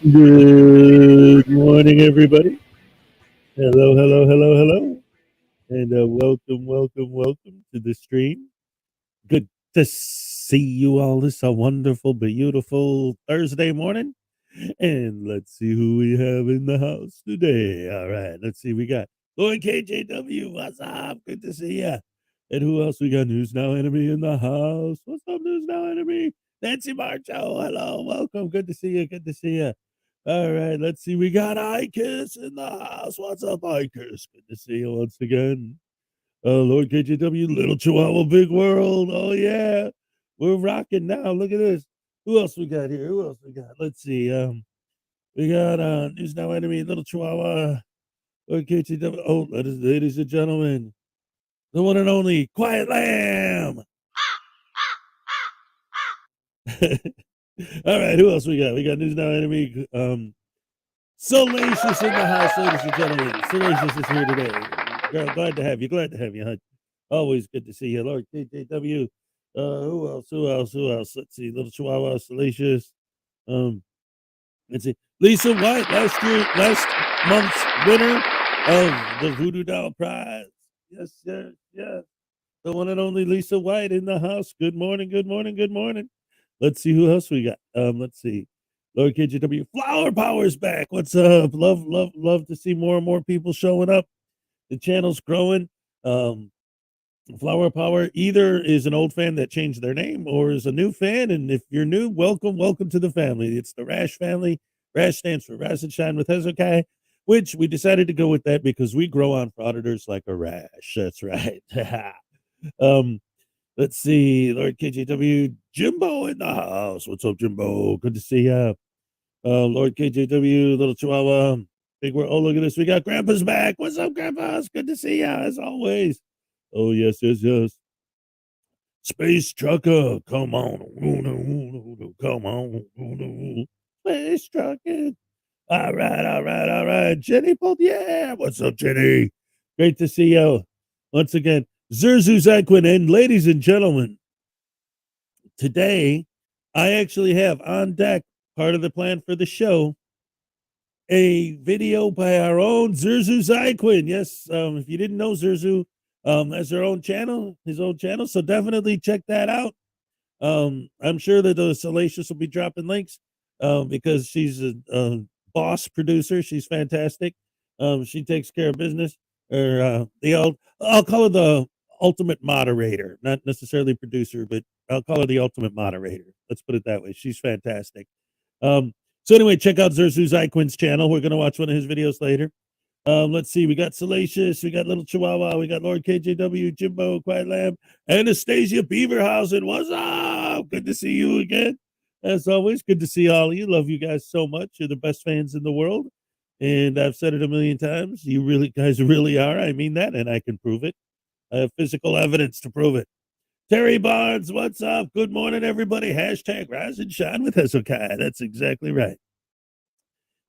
Good morning, everybody. Hello, hello, hello, hello. And welcome to the stream. Good to see you all this a wonderful, beautiful Thursday morning. And let's see who we have in the house today. All right, let's see. We got Lord KJW. What's up? Good to see ya. And who else? We got News Now Enemy in the house. What's up, News Now Enemy? Nancy Marcho. Hello, welcome. Good to see you. Good to see you. All right, let's see. We got Icus in the house. What's up, Icus? Good to see you once again. Lord KJW, Little Chihuahua, Big World. Oh, yeah. We're rocking now. Look at this. Who else we got here? Who else we got? Let's see. We got News Now Enemy, Little Chihuahua, Lord KJW. Oh, ladies and gentlemen, the one and only Quiet Lamb. All right, who else we got? We got News Now Enemy, Salacious in the house, ladies and gentlemen. Salacious is here today. Girl, glad to have you. Glad to have you, hon. Always good to see you. Lord KJW. Who else? Who else? Who else? Let's see. Little Chihuahua, Salacious. Um, let's see. Lisa White, last month's winner of the Voodoo Doll Prize. Yes, yes, yes. The one and only Lisa White in the house. Good morning, good morning, good morning. Let's see who else we got. Let's see. Lord KJW, Flower Power's back. What's up? Love to see more and more people showing up. The channel's growing. Flower Power either is an old fan that changed their name or is a new fan. And if you're new, welcome to the family. It's the Rash family. Rash stands for Rise and Shine with Hezokuai, which we decided to go with that because we grow on Frauditors like a rash. That's right. Let's see, Lord KJW, Jimbo in the house. What's up, Jimbo? Good to see ya. Lord KJW, Little Chihuahua, Big World. Oh, look at this. We got Grandpa's back. What's up, Grandpa? It's good to see ya, as always. Oh, yes, yes, yes. Space Trucker, come on. Come on. Space Trucker. All right. Jenny Bolt, yeah. What's up, Jenny? Great to see you once again. Zerzu Zaquin, and ladies and gentlemen, today I actually have on deck, part of the plan for the show, a video by our own Zerzu Zaquin. Yes, if you didn't know, Zerzu has her own channel, his own channel, so definitely check that out. I'm sure that the Salacious will be dropping links because she's a boss producer. She's fantastic. She takes care of business. Or I'll call her the ultimate moderator, not necessarily producer, but I'll call her the ultimate moderator. Let's put it that way. She's fantastic. So anyway, check out Zerzu Zaquin's channel. We're gonna watch one of his videos later. Let's see. We got Salacious, we got Little Chihuahua, we got Lord KJW, Jimbo, Quiet Lamb, Anastasia Beaverhausen. What's up? Good to see you again. As always, good to see all of you. Love you guys so much. You're the best fans in the world. And I've said it a million times. You guys really are. I mean that, and I can prove it. I have physical evidence to prove it. Terry Barnes, what's up? Good morning, everybody. Hashtag Rise and Shine with Hezokuai. That's exactly right.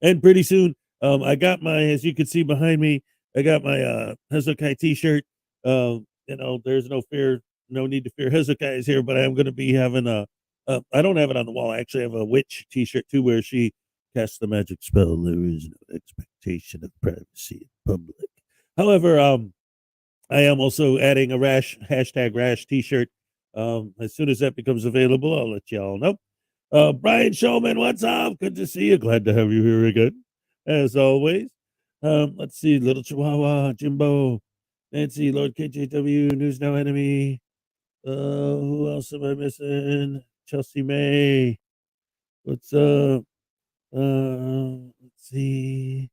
And pretty soon, I got my, as you can see behind me, I got my Hezokuai t-shirt. There's no need to fear. Hezokuai is here, but I'm going to be having I don't have it on the wall. I actually have a witch t-shirt too, where she casts the magic spell. There is no expectation of privacy in public. However, I am also adding a hashtag rash t-shirt. As soon as that becomes available, I'll let y'all know. Brian Showman, what's up? Good to see you. Glad to have you here again, as always. Let's see, Little Chihuahua, Jimbo, Nancy, Lord KJW, News Now Enemy. Who else am I missing? Chelsea May. What's up? Let's see.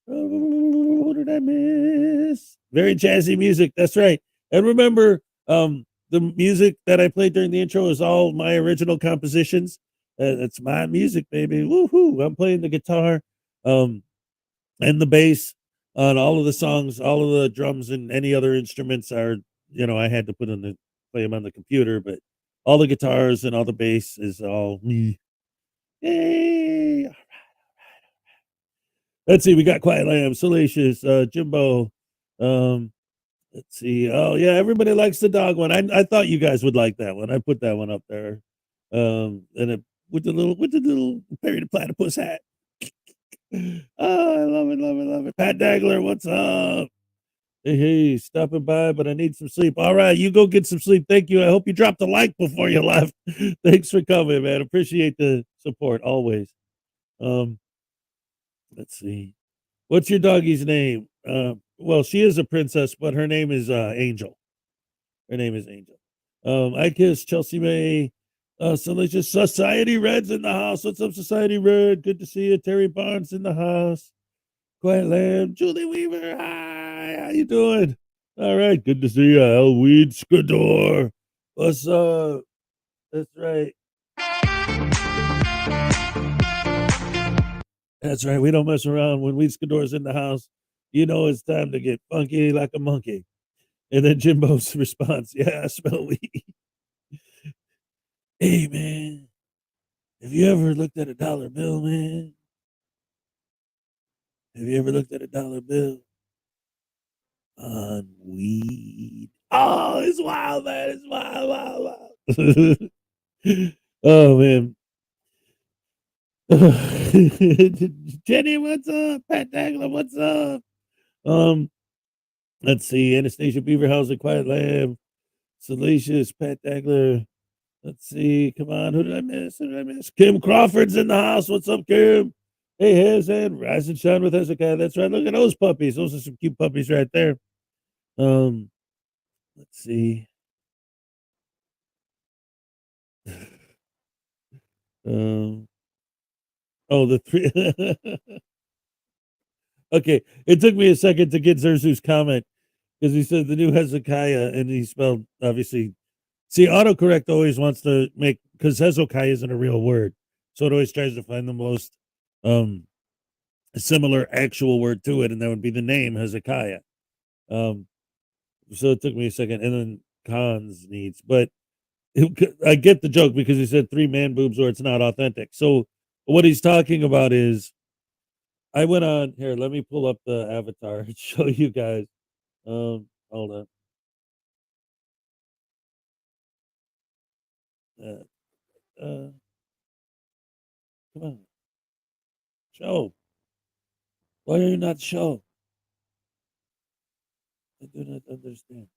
What did I miss? Very jazzy music. That's right. And remember, the music that I played during the intro is all my original compositions. It's my music, baby. Woohoo! I'm playing the guitar, and the bass on all of the songs. All of the drums and any other instruments are, I had to play them on the computer, but all the guitars and all the bass is all me. Yay! All right. Let's see. We got Quiet Lamb, Salacious, Jimbo. Let's see. Oh yeah, everybody likes the dog one. I thought you guys would like that one. I put that one up there. With the little Perry the Platypus hat. Oh, I love it. Pat Dagler, what's up? Hey, stopping by, but I need some sleep. All right, you go get some sleep. Thank you. I hope you dropped a like before you left. Thanks for coming, man. Appreciate the support always. Let's see. What's your doggy's name? Well, she is a princess, but her name is Angel. Her name is Angel. I kiss Chelsea May. Salacious Society Red's in the house. What's up, Society Red? Good to see you. Terry Barnes in the house. Quiet Lamb. Julie Weaver. Hi. How you doing? All right. Good to see you. Elweed Skador. What's up? That's right. That's right. We don't mess around when Weed Skador's in the house. It's time to get funky like a monkey. And then Jimbo's response, yeah, I smell weed. Hey, man, have you ever looked at a dollar bill, man? Have you ever looked at a dollar bill on weed? Oh, it's wild, man. It's wild, wild, wild. Oh, man. Jenny, what's up? Pat Dagler, what's up? Um, let's see. Anastasia Beaverhouse, A Quiet Lamb, Salacious, Pat Dagler. Let's see. Come on. Who did I miss? Who did I miss? Kim Crawford's in the house. What's up, Kim? Hey, Hez, and Rise and Shine with Hezekiah. That's right. Look at those puppies. Those are some cute puppies right there. Um, let's see. Um, oh, the three. Okay, it took me a second to get Zerzu's comment because he said the new Hezekiah, and he spelled obviously. See, autocorrect always wants to make because Hezekiah isn't a real word, so it always tries to find the most similar actual word to it, and that would be the name Hezekiah. So it took me a second, and then cons needs, but I get the joke because he said 3 man boobs or it's not authentic. So what he's talking about is I went on here. Let me pull up the avatar and show you guys. Hold on. Come on, show. Why are you not show? I do not understand.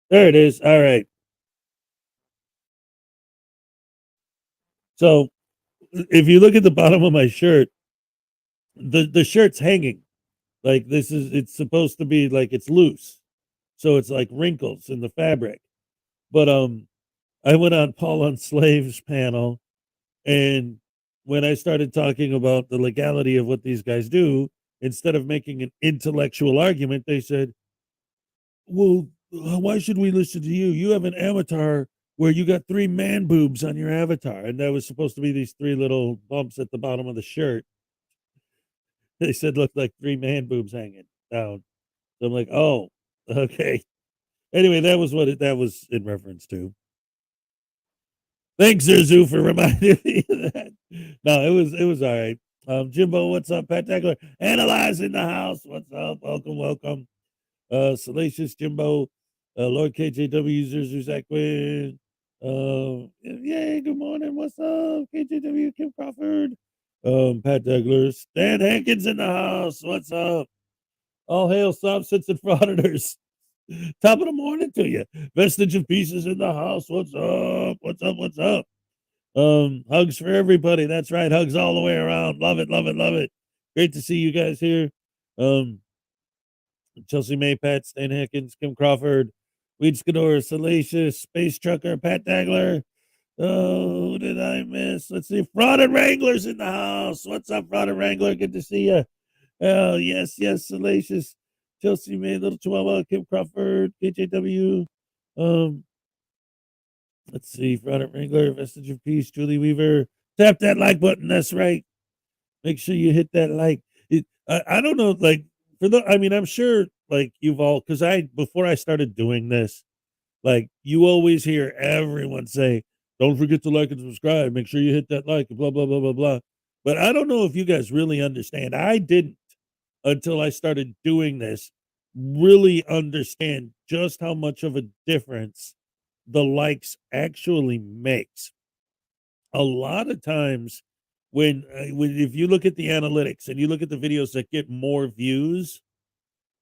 There it is. All right. So if you look at the bottom of my shirt, the shirt's hanging. Like this is it's supposed to be like it's loose. So it's like wrinkles in the fabric. But I went on Paul on Slaves panel, and when I started talking about the legality of what these guys do, instead of making an intellectual argument, they said, "Well, why should we listen to you? You have an avatar where you got 3 man boobs on your avatar," and that was supposed to be these 3 little bumps at the bottom of the shirt. They said looked like 3 man boobs hanging down. So I'm like, "Oh, okay." Anyway, that was that was in reference to. Thanks, Zuzu, for reminding me of that. No, it was all right. Jimbo, what's up? Pat Tackler, Analyze in the house. What's up? Welcome, welcome. Salacious Jimbo, Lord KJW, Zuzu, Zach Quinn. Yay, good morning. What's up? KJW, Kim Crawford. Pat Douglas, Dan Hankins in the house. What's up? All hail Substance and Frauditors. Top of the morning to you. Vestige of Pieces in the house. What's up? What's up? What's up? Hugs for everybody. That's right. Hugs all the way around. Love it, love it, love it. Great to see you guys here. Chelsea May, Pat, Stan Hankins, Kim Crawford, Weed Skador, Salacious, Space Trucker, Pat Dagler. Oh, who did I miss? Let's see. Fraud and Wranglers in the house. What's up, Fraud and Wrangler? Good to see you. Oh, yes, yes, Salacious. Chelsea May, Little Chihuahua, Kim Crawford, KJW. Let's see. Fraud and Wrangler, Vestige of Peace, Julie Weaver. Tap that like button. That's right. Make sure you hit that like. I don't know, like, I mean, I'm sure, like, you've all, because before I started doing this, like, you always hear everyone say, don't forget to like and subscribe. Make sure you hit that like, blah, blah, blah, blah, blah. But I don't know if you guys really understand. I didn't until I started doing this really understand just how much of a difference the likes actually makes. A lot of times when if you look at the analytics and you look at the videos that get more views,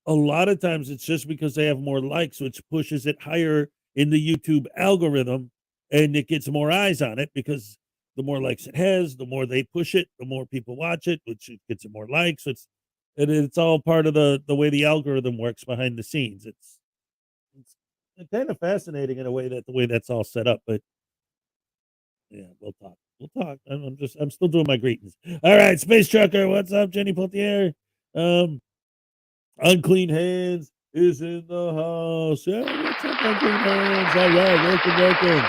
a lot of times it's just because they have more likes, which pushes it higher in the YouTube algorithm, and it gets more eyes on it because the more likes it has, the more they push it, the more people watch it, which it gets more likes. It's all part of the way the algorithm works behind the scenes. It's kind of fascinating in a way the way that's all set up, but yeah, we'll talk. We'll talk. I'm still doing my greetings. All right, Space Trucker, what's up, Jenny Potier? Unclean Hands is in the house. Yeah, what's up, Unclean Hands? All right, welcome, welcome.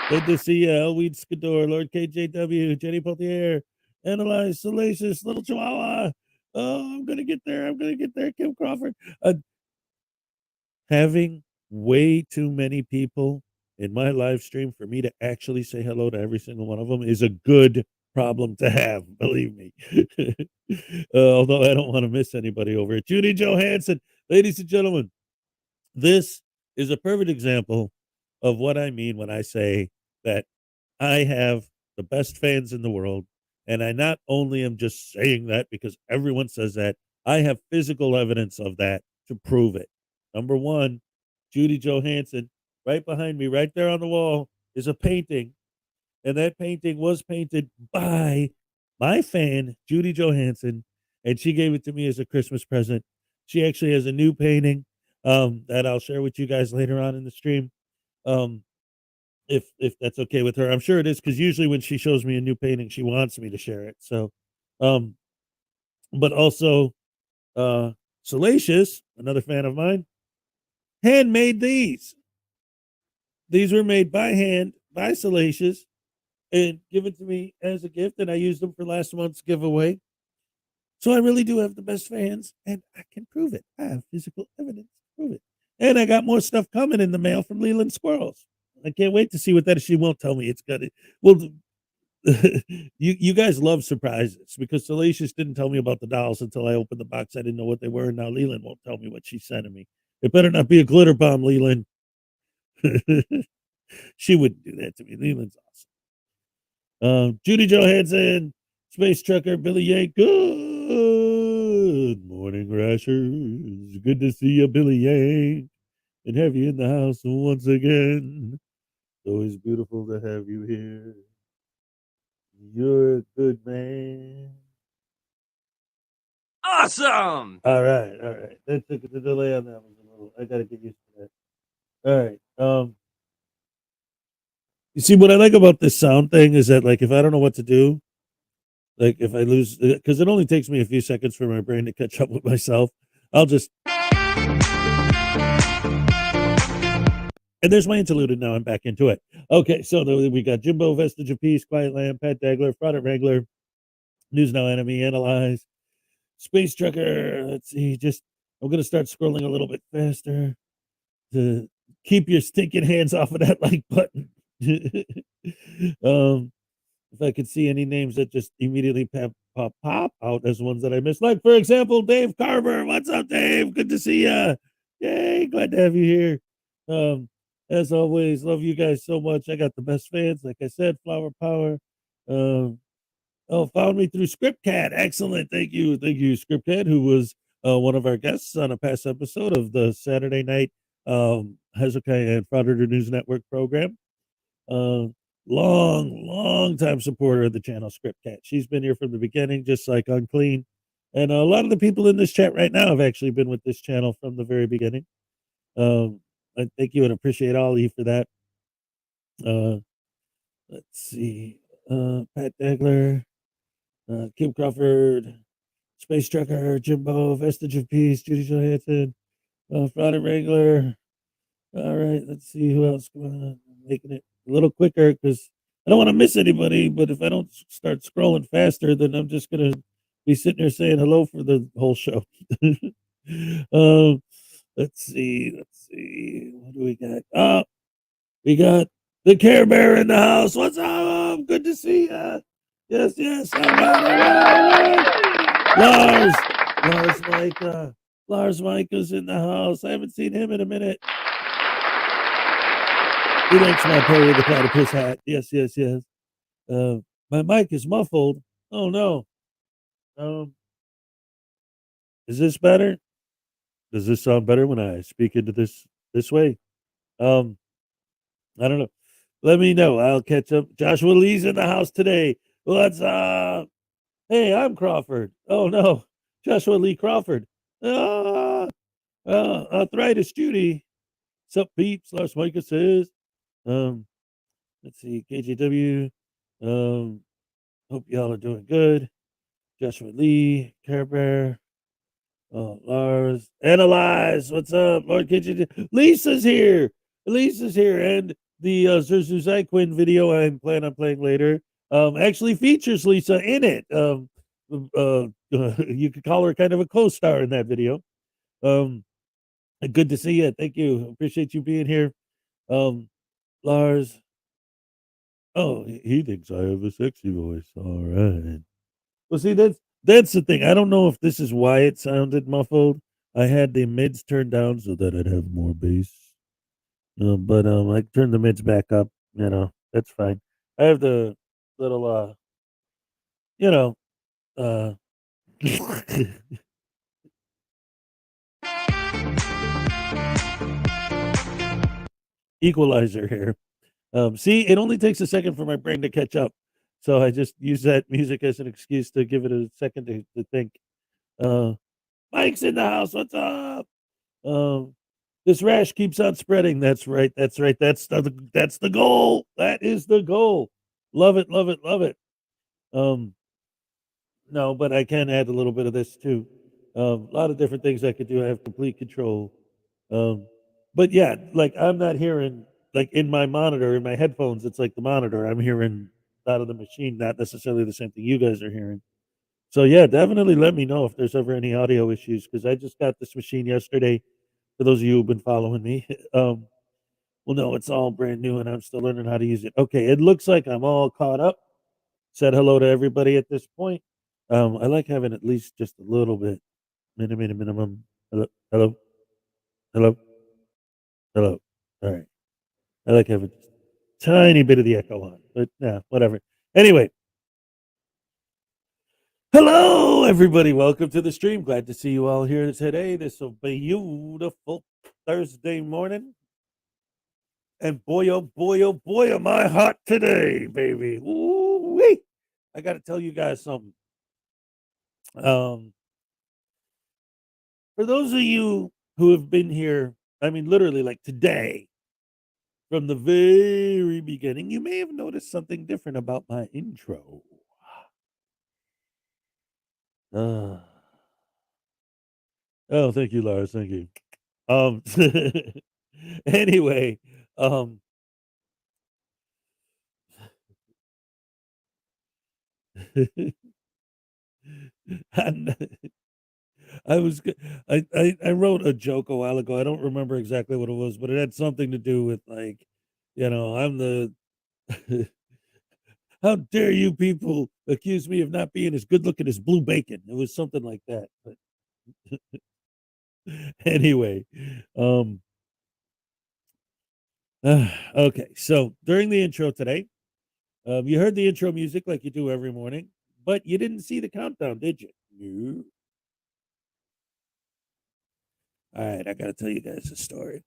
Good to see you, Elweed Skador, Lord KJW, Jenny Potier, Analyze, Salacious, Little Chihuahua. Oh, I'm gonna get there. I'm gonna get there, Kim Crawford. Having way too many people in my live stream for me to actually say hello to every single one of them is a good problem to have, believe me. Although I don't want to miss anybody over it. Judy Johansson, ladies and gentlemen, this is a perfect example of what I mean when I say that I have the best fans in the world. And I not only am just saying that because everyone says that, I have physical evidence of that to prove it. Number one, Judy Johansson, right behind me, right there on the wall, is a painting. And that painting was painted by my fan, Judy Johansson. And she gave it to me as a Christmas present. She actually has a new painting that I'll share with you guys later on in the stream. Um, if that's okay with her. I'm sure it is because usually when she shows me a new painting, she wants me to share it. So, um, but also, Salacious, another fan of mine, handmade these. These were made by hand by Salacious and given to me as a gift, and I used them for last month's giveaway. So I really do have the best fans, and I can prove it. I have physical evidence to prove it. And I got more stuff coming in the mail from Leland Squirrels. I can't wait to see what that is. She won't tell me it's got it. Well, you guys love surprises because Salacious didn't tell me about the dolls until I opened the box. I didn't know what they were, and now Leland won't tell me what she's sending me. It better not be a glitter bomb, Leland. She wouldn't do that to me. Leland's awesome. Judy Johansson, Space Trucker, Billy Yank. Good morning, Rashers. Good to see you, Billy Yank, and have you in the house once again. It's always beautiful to have you here. You're a good man. Awesome. All right. That took the delay on that was a little. I got to get used to that. All right. You see, what I like about this sound thing is that, like, if I don't know what to do, like, if I lose, because it only takes me a few seconds for my brain to catch up with myself, I'll just. And there's my interlude, and now I'm back into it. Okay, so we got Jimbo, Vestige of Peace, Quiet Lamb, Pat Dagler, Fraudit Wrangler, News Now Enemy, Analyze, Space Trucker. Let's see, I'm going to start scrolling a little bit faster to keep your stinking hands off of that like button. If I could see any names that just immediately pop out as ones that I missed, like, for example, Dave Carver. What's up, Dave? Good to see you. Yay, glad to have you here. As always, love you guys so much. I got the best fans, like I said, Flower Power. Found me through Scriptcat. Excellent. Thank you, Scriptcat, who was one of our guests on a past episode of the Saturday night Hezokuai and Frauditor News Network program. Long time supporter of the channel, Scriptcat. She's been here from the beginning, just like Unclean. And a lot of the people in this chat right now have actually been with this channel from the very beginning. I thank you and appreciate all of you for that. Let's see. Pat Dagler, Kim Crawford, Space Trucker, Jimbo, Vestige of Peace, Judy Johansson, Fraudit Wrangler. All right, let's see who else. Making it a little quicker because I don't want to miss anybody. But if I don't start scrolling faster, then I'm just gonna be sitting there saying hello for the whole show. Let's see. What do we got? We got the Care Bear in the house. What's up? Good to see you. Yes. All right. Lars Micah's in the house. I haven't seen him in a minute. He likes my Perry the Platypus hat. Yes. My mic is muffled. Oh no. Is this better? Does this sound better when I speak into this way? I don't know. Let me know. I'll catch up. Joshua Lee's in the house today. What's up? Hey, I'm Crawford. Oh no, Joshua Lee Crawford. Arthritis Judy. Sup peeps? Lars Micah says. Let's see, KJW. Hope y'all are doing good. Joshua Lee, Care Bear. Lars, Analyze. What's up, Lord Kitchen? Lisa's here. And the Zuzai Quinn video I plan on playing later actually features Lisa in it. You could call her kind of a co-star in that video. Good to see you. Thank you. Appreciate you being here. Lars. Oh, he thinks I have a sexy voice. All right. Well, see, that's the thing. I don't know if this is why it sounded muffled. I had the mids turned down so that I'd have more bass. But I turned the mids back up. That's fine. I have the little you know, uh equalizer here. See, it only takes a second for my brain to catch up. So I just use that music as an excuse to give it a second to think. Uh, Mike's in the house. What's up? Um, this rash keeps on spreading. That's right. That's right. That's the goal. That is the goal. Love it. Love it. Love it. Um, no, but I can add a little bit of this too. A lot of different things I could do. I have complete control. Um, but yeah, like I'm not hearing like in my monitor, in my headphones, it's like the monitor. I'm hearing out of the machine, not necessarily the same thing you guys are hearing. So yeah, definitely let me know if there's ever any audio issues because I just got this machine yesterday. For those of you who've been following me, well, no, it's all brand new and I'm still learning how to use it. Okay, it looks like I'm all caught up. Said hello to everybody at this point. I like having at least just a little bit, minimum. Hello, hello, hello, hello. All right. I like having just a tiny bit of the echo on, but yeah, whatever. Anyway, hello everybody. Welcome to the stream. Glad to see you all here today. This will be beautiful Thursday morning. And boy, oh boy, oh boy, am I hot today, baby. Ooh-wee. I got to tell you guys something. Um, for those of you who have been here, I mean, literally like today, from the very beginning, you may have noticed something different about my intro. Uh, oh, thank you, Lars. Thank you. Um, anyway, um, and I was I wrote a joke a while ago. I don't remember exactly what it was, but it had something to do with like, I'm the how dare you people accuse me of not being as good looking as Blue Bacon? It was something like that. But anyway, um, okay. So during the intro today, you heard the intro music like you do every morning, but you didn't see the countdown, did you? No. All right, I got to tell you guys a story.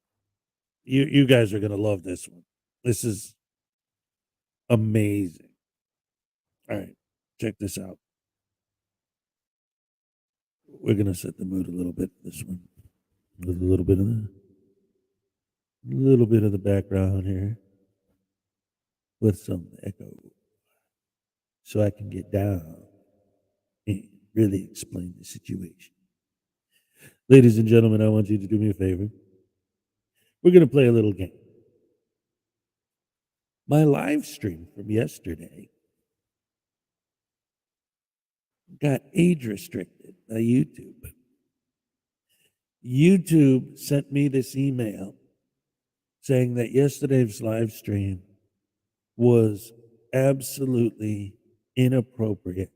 You guys are gonna love this one. This is amazing. All right, check this out. We're gonna set the mood a little bit. This one, with a little bit of the background here, with some echo, so I can get down and really explain the situation. Ladies and gentlemen, I want you to do me a favor. We're gonna play a little game. My live stream from yesterday got age restricted by YouTube. YouTube sent me this email saying that yesterday's live stream was absolutely inappropriate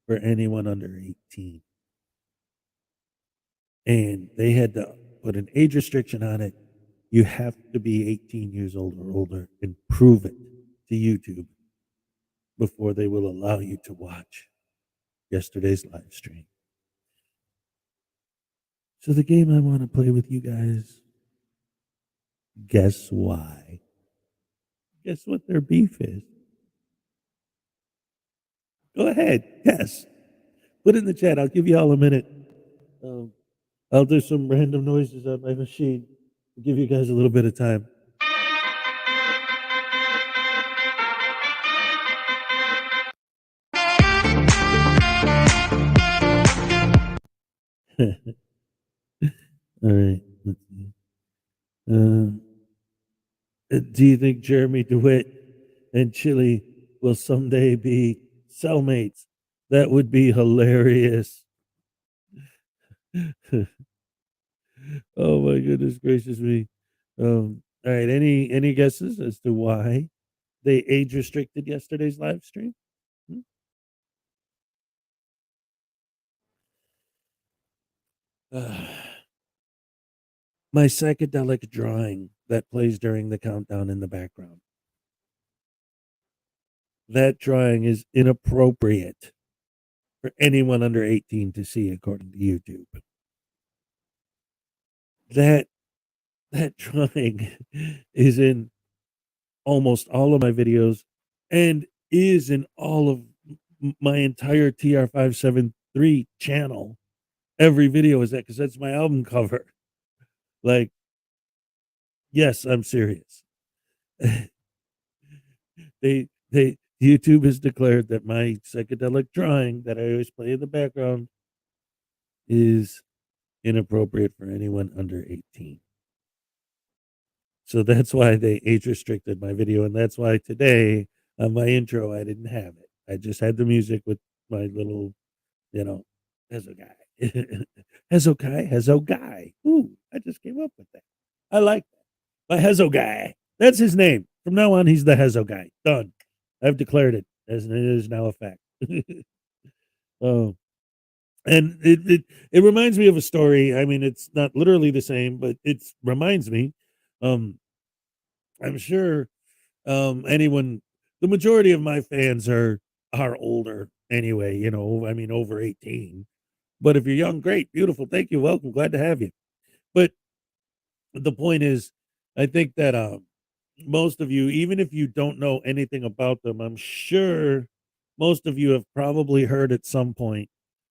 for anyone under 18. And they had to put an age restriction on it. You have to be 18 years old or older and prove it to YouTube before they will allow you to watch yesterday's live stream. So the game I want to play with you guys, guess why? Guess what their beef is? Go ahead, guess. Put it in the chat. I'll give you all a minute. Um, I'll do some random noises on my machine. I'll give you guys a little bit of time. All right. Let's see. Do you think Jeremy DeWitt and Chili will someday be cellmates? That would be hilarious. Oh my goodness gracious me. All right. Any guesses as to why? they age restricted yesterday's live stream? My psychedelic drawing that plays during the countdown in the background. That drawing is inappropriate for anyone under 18 to see, according to YouTube. That drawing is in almost all of my videos and is in all of my entire TR573 channel. Every video is that because that's my album cover. Like, yes, I'm serious. they YouTube has declared that my psychedelic drawing that I always play in the background is inappropriate for anyone under 18. So that's why they age restricted my video, and that's why today on my intro I didn't have it. I just had the music with my little, Hezokuai. Hezokuai. Ooh, I just came up with that. I like that. My Hezokuai. That's his name. From now on, he's the Hezokuai. Done. I've declared it as it is now a fact. Oh, and it reminds me of a story. I mean, it's not literally the same, but it reminds me. I'm sure anyone, the majority of my fans are older anyway. I mean, over 18. But if you're young, great, beautiful, thank you, welcome, glad to have you. But the point is, I think that most of you, even if you don't know anything about them, I'm sure most of you have probably heard at some point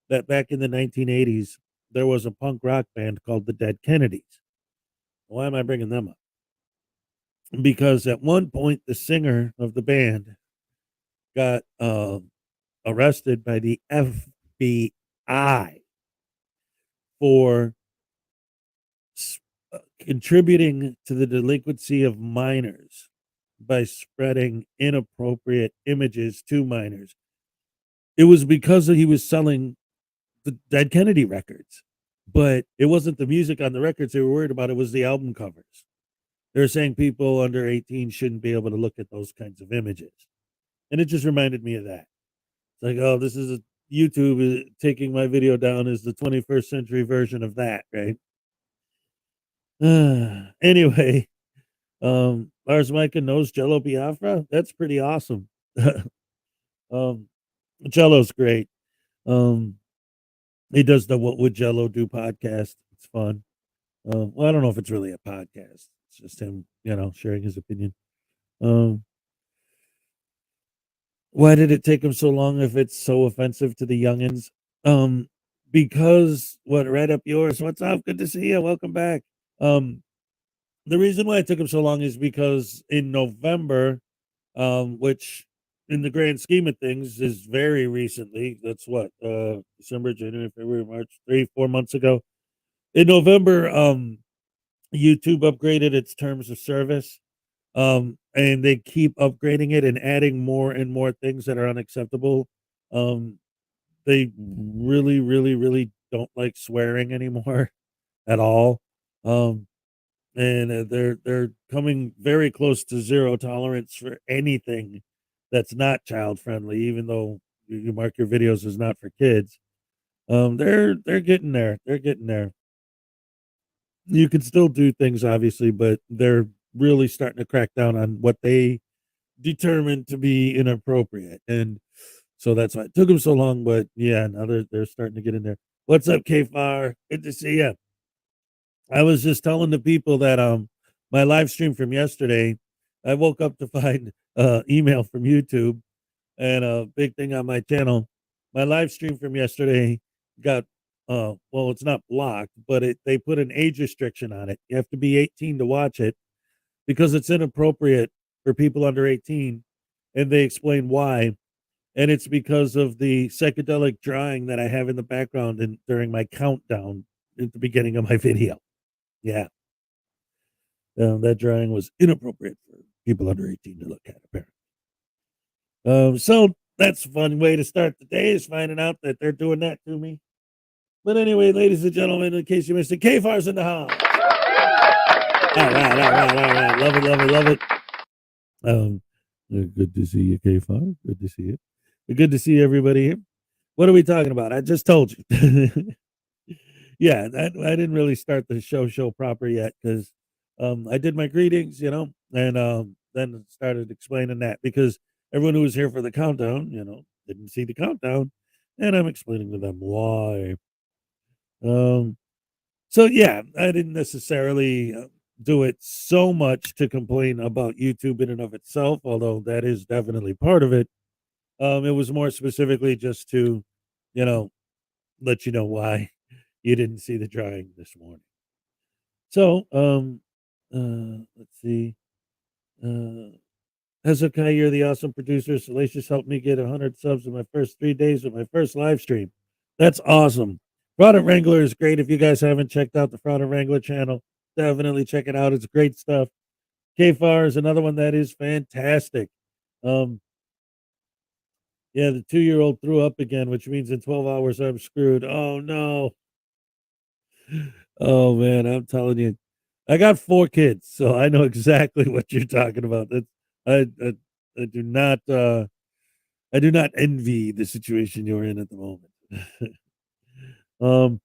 that back in the 1980s, there was a punk rock band called the Dead Kennedys. Why am I bringing them up? Because at one point, the singer of the band got arrested by the FBI for contributing to the delinquency of minors by spreading inappropriate images to minors. It was because he was selling the Dead Kennedy records, but it wasn't the music on the records they were worried about. It was the album covers. They're saying people under 18 shouldn't be able to look at those kinds of images. And it just reminded me of that. It's like, oh, this is YouTube taking my video down as the 21st century version of that, right? Anyway, Lars Micah knows Jello Biafra. That's pretty awesome. Jello's great. He does the What Would Jello Do podcast. It's fun. Well, I don't know if it's really a podcast. It's just him, sharing his opinion. Why did it take him so long if it's so offensive to the youngins? Because right up yours. What's up? Good to see you. Welcome back. The reason why it took him so long is because in November, which in the grand scheme of things is very recently, that's what, December, January, February, March, 3-4 months ago. In November, YouTube upgraded its terms of service. And they keep upgrading it and adding more and more things that are unacceptable. They really, really, really don't like swearing anymore at all. And they're coming very close to zero tolerance for anything that's not child friendly, even though you mark your videos as not for kids. They're getting there. They're getting there. You can still do things, obviously, but they're really starting to crack down on what they determined to be inappropriate. And so that's why it took them so long. But yeah, now they're starting to get in there. What's up, KFAR? Good to see you. I was just telling the people that my live stream from yesterday, I woke up to find email from YouTube and a big thing on my channel. My live stream from yesterday got well, it's not blocked, but they put an age restriction on it. You have to be 18 to watch it because it's inappropriate for people under 18, and they explain why. And it's because of the psychedelic drawing that I have in the background and during my countdown at the beginning of my video. Yeah. That drawing was inappropriate for people under 18 to look at, apparently. So that's a fun way to start the day, is finding out that they're doing that to me. But anyway, ladies and gentlemen, in case you missed it, KFAR's in the house. All right. Love it. Good to see you, K5. Good to see you. Good to see everybody here. What are we talking about? I just told you. Yeah, I didn't really start the show proper yet because I did my greetings, and then started explaining that because everyone who was here for the countdown, didn't see the countdown, and I'm explaining to them why. Um, so yeah, I didn't necessarily do it so much to complain about YouTube in and of itself, although that is definitely part of it. It was more specifically just to, you know, let you know why you didn't see the drawing this morning. So, let's see. Uh, Hezokuai, you're the awesome producer. Salacious helped me get 100 subs in my first 3 days of my first live stream. That's awesome. Fraudit Wrangler is great. If you guys haven't checked out the Fraudit Wrangler channel, definitely check it out. It's great stuff. KFAR is another one that is fantastic. Um, yeah, the 2-year-old threw up again, which means in 12 hours I'm screwed. Oh no. Oh man, I'm telling you. I got 4 kids, so I know exactly what you're talking about. That's I I, I do not I do not envy the situation you're in at the moment. um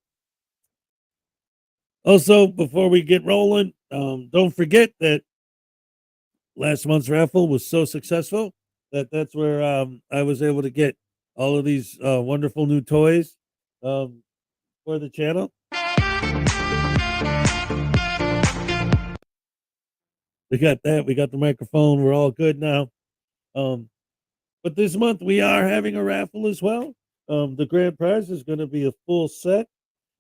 Also, before we get rolling, don't forget that last month's raffle was so successful that that's where I was able to get all of these wonderful new toys um, for the channel. We got that. We got the microphone. We're all good now. Um, but this month we are having a raffle as well. The grand prize is going to be a full set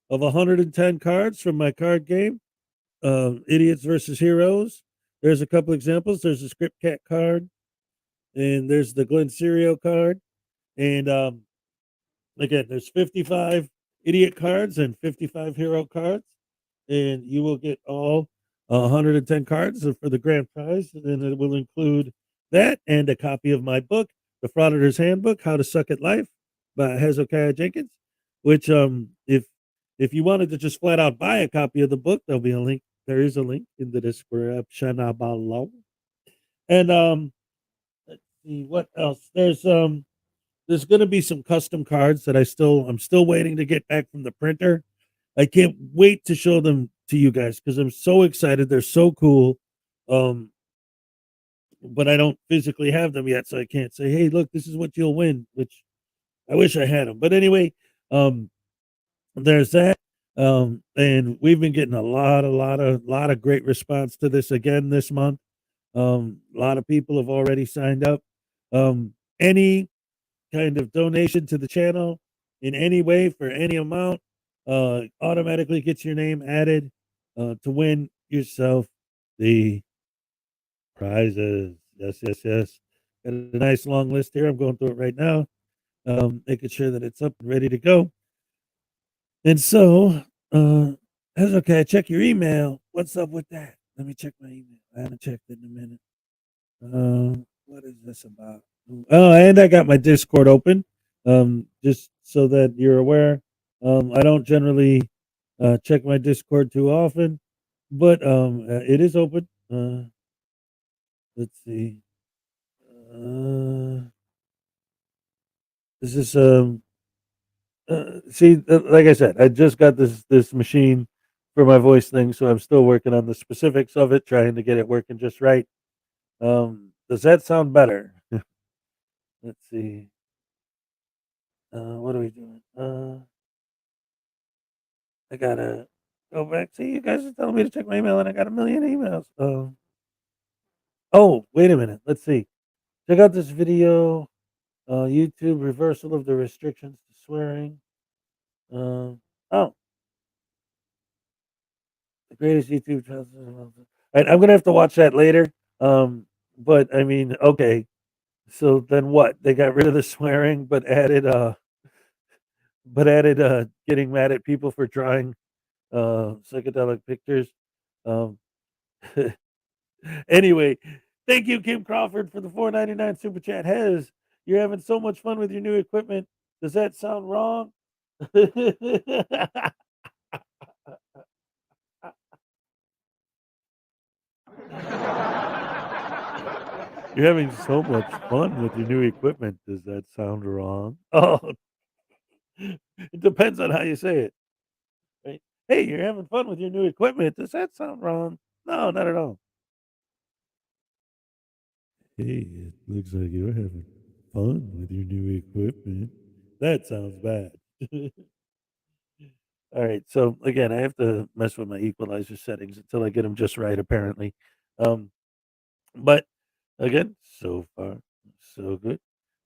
of 110 cards from my card game, Idiots versus Heroes. There's a couple examples. There's a Script Cat card, and there's the Glen Serio card. And again, there's 55 idiot cards and 55 hero cards, and you will get all 110 cards for the grand prize. And it will include that and a copy of my book, The Frauditors Handbook: How to Suck at Life by Hezokuai Jenkins. Which, if you wanted to just flat out buy a copy of the book, there'll be a link. There is a link in the description below. And let's see what else. There's going to be some custom cards that I'm still waiting to get back from the printer. I can't wait to show them to you guys because I'm so excited. They're so cool. Um, but I don't physically have them yet, so I can't say, "Hey, look, this is what you'll win," which I wish I had them. But anyway, um, there's that. And we've been getting a lot of great response to this again this month. A lot of people have already signed up. Any kind of donation to the channel in any way for any amount automatically gets your name added to win yourself the prizes. Yes, yes, yes. Got a nice long list here. I'm going through it right now, making sure that it's up and ready to go. And so, that's okay. Check your email. What's up with that? Let me check my email. I haven't checked it in a minute. What is this about? Oh, and I got my Discord open. Just so that you're aware. I don't generally check my Discord too often, but it is open. Let's see. This is see, like I said, I just got this machine for my voice thing, so I'm still working on the specifics of it, trying to get it working just right. Does that sound better? Let's see. What are we doing? I gotta go back. See, you guys are telling me to check my email, and I got a million emails. Oh, wait a minute. Let's see. Check out this video. YouTube reversal of the restrictions to swearing. Oh, the greatest YouTube channel. All right, I'm gonna have to watch that later. But I mean, okay. So then what? They got rid of the swearing, but added getting mad at people for drawing psychedelic pictures. Um, anyway, thank you, Kim Crawford, for the 4.99 super chat. You're having so much fun with your new equipment. Does that sound wrong? You're having so much fun with your new equipment. Does that sound wrong? Oh, it depends on how you say it, right? Hey, you're having fun with your new equipment. Does that sound wrong? No, not at all. Hey, it looks like you're having fun with your new equipment. That sounds bad. All right. So again, I have to mess with my equalizer settings until I get them just right, apparently. Um, but again, so far, so good.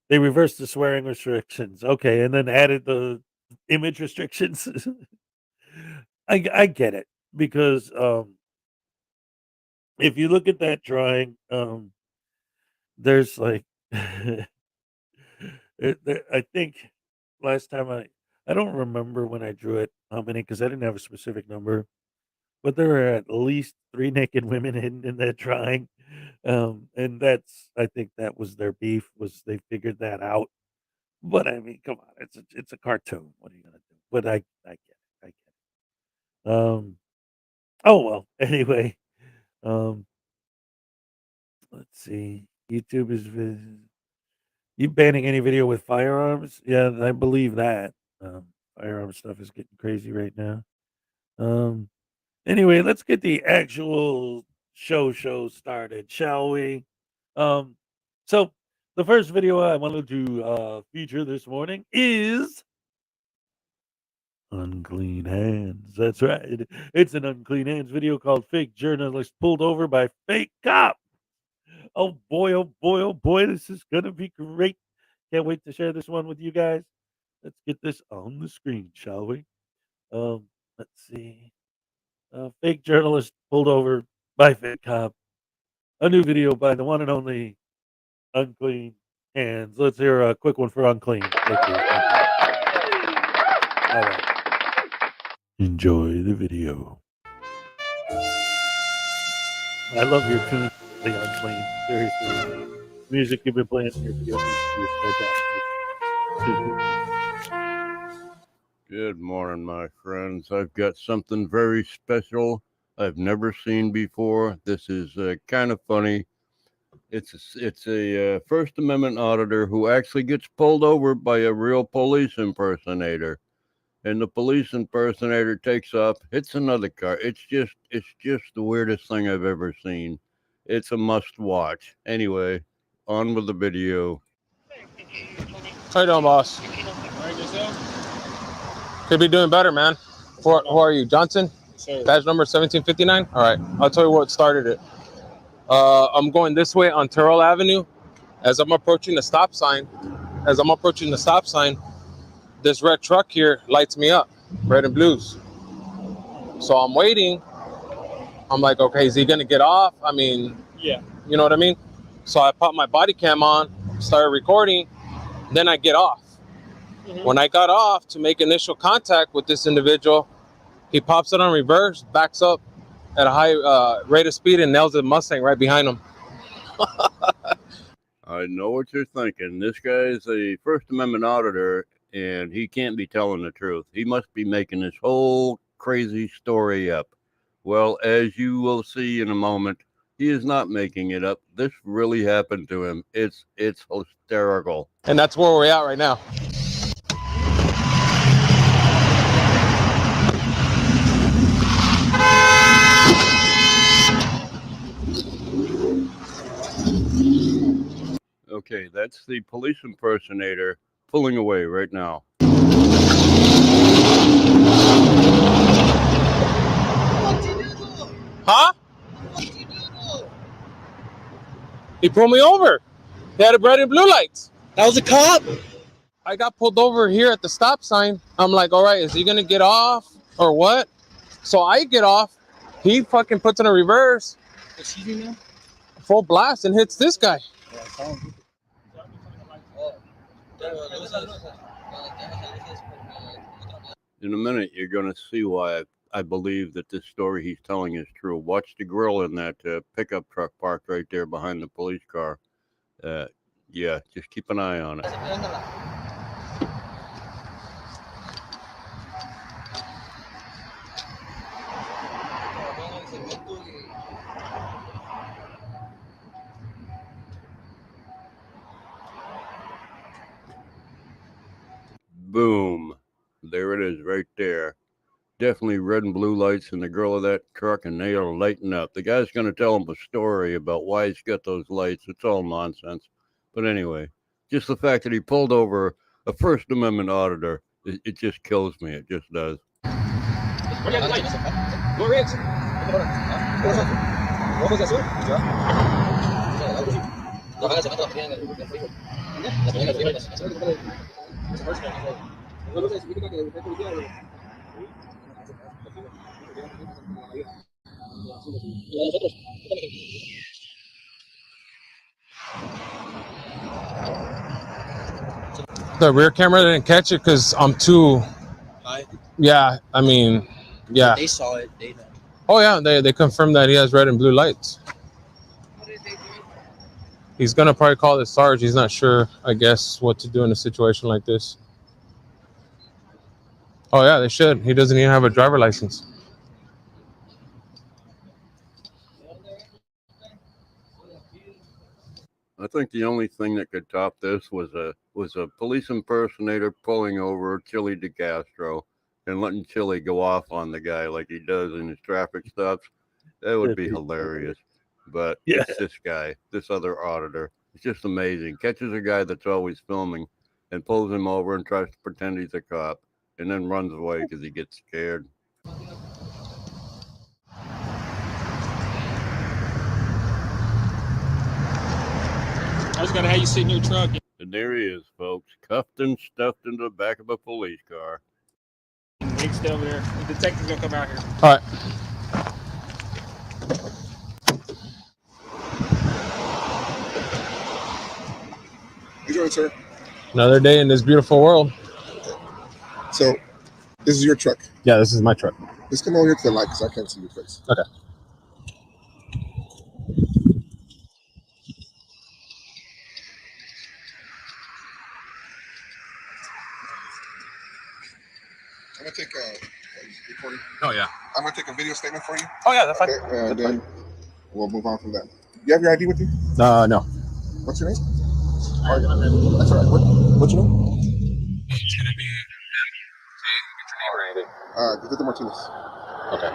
They reversed the swearing restrictions. Okay, and then added the image restrictions. I get it because if you look at that drawing, there's like I think last time I don't remember when I drew it how many because I didn't have a specific number, but there were at least 3 naked women hidden in that drawing, and that's I think that was their beef was they figured that out. But I mean, come on, it's a cartoon. What are you gonna do? But I get it. I get it. Oh well. Anyway, um, let's see. YouTube is you banning any video with firearms? Yeah, I believe that. Firearm stuff is getting crazy right now. Um, anyway, let's get the actual show started, shall we? Um, so the first video I wanted to feature this morning is unclean hands. That's right. It's an unclean hands video called Fake Journalist Pulled Over by Fake Cop. Oh boy, oh boy, oh boy, this is going to be great. Can't wait to share this one with you guys. Let's get this on the screen, shall we? Let's see. Fake journalist pulled over by fake cop. A new video by the one and only Unclean Hands. Let's hear a quick one for Unclean. Thank you. Thank you. All right. Enjoy the video. I love your tune, the Unclean. Seriously. Music you've been playing in your video is fantastic. Good morning, my friends. I've got something very special I've never seen before. This is kind of funny. It's a First Amendment auditor who actually gets pulled over by a real police impersonator, and the police impersonator takes off, hits another car. It's just the weirdest thing I've ever seen. It's a must watch. Anyway, on with the video. How you doing, boss? Could be doing better, man. Who are you, Johnson? Sir. Badge number 1759? All right, I'll tell you what started it. I'm going this way on Terrell Avenue. As I'm approaching the stop sign, this red truck here lights me up, red and blues. So I'm waiting. I'm like, okay, is he gonna get off? I mean, yeah, you know what I mean? So I pop my body cam on, started recording, then I get off. Mm-hmm. When I got off to make initial contact with this individual, he pops it on reverse, backs up at a high rate of speed, and nails the Mustang right behind him. I know what you're thinking. This guy is a First Amendment auditor, and he can't be telling the truth. He must be making this whole crazy story up. Well, as you will see in a moment, he is not making it up. This really happened to him. It's hysterical. And that's where we're at right now. Okay, that's the police impersonator pulling away right now. Huh? He pulled me over. He had a red and blue lights. That was a cop? I got pulled over here at the stop sign. I'm like, all right, is he gonna get off or what? So I get off. He fucking puts in a reverse, full blast, and hits this guy. In a minute, you're going to see why I believe that this story he's telling is true. Watch the grill in that pickup truck parked right there behind the police car. Yeah, just keep an eye on it. Boom. There it is right there. Definitely red and blue lights in the grill of that truck, and they are lighting up. The guy's going to tell him a story about why he's got those lights. It's all nonsense. But anyway, just the fact that he pulled over a First Amendment auditor, it just kills me. It just does. The rear camera didn't catch it because I'm too high. Yeah, I mean, yeah. They saw it. They know. Oh yeah, they confirmed that he has red and blue lights. What did they do? He's gonna probably call the Sarge. He's not sure, I guess, what to do in a situation like this. Oh yeah, they should. He doesn't even have a driver license. I think the only thing that could top this was a police impersonator pulling over Chili DeCastro and letting Chili go off on the guy like he does in his traffic stops. That would be hilarious. But Yeah. it's this guy, this other auditor. It's just amazing. Catches a guy that's always filming and pulls him over and tries to pretend he's a cop and then runs away because he gets scared. I just gotta have you sit in your truck. And there he is, folks, cuffed and stuffed into the back of a police car. Nick's still over there. The detective's gonna come out here. All right. You doing, sir? Another day in this beautiful world. So, this is your truck. Yeah, this is my truck. Just come over here to the light because I can't see your face. Okay. I'm gonna take a recording. Oh yeah. I'm gonna take a video statement for you. Oh yeah, that's fine. Okay, and then we'll move on from that. You have your ID with you? No. What's your name? Oh, yeah. That's all right. What's your name? It's gonna be Gustavo Martinez. Okay.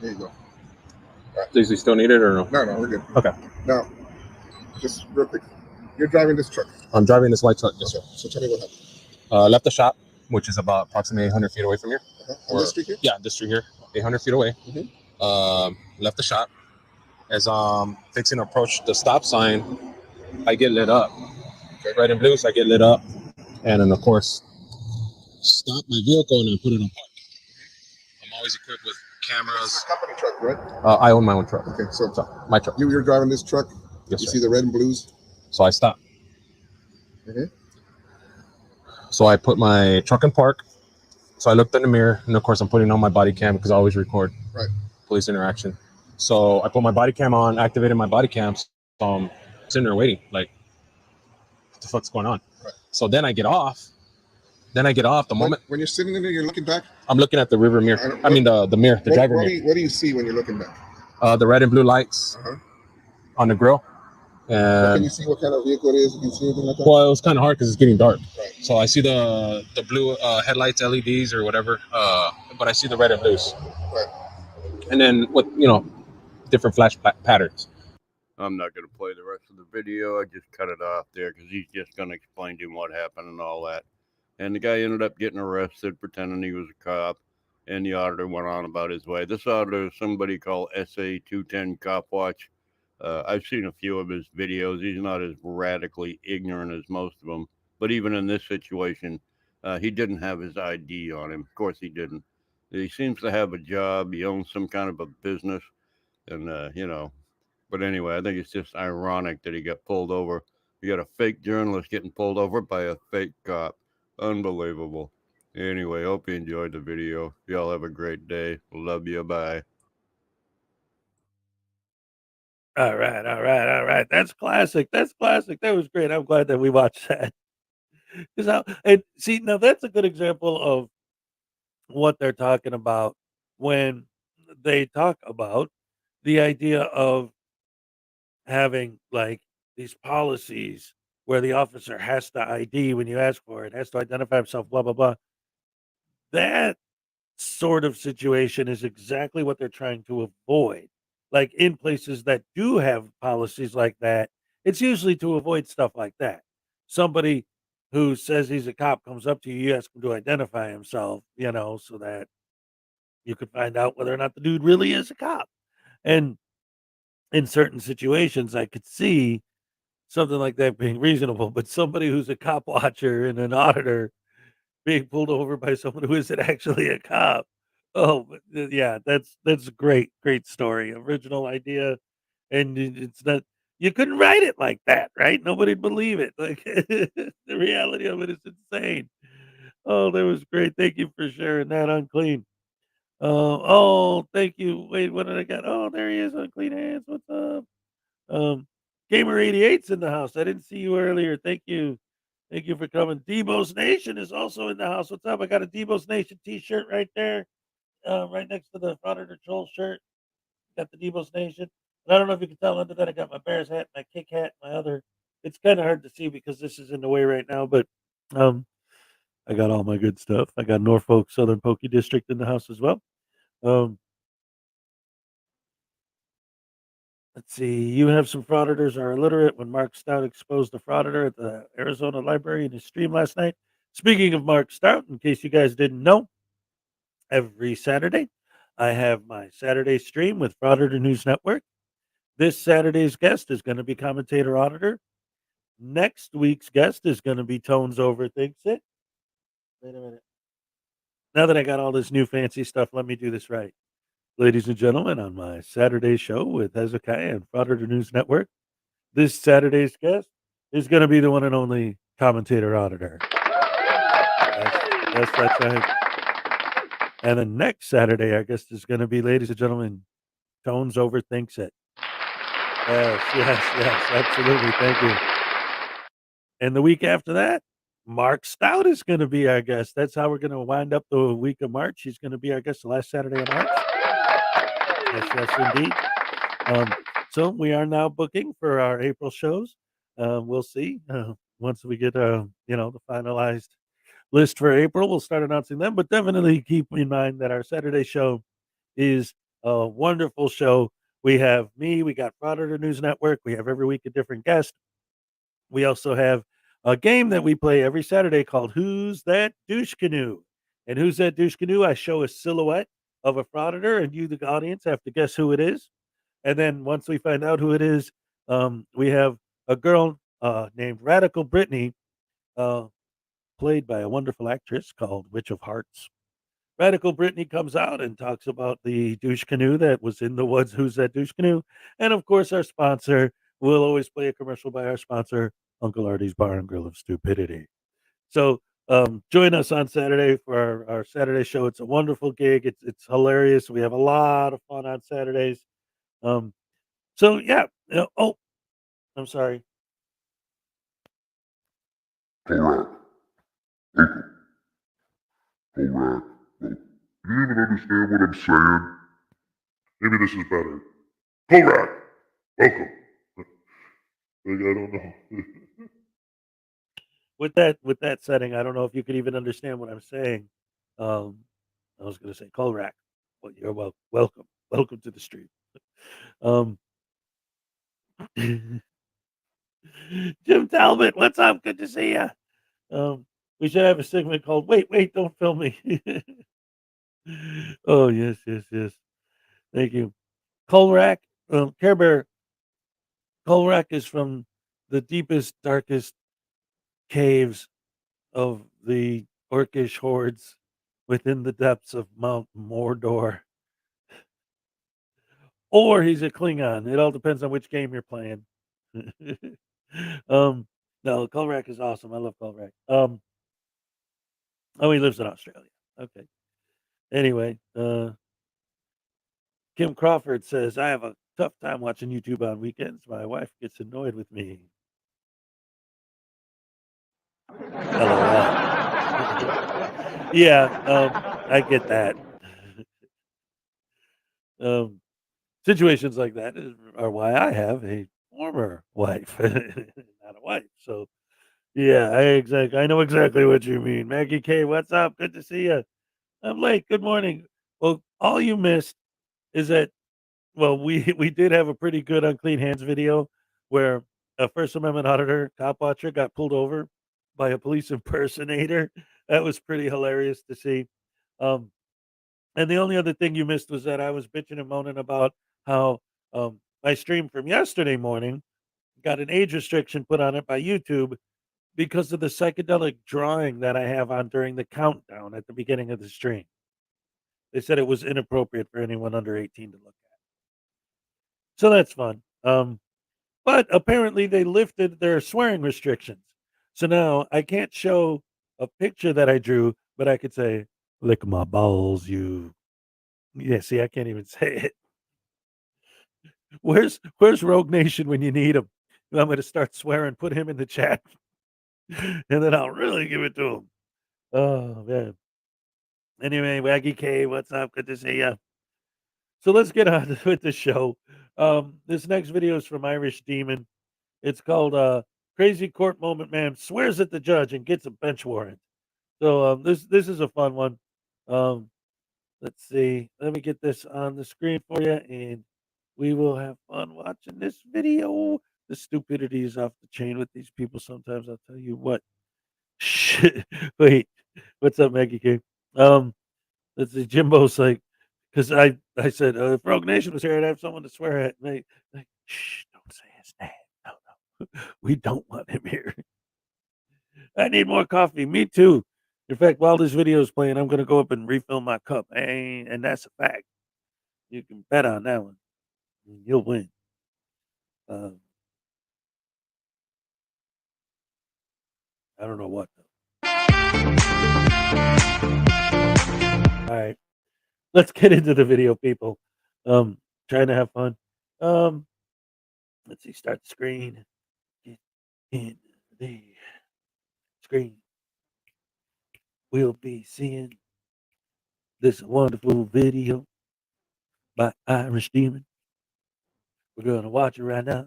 There you go. Does he still need it or no? No, we're good. Okay. Now, just real quick. You're driving this truck. I'm driving this white truck. Yes, Okay. So tell me what happened. left the shop, which is about approximately 800 feet away from here. On this street here? Yeah, this street here, 800 feet away. Mhm. Left the shop. As fixing to approach the stop sign, I get lit up. Okay. Red and blue, so I get lit up. And then, of course, stop my vehicle and then put it on park. I'm always equipped with This cameras. is a company truck, right? I own my own truck. Okay, so My truck. you're driving this truck. Yes, You sir. see the red and blues. So I stop. Mhm. So I put my truck in park. So I looked in the mirror, and of course I'm putting on my body cam because I always record Right. police interaction. So I put my body cam on, activated my body cam. So I'm sitting there waiting, like, what the fuck's going on? Right. So then I get off. The moment When you're sitting in there, you're looking back. I'm looking at the rear mirror. I mean the mirror, the driver mirror. What do you see when you're looking back? The red and blue lights Uh-huh. on the grill. Can And you see what kind of vehicle it is? Can you see anything like that? well, it was kind of hard because it's getting dark. Right. So I see the blue headlights, LEDs or whatever, but I see the red and blues. Right. And then with different flash patterns. I'm not going to play the rest of the video. I just cut it off there because he's just going to explain to him what happened and all that. And the guy ended up getting arrested pretending he was a cop, and the auditor went on about his way. This auditor is somebody called SA210 Cop Watch. I've seen a few of his videos. He's not as radically ignorant as most of them. But even in this situation, he didn't have his ID on him. Of course he didn't. He seems to have a job. He owns some kind of a business. And, but anyway, I think it's just ironic that he got pulled over. You got a fake journalist getting pulled over by a fake cop. Unbelievable. Anyway, hope you enjoyed the video. Y'all have a great day. Love you. Bye. All right. That's classic. That was great. I'm glad that we watched that. And see, now that's a good example of what they're talking about when they talk about the idea of having like these policies where the officer has to ID when you ask for it, has to identify himself, blah, blah, blah. That sort of situation is exactly what they're trying to avoid. Like in places that do have policies like that, it's usually to avoid stuff like that. Somebody who says he's a cop comes up to you, you ask him to identify himself, so that you could find out whether or not the dude really is a cop. And in certain situations, I could see something like that being reasonable, but somebody who's a cop watcher and an auditor being pulled over by someone who isn't actually a cop. Oh, yeah, that's a great story. Original idea, and it's not. You couldn't write it like that, right? Nobody'd believe it. Like the reality of it is insane. Oh, that was great. Thank you for sharing that. Unclean. Oh, thank you. Wait, what did I got? Oh, there he is. Unclean hands. What's up? Gamer 88's in the house. I didn't see you earlier. Thank you. Thank you for coming. Debo's Nation is also in the house. What's up? I got a Debo's Nation t-shirt right there, right next to the Frauditor Troll shirt. Got the Debo's Nation. And I don't know if you can tell under that I got my Bears hat, my kick hat, my other. It's kind of hard to see because this is in the way right now, but um, I got all my good stuff. I got Norfolk Southern Pokey District in the house as well. Um, Let's see. You have some frauditors are illiterate when Mark Stout exposed a frauditor at the Arizona Library in his stream last night. Speaking of Mark Stout, in case you guys didn't know, every Saturday I have my Saturday stream with Frauditor News Network. This Saturday's guest is going to be commentator auditor. Next week's guest is going to be Tones Overthinks It. Wait a minute. Now that I got all this new fancy stuff, let me do this right. Ladies and gentlemen, on my Saturday show with Hezokuai and Frauditor News Network, this Saturday's guest is going to be the one and only commentator auditor. That's right. And the next Saturday, our guest is going to be, ladies and gentlemen, Tones Overthinks It. Yes, absolutely. Thank you. And the week after that, Mark Stout is going to be our guest. That's how we're going to wind up the week of March. He's going to be our guest the last Saturday of March. Yes, indeed. So we are now booking for our April shows. We'll see once we get the finalized list for April. We'll start announcing them, but definitely keep in mind that our Saturday show is a wonderful show. We have me, we got Frauditor News Network, we have every week a different guest. We also have a game that we play every Saturday called Who's That Douche Canoe? And Who's That Douche Canoe? I show a silhouette of a frauditor, and you, the audience, have to guess who it is. And then once we find out who it is, we have a girl named Radical Brittany, played by a wonderful actress called Witch of Hearts. Radical Brittany comes out and talks about the douche canoe that was in the woods. Who's that douche canoe? And of course, our sponsor. We'll always play a commercial by our sponsor, Uncle Artie's Bar and Grill of Stupidity. So join us on Saturday for our Saturday show. It's a wonderful gig. It's hilarious. We have a lot of fun on Saturdays. So yeah. Oh, I'm sorry. Correct. Correct. Do you even understand what I'm saying? Maybe this is better. Correct. Welcome. I don't know. With that setting, I don't know if you could even understand what I'm saying. I was going to say Colrack, but you're welcome. Welcome to the stream. Jim Talbot, what's up? Good to see you. We should have a segment called Wait, don't film me. Oh, yes. Thank you. Colrack, Care Bear, Colrack is from the deepest, darkest caves of the orcish hordes within the depths of Mount Mordor. Or he's a Klingon. It all depends on which game you're playing. No, Colrack is awesome. I love Colrack. He lives in Australia. Okay. Anyway, Kim Crawford says, I have a tough time watching YouTube on weekends. My wife gets annoyed with me. LOL. Yeah, I get that. Situations like that are why I have a former wife. not a wife. So yeah, I know exactly what you mean. Maggie K, what's up? Good to see you. I'm late. Good morning. Well, all you missed is that we did have a pretty good unclean hands video where a First Amendment auditor, cop watcher, got pulled over by a police impersonator. That was pretty hilarious to see. Um, and the only other thing you missed was that I was bitching and moaning about how my stream from yesterday morning got an age restriction put on it by YouTube because of the psychedelic drawing that I have on during the countdown at the beginning of the stream. They said it was inappropriate for anyone under 18 to look at. So that's fun. But apparently they lifted their swearing restrictions. So now I can't show a picture that I drew, but I could say, lick my balls, you. Yeah, see, I can't even say it. Where's Rogue Nation when you need him? I'm going to start swearing, put him in the chat, and then I'll really give it to him. Oh, man. Anyway, Waggy K, what's up? Good to see you. So let's get on with the show. This next video is from Irish Demon. It's called Crazy Court Moment Man Swears at the Judge and Gets a Bench Warrant. So this is a fun one. Let's see. Let me get this on the screen for you, and we will have fun watching this video. The stupidity is off the chain with these people sometimes, I'll tell you what. Shit. Wait. What's up, Maggie King? Let's see. Jimbo's like, because I said, if Rogue Nation was here, I'd have someone to swear at. And they like, shh, don't say his name. No. We don't want him here. I need more coffee. Me too. In fact, while this video is playing, I'm going to go up and refill my cup. And that's a fact. You can bet on that one. You'll win. I don't know what, though. All right. Let's get into the video, people. Trying to have fun. Let's see. Start the screen. Get in the screen. We'll be seeing this wonderful video by Irish Demon. We're going to watch it right now.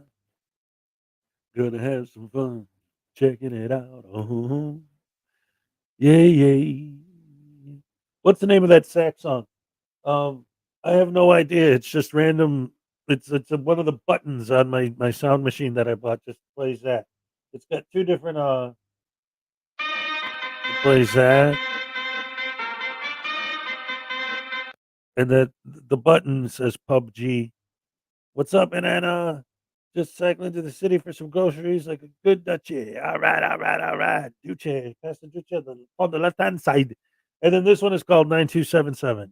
Gonna have some fun checking it out. Oh, yeah. What's the name of that sax song? I have no idea. It's just random. It's one of the buttons on my sound machine that I bought just plays that. It's got two different it plays that. And the button says PUBG. What's up, Banana? Just cycling to the city for some groceries like a good Dutchie. All right. Duce, past the Duce on the left hand side. And then this one is called 9277.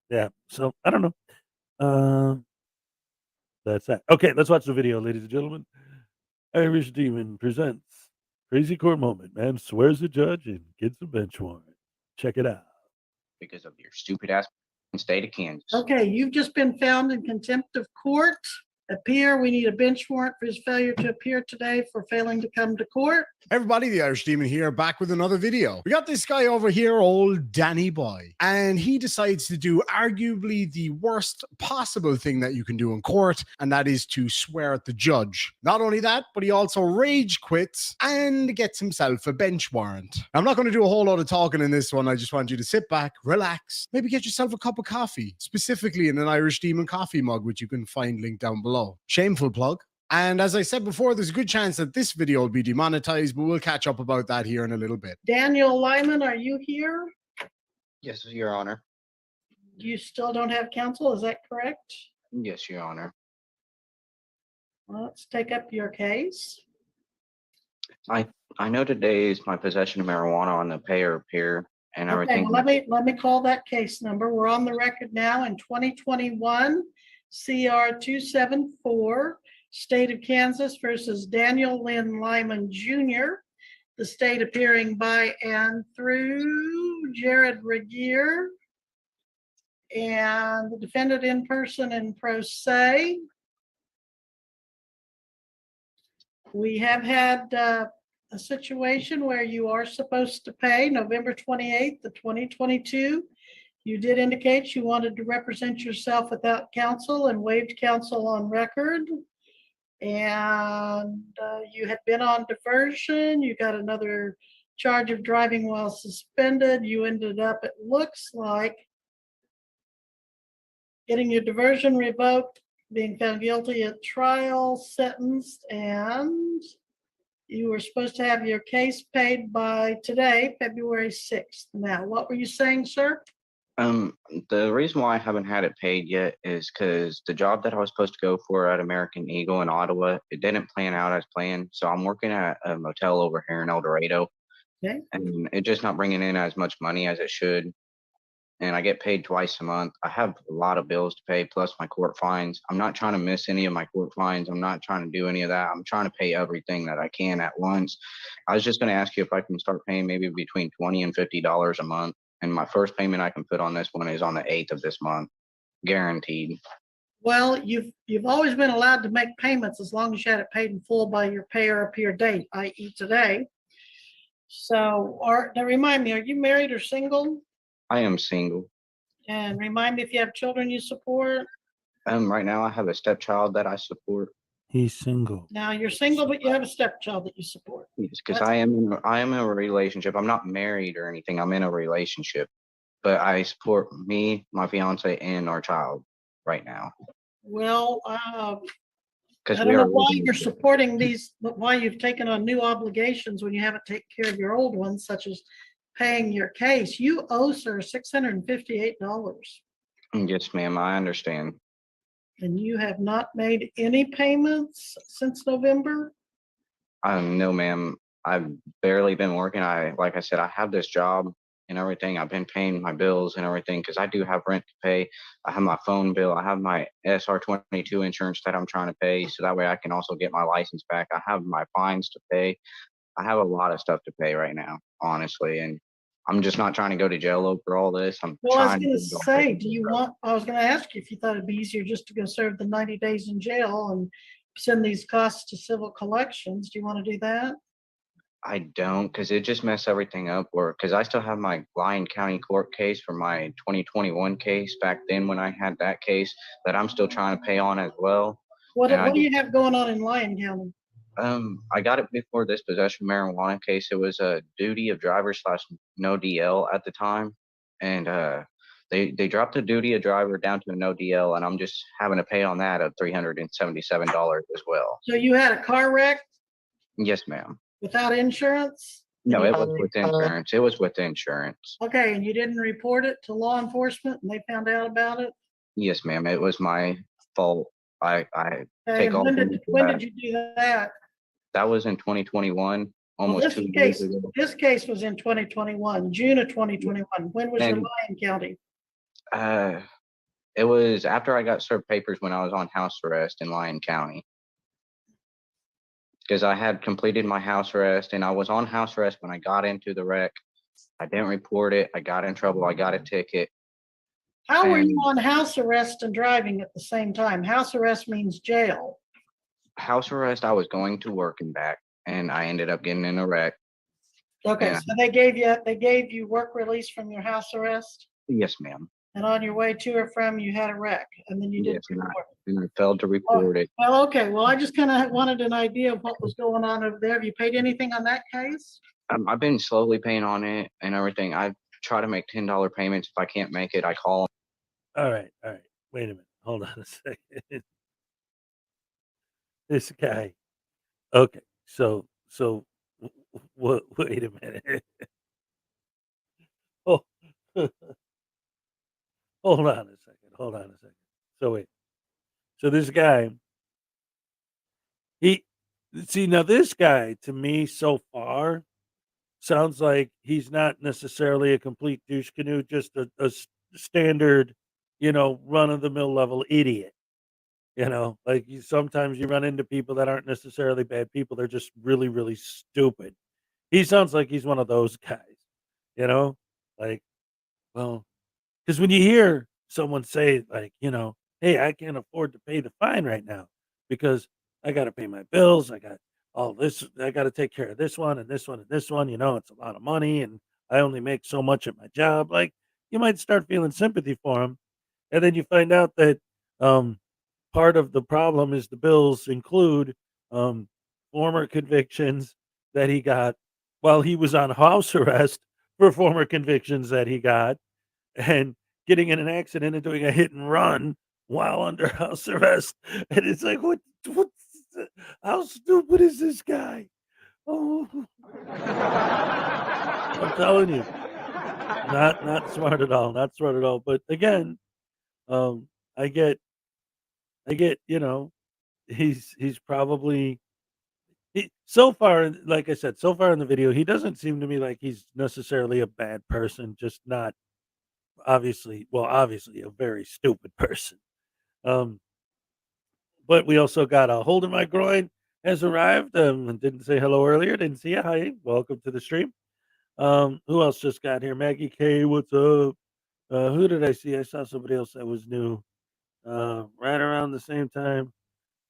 Yeah, so I don't know. That's that. Okay, let's watch the video, ladies and gentlemen. Irish Demon presents Crazy Court Moment. Man swears the judge and gets a bench warrant. Check it out. Because of your stupid ass state of Kansas. Okay, you've just been found in contempt of court. Appear. We need a bench warrant for his failure to appear today for failing to come to court. Everybody, the Irish Demon here, back with another video. We got this guy over here, old Danny Boy, and he decides to do arguably the worst possible thing that you can do in court, and that is to swear at the judge. Not only that, but he also rage quits and gets himself a bench warrant. I'm not going to do a whole lot of talking in this one. I just want you to sit back, relax, maybe get yourself a cup of coffee, specifically in an Irish Demon coffee mug, which you can find linked down below. Shameful plug. And as I said before, there's a good chance that this video will be demonetized, but we'll catch up about that here in a little bit. Daniel Lyman, are you here? Yes, Your Honor. You still don't have counsel, is that correct? Yes, Your Honor. Well, let's take up your case. I know today is my possession of marijuana on the payer appear and Okay, everything. well, let me call that case number. We're on the record now in 2021 CR 274. State of Kansas versus Daniel Lynn Lyman Jr. The state appearing by and through Jared Regier and the defendant in person and pro se. We have had a situation where you are supposed to pay November 28th of 2022 You did indicate you wanted to represent yourself without counsel and waived counsel on record. And you had been on diversion. You got another charge of driving while suspended. You ended up, it looks like, getting your diversion revoked, being found guilty at trial, sentenced, and you were supposed to have your case paid by today, February 6th. Now, what were you saying, sir? The reason why I haven't had it paid yet is because the job that I was supposed to go for at American Eagle in Ottawa, it didn't plan out as planned. So I'm working at a motel over here in El Dorado. Okay. And it's just not bringing in as much money as it should. And I get paid twice a month. I have a lot of bills to pay, plus my court fines. I'm not trying to miss any of my court fines. I'm not trying to do any of that. I'm trying to pay everything that I can at once. I was just going to ask you if I can start paying maybe between $20 and $50 a month. And my first payment I can put on this one is on the 8th of this month, guaranteed. Well, you've always been allowed to make payments as long as you had it paid in full by your pay or appear date, i.e. today. So, now remind me, are you married or single? I am single. And remind me if you have children you support. Right now I have a stepchild that I support. He's single. Now you're single, but you have a stepchild that you support. Because I am in a relationship. I'm not married or anything. I'm in a relationship, but I support me, my fiance, and our child right now. Well, Because I don't know why you're supporting these, but why you've taken on new obligations when you haven't taken care of your old ones, such as paying your case. You owe, sir, $658. Yes, ma'am. I understand. And you have not made any payments since November? No, ma'am. I've barely been working. Like I said, I have this job and everything. I've been paying my bills and everything because I do have rent to pay. I have my phone bill. I have my SR22 insurance that I'm trying to pay, so that way I can also get my license back. I have my fines to pay. I have a lot of stuff to pay right now, honestly, and I'm just not trying to go to jail over all this. Well, I was going to say, I was going to ask you if you thought it'd be easier just to go serve the 90 days in jail and send these costs to civil collections. Do you want to do that? I don't, because it just messed everything up. Or because I still have my Lyon County court case for my 2021 case back then when I had that case that I'm still trying to pay on as well. What do you have going on in Lyon County? I got it before this possession of marijuana case. It was a duty of driver / no DL at the time, and they dropped the duty of driver down to a no DL, and I'm just having to pay on that of $377 as well. So you had a car wreck? Yes, ma'am. Without insurance? No, it was with insurance. It was with insurance. Okay, and you didn't report it to law enforcement, and they found out about it? Yes, ma'am. It was my fault. I Okay, take all. when did you do that? That was in 2021, almost 2 years ago. This case was in 2021, June of 2021. When was your Lyon County? It was after I got served papers when I was on house arrest in Lyon County. Because I had completed my house arrest and I was on house arrest when I got into the wreck. I didn't report it. I got in trouble. I got a ticket. How were you on house arrest and driving at the same time? House arrest means jail. House arrest, I was going to work and back, and I ended up getting in a wreck. Okay, so they gave you work release from your house arrest? Yes, ma'am. And on your way to or from, you had a wreck, and then you didn't report it. And I failed to report it. Well, okay. Well, I just kind of wanted an idea of what was going on over there. Have you paid anything on that case? I've been slowly paying on it and everything. I try to make $10 payments. If I can't make it, I call them. All right. Wait a minute. Hold on a second. This guy. Okay. So wait a minute. Oh, hold on a second. So wait. So this guy, now this guy to me so far sounds like he's not necessarily a complete douche canoe, just a standard, run of the mill level idiot. Like sometimes you run into people that aren't necessarily bad people. They're just really, really stupid. He sounds like he's one of those guys, like, well, because when you hear someone say like, hey, I can't afford to pay the fine right now because I got to pay my bills. I got all this. I got to take care of this one and this one and this one. It's a lot of money and I only make so much at my job. Like, you might start feeling sympathy for him. And then you find out that part of the problem is the bills include former convictions that he got while he was on house arrest for former convictions that he got, and getting in an accident and doing a hit and run while under house arrest. And it's like, what, how stupid is this guy? Oh, I'm telling you, not smart at all, not smart at all. But again, um, I get, you know, he's probably so far, like I said, so far in the video, he doesn't seem to me like he's necessarily a bad person, just not obviously a very stupid person. Um, but we also got a Hold in My Groin has arrived. And didn't say hello earlier. Didn't see you. Hi, welcome to the stream. Who else just got here? Maggie K, what's up? Who did I see? I saw somebody else that was new. Right around the same time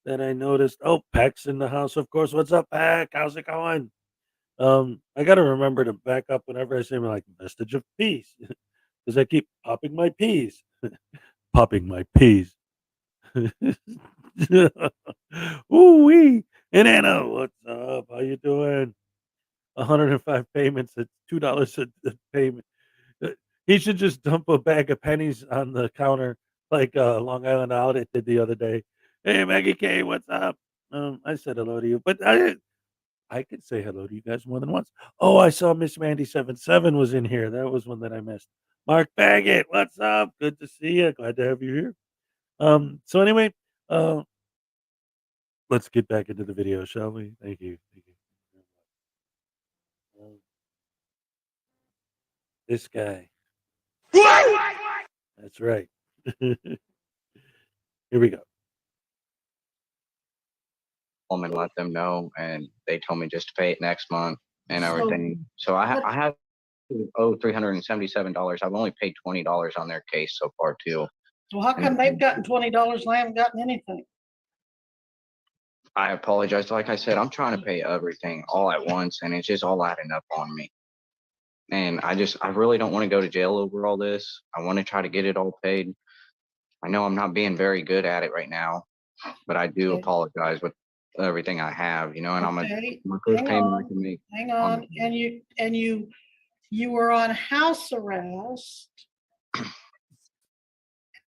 that I noticed. Oh, Peck's in the house, of course. What's up, Peck? How's it going? I gotta remember to back up whenever I say like vestige of peace, because I keep popping my peas, popping my peas. Ooh wee! And Anna, what's up? How you doing? 105 payments at $2 a payment. He should just dump a bag of pennies on the counter like Long Island Audit did the other day. Hey Maggie K, what's up? I said hello to you, but I could say hello to you guys more than once. Oh, I saw Miss Mandy 77 was in here. That was one that I missed. Mark Baggett, what's up? Good to see you. Glad to have you here. So anyway, let's get back into the video, shall we? Thank you. Thank you. This guy. That's right. Here we go. And let them know, and they told me just to pay it next month and So- everything. So I have owe $377. I've only paid $20 on their case so far too. Well, how come they've gotten $20 and I haven't gotten anything? I apologize. Like I said, I'm trying to pay everything all at once, and it's just all adding up on me. And I really don't want to go to jail over all this. I want to try to get it all paid. I know I'm not being very good at it right now, but I do Okay. apologize with everything I have, and I'm Okay, my first hang payment I on, can make. hang on. And you were on house arrest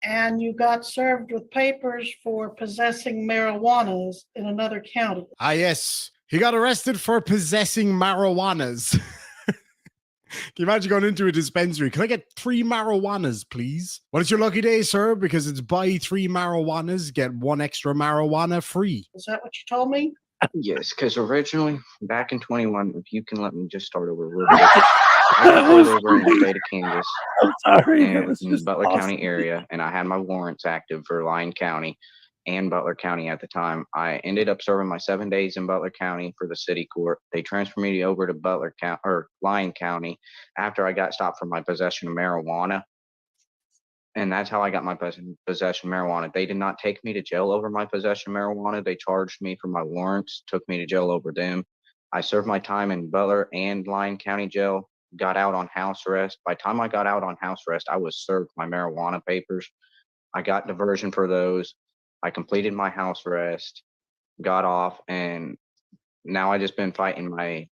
and you got served with papers for possessing marijuanas in another county. Ah, yes. He got arrested for possessing marijuanas. Can you imagine going into a dispensary? Can I get 3 marijuanas, please? Well, it's your lucky day, sir, because it's buy 3 marijuanas, get 1 extra marijuana free. Is that what you told me? Yes, because originally, back in 21, if you can let me just start over a little bit. I was over in the state of Kansas. I'm sorry. And That was in the just Butler awesome. County area, and I had my warrants active for Lyon County and Butler County at the time. I ended up serving my 7 days in Butler County for the city court. They transferred me over to Butler County or Lyon County after I got stopped for my possession of marijuana. And that's how I got my possession of marijuana. They did not take me to jail over my possession of marijuana. They charged me for my warrants, took me to jail over them. I served my time in Butler and Lyon County jail, got out on house arrest. By the time I got out on house arrest, I was served my marijuana papers. I got diversion for those. I completed my house arrest, got off, and now I just been fighting my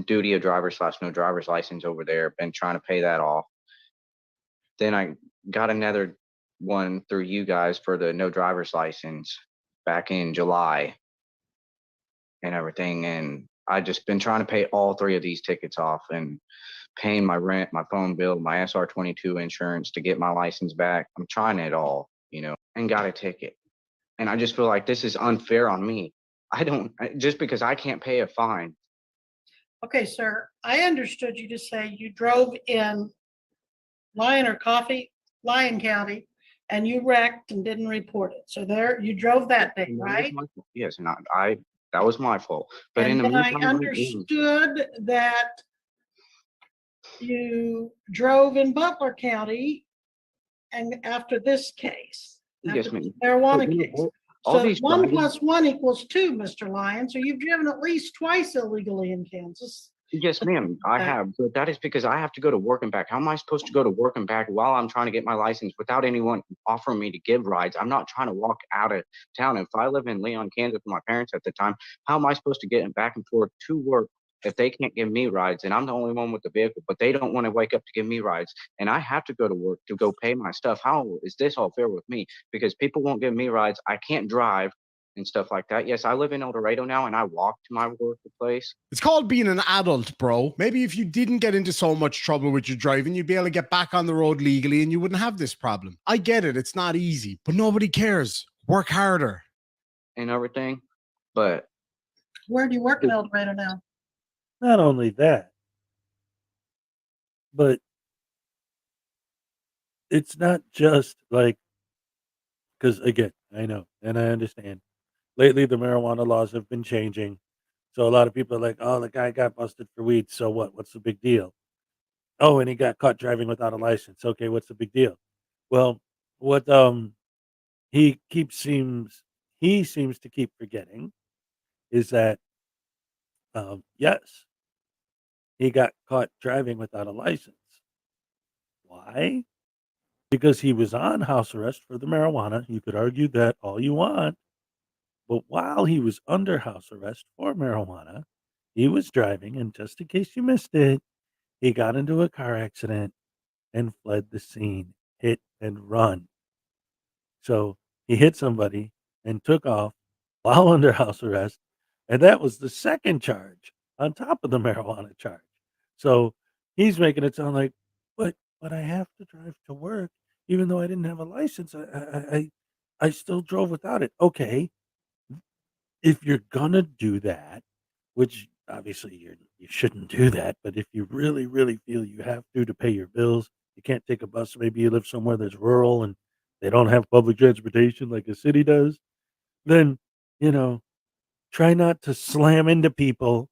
duty of driver/no driver's license over there. Been trying to pay that off. Then I got another one through you guys for the no driver's license back in July and everything. And I just been trying to pay all 3 of these tickets off and paying my rent, my phone bill, my SR22 insurance to get my license back. I'm trying it all, and got a ticket. And I just feel like this is unfair on me. Just because I can't pay a fine. Okay, sir, I understood you to say you drove in Lyon County and you wrecked and didn't report it. So there, you drove that day, right? Yes, and that was my fault. But in And the then I meantime, understood that you drove in Butler County and after this case. Yes, after ma'am. the marijuana case. All So these 1 driving- + 1 = 2, Mr. Lyon. So you've driven at least twice illegally in Kansas. Yes, ma'am, I Okay. have, but that is because I have to go to work and back. How am I supposed to go to work and back while I'm trying to get my license without anyone offering me to give rides? I'm not trying to walk out of town. If I live in Leon, Kansas with my parents at the time, how am I supposed to get back and forth to work if they can't give me rides and I'm the only one with the vehicle, but they don't want to wake up to give me rides and I have to go to work to go pay my stuff? How is this all fair with me? Because people won't give me rides. I can't drive and stuff like that. Yes, I live in El Dorado now and I walk to my workplace. It's called being an adult, bro. Maybe if you didn't get into so much trouble with your driving, you'd be able to get back on the road legally and you wouldn't have this problem. I get it. It's not easy, but nobody cares. Work harder. And everything. But Where do you work in El Dorado now? Not only that, but it's not just like, because again, I know and I understand. Lately, the marijuana laws have been changing. So a lot of people are like, oh, the guy got busted for weed. So what? What's the big deal? Oh, and he got caught driving without a license. Okay, what's the big deal? Well, what he keeps seems he seems to keep forgetting is that yes, he got caught driving without a license. Why? Because he was on house arrest for the marijuana. You could argue that all you want. But while he was under house arrest for marijuana, he was driving, and just in case you missed it, he got into a car accident and fled the scene, hit and run. So he hit somebody and took off while under house arrest, and that was the second charge on top of the marijuana charge. So he's making it sound like, but I have to drive to work, even though I didn't have a license. I still drove without it. Okay, if you're gonna do that, which obviously you shouldn't do that, but if you really, really feel you have to pay your bills, you can't take a bus. Maybe you live somewhere that's rural and they don't have public transportation like a city does. Then, you know, try not to slam into people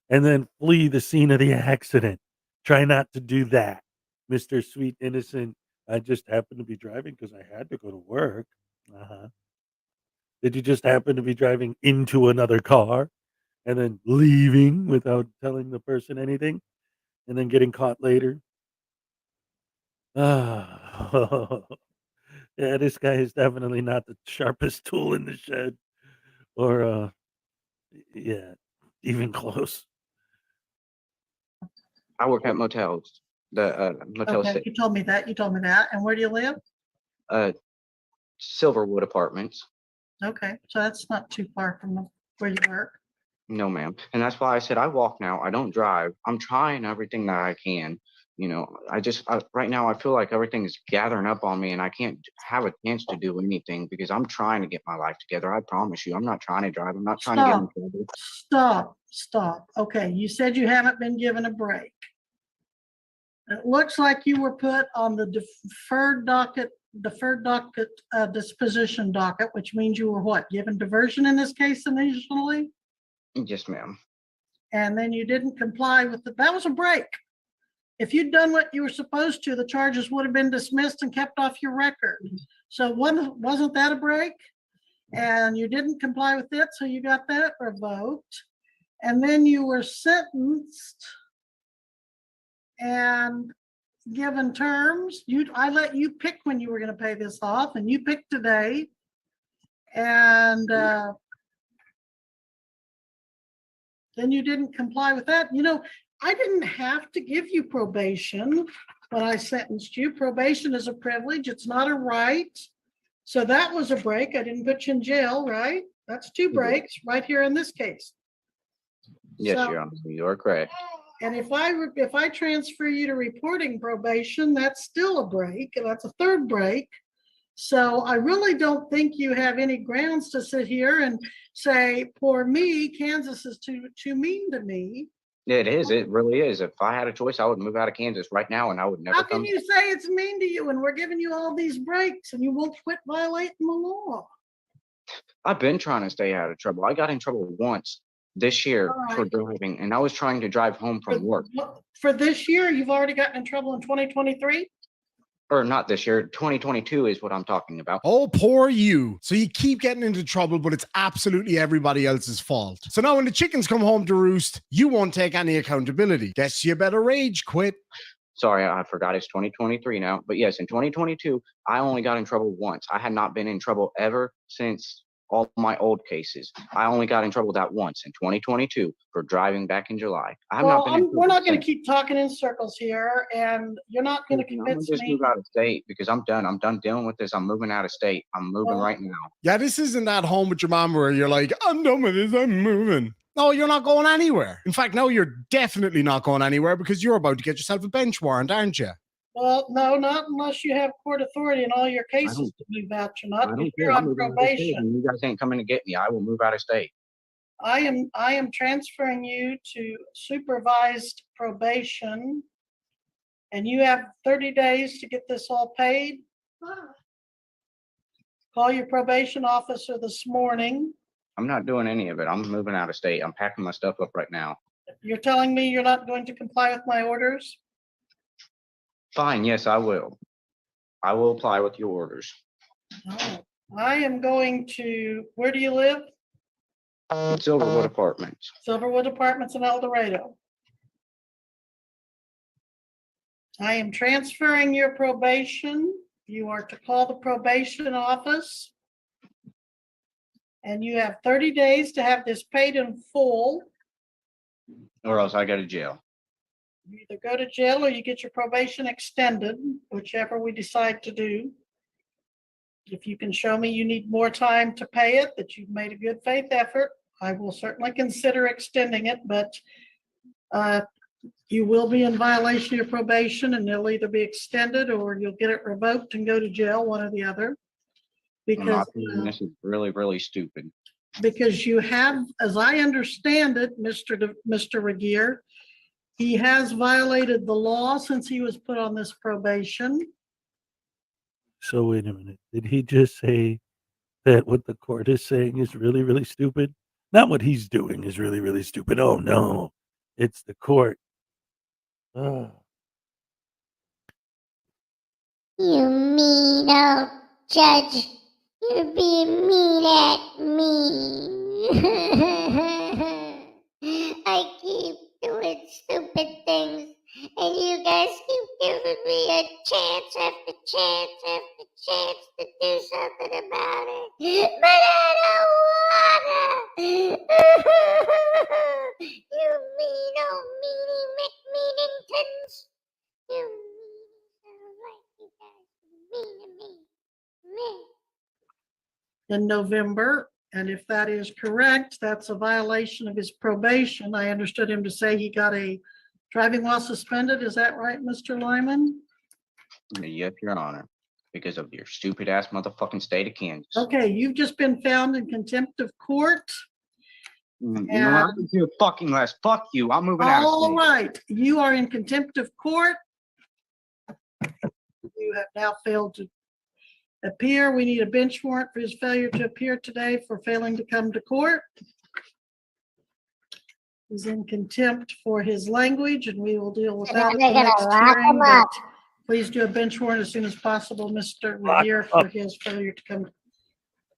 and then flee the scene of the accident. Try not to do that, Mr. Sweet Innocent. I just happened to be driving because I had to go to work. Uh-huh. Did you just happen to be driving into another car and then leaving without telling the person anything and then getting caught later? Ah, yeah, this guy is definitely not the sharpest tool in the shed or, yeah, even close. I work at motels, the Motel Okay, 6, you told me that. You told me that. And where do you live? uh, Silverwood Apartments. Okay, so that's not too far from where you work. No, ma'am. And that's why I said I walk now. I don't drive. I'm trying everything that I can. You know, right now I feel like everything is gathering up on me and I can't have a chance to do anything because I'm trying to get my life together. I promise you, I'm not trying to drive. I'm not trying to get in trouble. Stop. Okay, you said you haven't been given a break. It looks like you were put on the deferred docket disposition docket, which means you were what, given diversion in this case initially? Yes, ma'am. And then you didn't comply with that was a break. If you'd done what you were supposed to, the charges would have been dismissed and kept off your record. So wasn't that a break? And you didn't comply with it, so you got that revoked. And then you were sentenced and given terms. I let you pick when you were going to pay this off, and you picked today. And then you didn't comply with that. You know, I didn't have to give you probation when I sentenced you. Probation is a privilege. It's not a right. So that was a break. I didn't put you in jail, right? That's two breaks right here in this case. Yes, So, Your Honor, you are correct. and if I transfer you to reporting probation, that's still a break, and that's a third break. So I really don't think you have any grounds to sit here and say, poor me, Kansas is too mean to me. It is. It really is. If I had a choice, I would move out of Kansas right now and I would never How come can you say it's mean to you and we're giving you all these breaks and you won't quit violating the law? I've been trying to stay out of trouble. I got in trouble once this year for driving, and I was trying to drive home from work. For this year, you've already gotten in trouble in 2023? Or not this year, 2022 is what I'm talking about. Oh, poor you. So you keep getting into trouble, but it's absolutely everybody else's fault. So now when the chickens come home to roost, you won't take any accountability. Guess you better rage quit. Sorry, I forgot it's 2023 now. But yes, in 2022, I only got in trouble once. I had not been in trouble ever since all my old cases. I only got in trouble that once in 2022 for driving back in July. I have not been in We're not going since. to keep talking in circles here, and you're not going to I'm gonna convince just me. move out of state because I'm done. I'm done dealing with this. I'm moving out of state. I'm moving Well- right now. Yeah, this isn't that home with your mom where you're like, I'm done with this, I'm moving. No, you're not going anywhere. In fact, no, you're definitely not going anywhere because you're about to get yourself a bench warrant, aren't you? Well, no, not unless you have court authority in all your cases don't- to move out. You're I not, don't you're care. I'm on moving out of state. probation. And you guys ain't coming to get me. I will move out of state. I am transferring you to supervised probation, and you have 30 days to get this all paid. Call your probation officer this morning. I'm not doing any of it. I'm moving out of state. I'm packing my stuff up right now. You're telling me you're not going to comply with my orders? Fine. Yes, I will. I will apply with your orders. No. I am going to, where do you live? Silverwood Apartments. Silverwood Apartments in El Dorado. I am transferring your probation. You are to call the probation office. And you have 30 days to have this paid in full. Or else I go to jail. You either go to jail or you get your probation extended, whichever we decide to do. If you can show me you need more time to pay it, that you've made a good faith effort, I will certainly consider extending it, but you will be in violation of your probation and it'll either be extended or you'll get it revoked and go to jail, one or the other. In my Because opinion, this is really, really stupid. because you have, as I understand it, Mr. Regier, he has violated the law since he was put on this probation. So wait a minute. Did he just say that what the court is saying is really, really stupid? Not what he's doing is really, really stupid. Oh no, it's the court. Oh. You mean old judge. You're being mean at me. I keep doing stupid things, and you guys keep giving me a chance after chance after chance to do something about it. But I don't wanna. You mean old meanie McMeaningtons. You mean like you guys mean to me. Me. In November, and if that is correct, that's a violation of his probation. I understood him to say he got a driving while suspended. Is that right, Mr. Lyman? Yes, Your Honor. Because of your stupid ass motherfucking state of Kansas. Okay, you've just been found in contempt of court. You know, I can do fucking less. Fuck you. I'm moving out of All state. right, you are in contempt of court. You have now failed to appear. We need a bench warrant for his failure to appear today for failing to come to court. He's in contempt for his language, and we will deal with And that then at the they're gonna next lock hearing. him up. But please do a bench warrant as soon as possible, Mr. Lock Regier, him for up. his failure to come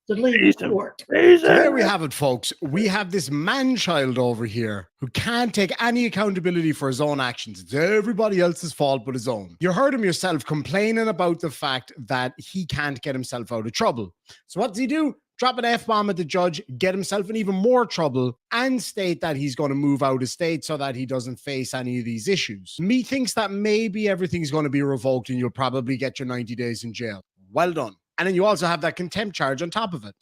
to leave Raise him. court. Raise So there him. we have it, folks. We have this man-child over here who can't take any accountability for his own actions. It's everybody else's fault but his own. You heard him yourself complaining about the fact that he can't get himself out of trouble. So what does he do? Drop an F-bomb at the judge, get himself in even more trouble, and state that he's going to move out of state so that he doesn't face any of these issues. Me thinks that maybe everything's going to be revoked and you'll probably get your 90 days in jail. Well done. And then you also have that contempt charge on top of it.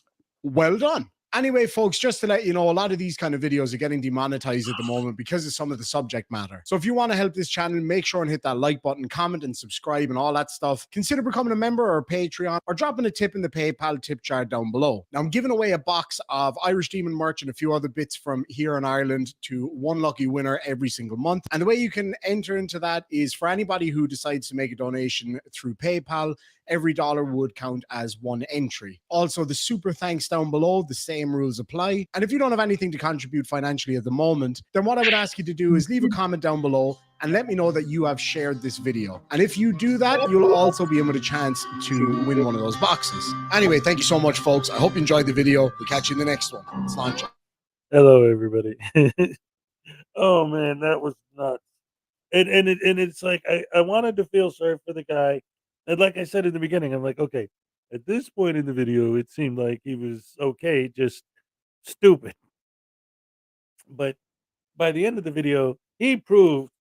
Well done. Anyway, folks, just to let you know, a lot of these kind of videos are getting demonetized at the moment because of some of the subject matter. So if you want to help this channel, make sure and hit that like button, comment and subscribe and all that stuff. Consider becoming a member or a Patreon or dropping a tip in the PayPal tip jar down below. Now, I'm giving away a box of Irish Demon merch and a few other bits from here in Ireland to one lucky winner every single month. And the way you can enter into that is for anybody who decides to make a donation through PayPal, every dollar would count as one entry. Also, the super thanks down below, the same rules apply. And if you don't have anything to contribute financially at the moment, then what I would ask you to do is leave a comment down below, and let me know that you have shared this video. And if you do that, you'll also be able to chance to win one of those boxes. Anyway, thank you so much, folks. I hope you enjoyed the video. We'll catch you in the next one. Let's launch it. Hello, everybody. Oh man, that was nuts. And it's like I wanted to feel sorry for the guy. And like I said in the beginning, I'm like, okay, at this point in the video, it seemed like he was okay, just stupid. But by the end of the video, he proved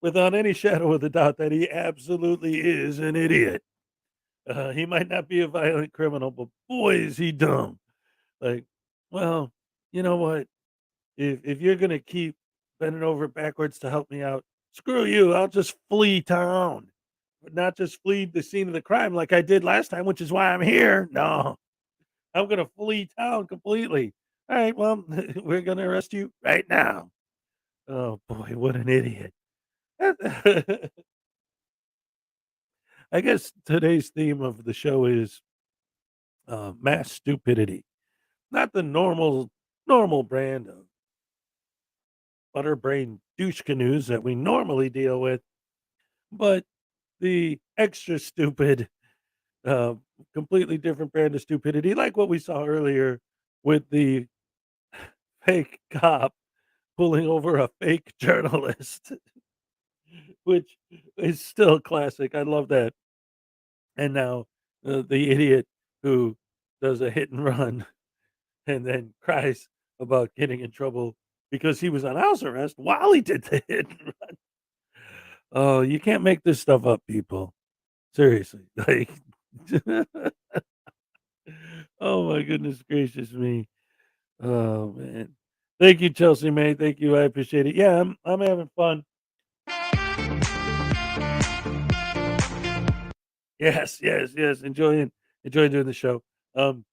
without any shadow of a doubt that he absolutely is an idiot. He might not be a violent criminal, but boy, is he dumb. Like, well, you know what? If you're gonna keep bending over backwards to help me out, screw you. I'll just flee town, but not just flee the scene of the crime like I did last time, which is why I'm here. No, I'm gonna flee town completely. All right, well, we're gonna arrest you right now. Oh boy, what an idiot. I guess today's theme of the show is mass stupidity, not the normal brand of butterbrain douche canoes that we normally deal with, but the extra stupid, uh, completely different brand of stupidity, like what we saw earlier with the fake cop pulling over a fake journalist, which is still classic. I love that. And now the idiot who does a hit and run and then cries about getting in trouble because he was on house arrest while he did the hit and run. Oh, you can't make this stuff up, people. Seriously. Like, oh my goodness gracious me. Oh man. Thank you, Chelsea May. Thank you. I appreciate it. Yeah, I'm having fun. Yes. Enjoying doing the show. Um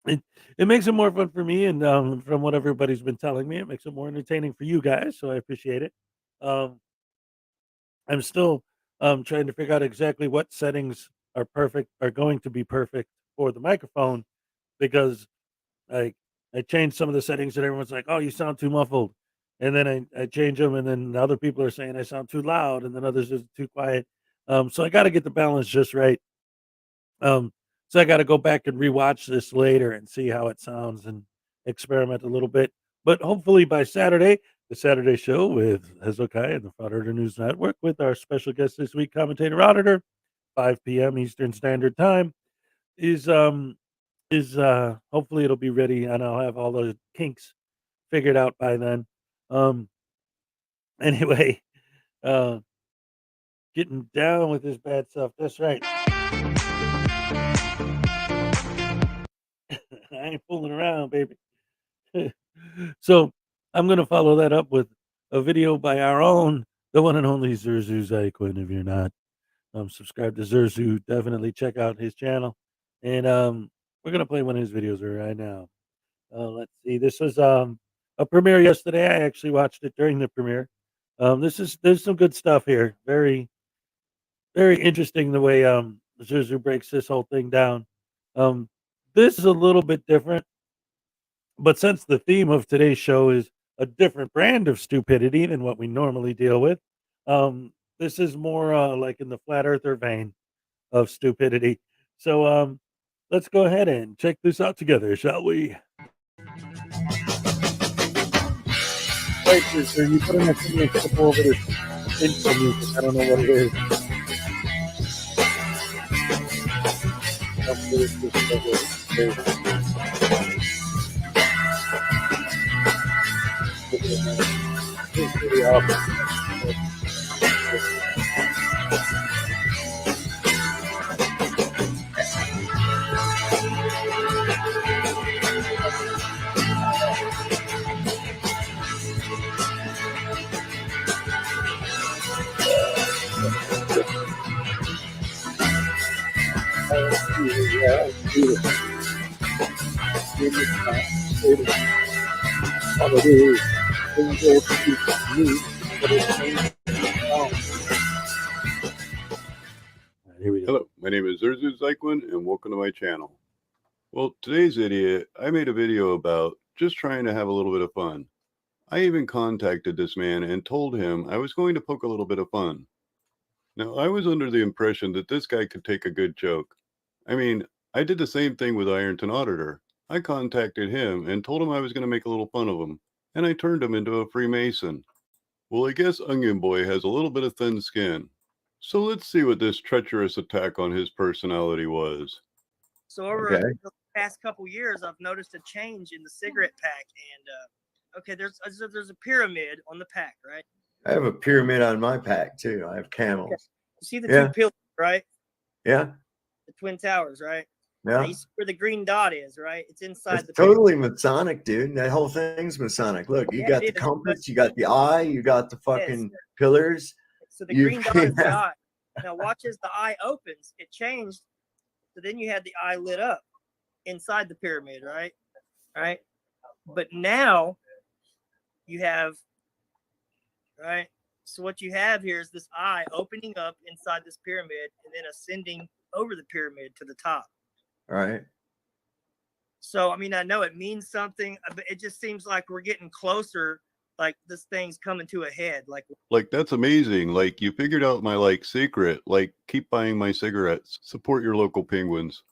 it makes it more fun for me, and from what everybody's been telling me, it makes it more entertaining for you guys. So I appreciate it. Um I'm still trying to figure out exactly what settings are going to be perfect for the microphone because I I changed some of the settings and everyone's like, "Oh, you sound too muffled." And then I change them and then other people are saying I sound too loud and then others are too quiet. So I got to get the balance just right. Um, so I got to go back and rewatch this later and see how it sounds and experiment a little bit. But hopefully by Saturday, the Saturday show with Hezokuai and the Frauditor News Network with our special guest this week, commentator Auditor, 5 p.m. Eastern Standard Time, is hopefully it'll be ready and I'll have all the kinks figured out by then. Um, anyway, uh, getting down with this bad stuff. That's right. I ain't fooling around, baby. So I'm gonna follow that up with a video by our own, the one and only Zerzu Zyquin. If you're not subscribed to Zerzu, definitely check out his channel. And we're gonna play one of his videos right now. Let's see. This was a premiere yesterday. I actually watched it during the premiere. There's some good stuff here. Very interesting the way Zuzu breaks this whole thing down. Um, this is a little bit different, but since the theme of today's show is a different brand of stupidity than what we normally deal with, this is more like in the flat earther vein of stupidity. So let's go ahead and check this out together, shall we? Wait, are you putting that thing in over this intro music? I don't know what it is. Hello, my name is Zerzu Zyquin, and welcome to my channel. Well, today's idiot, I made a video about just trying to have a little bit of fun. I even contacted this man and told him I was going to poke a little bit of fun. Now, I was under the impression that this guy could take a good joke. I mean, I did the same thing with Ironton Auditor. I contacted him and told him I was going to make a little fun of him, and I turned him into a Freemason. Well, I guess Onion Boy has a little bit of thin skin. So let's see what this treacherous attack on his personality was. So over the past couple years, I've noticed a change in the cigarette pack, and okay, there's a pyramid on the pack, right? I have a pyramid on my pack too. I have camels. Okay. You see the two pillars, right? Yeah. The Twin Towers, right? Yeah. Now you see where the green dot is, right? It's inside It's the totally Masonic, dude. That whole thing's Masonic. Look, you got the compass, you got the eye, you got the fucking pillars. So the green dot is the eye. Now watch as the eye opens, it changed. So then you had the eye lit up inside the pyramid, right? Right. But now you have, right? So what you have here is this eye opening up inside this pyramid and then ascending over the pyramid to the top. Right. So, I mean, I know it means something, but it just seems like we're getting closer, like this thing's coming to a head. Like, that's amazing. Like, you figured out my, secret. Like, keep buying my cigarettes. Support your local penguins.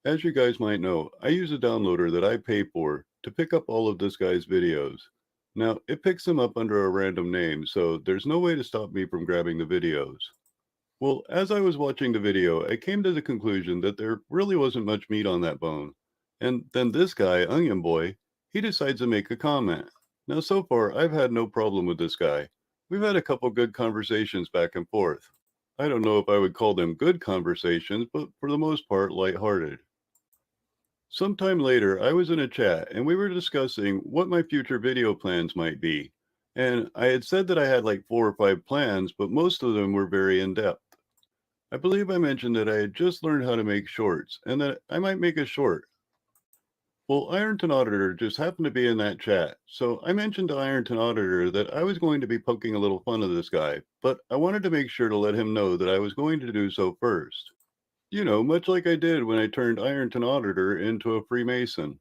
As you guys might know, I use a downloader that I pay for to pick up all of this guy's videos. Now, it picks them up under a random name, so there's no way to stop me from grabbing the videos. Well, as I was watching the video, I came to the conclusion that there really wasn't much meat on that bone. And then this guy, Onion Boy, he decides to make a comment. Now, so far, I've had no problem with this guy. We've had a couple good conversations back and forth. I don't know if I would call them good conversations, but for the most part, lighthearted. Sometime later, I was in a chat and we were discussing what my future video plans might be. And I had said that I had 4 or 5 plans, but most of them were very in-depth. I believe I mentioned that I had just learned how to make shorts and that I might make a short. Well, Ironton Auditor just happened to be in that chat, so I mentioned to Ironton Auditor that I was going to be poking a little fun of this guy, but I wanted to make sure to let him know that I was going to do so first. You know, much like I did when I turned Ironton Auditor into a Freemason.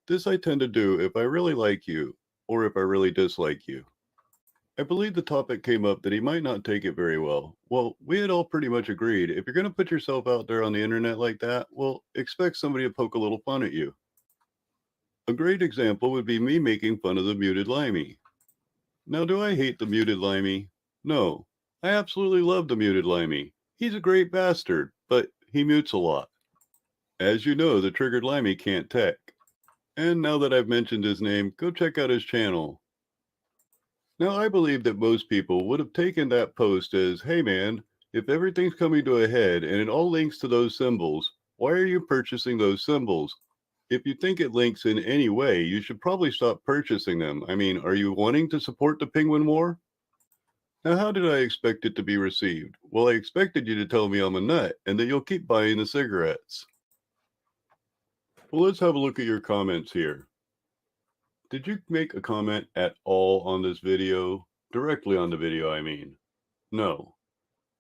This I tend to do if I really like you, or if I really dislike you. I believe the topic came up that he might not take it very well. Well, we had all pretty much agreed, if you're going to put yourself out there on the internet like that, well, expect somebody to poke a little fun at you. A great example would be me making fun of the muted limey. Now, do I hate the muted limey? No. I absolutely love the muted limey. He's a great bastard, but he mutes a lot. As you know, the triggered limey can't tech. And now that I've mentioned his name, go check out his channel. Now, I believe that most people would have taken that post as, hey man, if everything's coming to a head and it all links to those symbols, why are you purchasing those symbols? If you think it links in any way, you should probably stop purchasing them. I mean, are you wanting to support the Penguin War? Now, how did I expect it to be received? Well, I expected you to tell me I'm a nut and that you'll keep buying the cigarettes. Well, let's have a look at your comments here. Did you make a comment at all on this video? Directly on the video, I mean. No.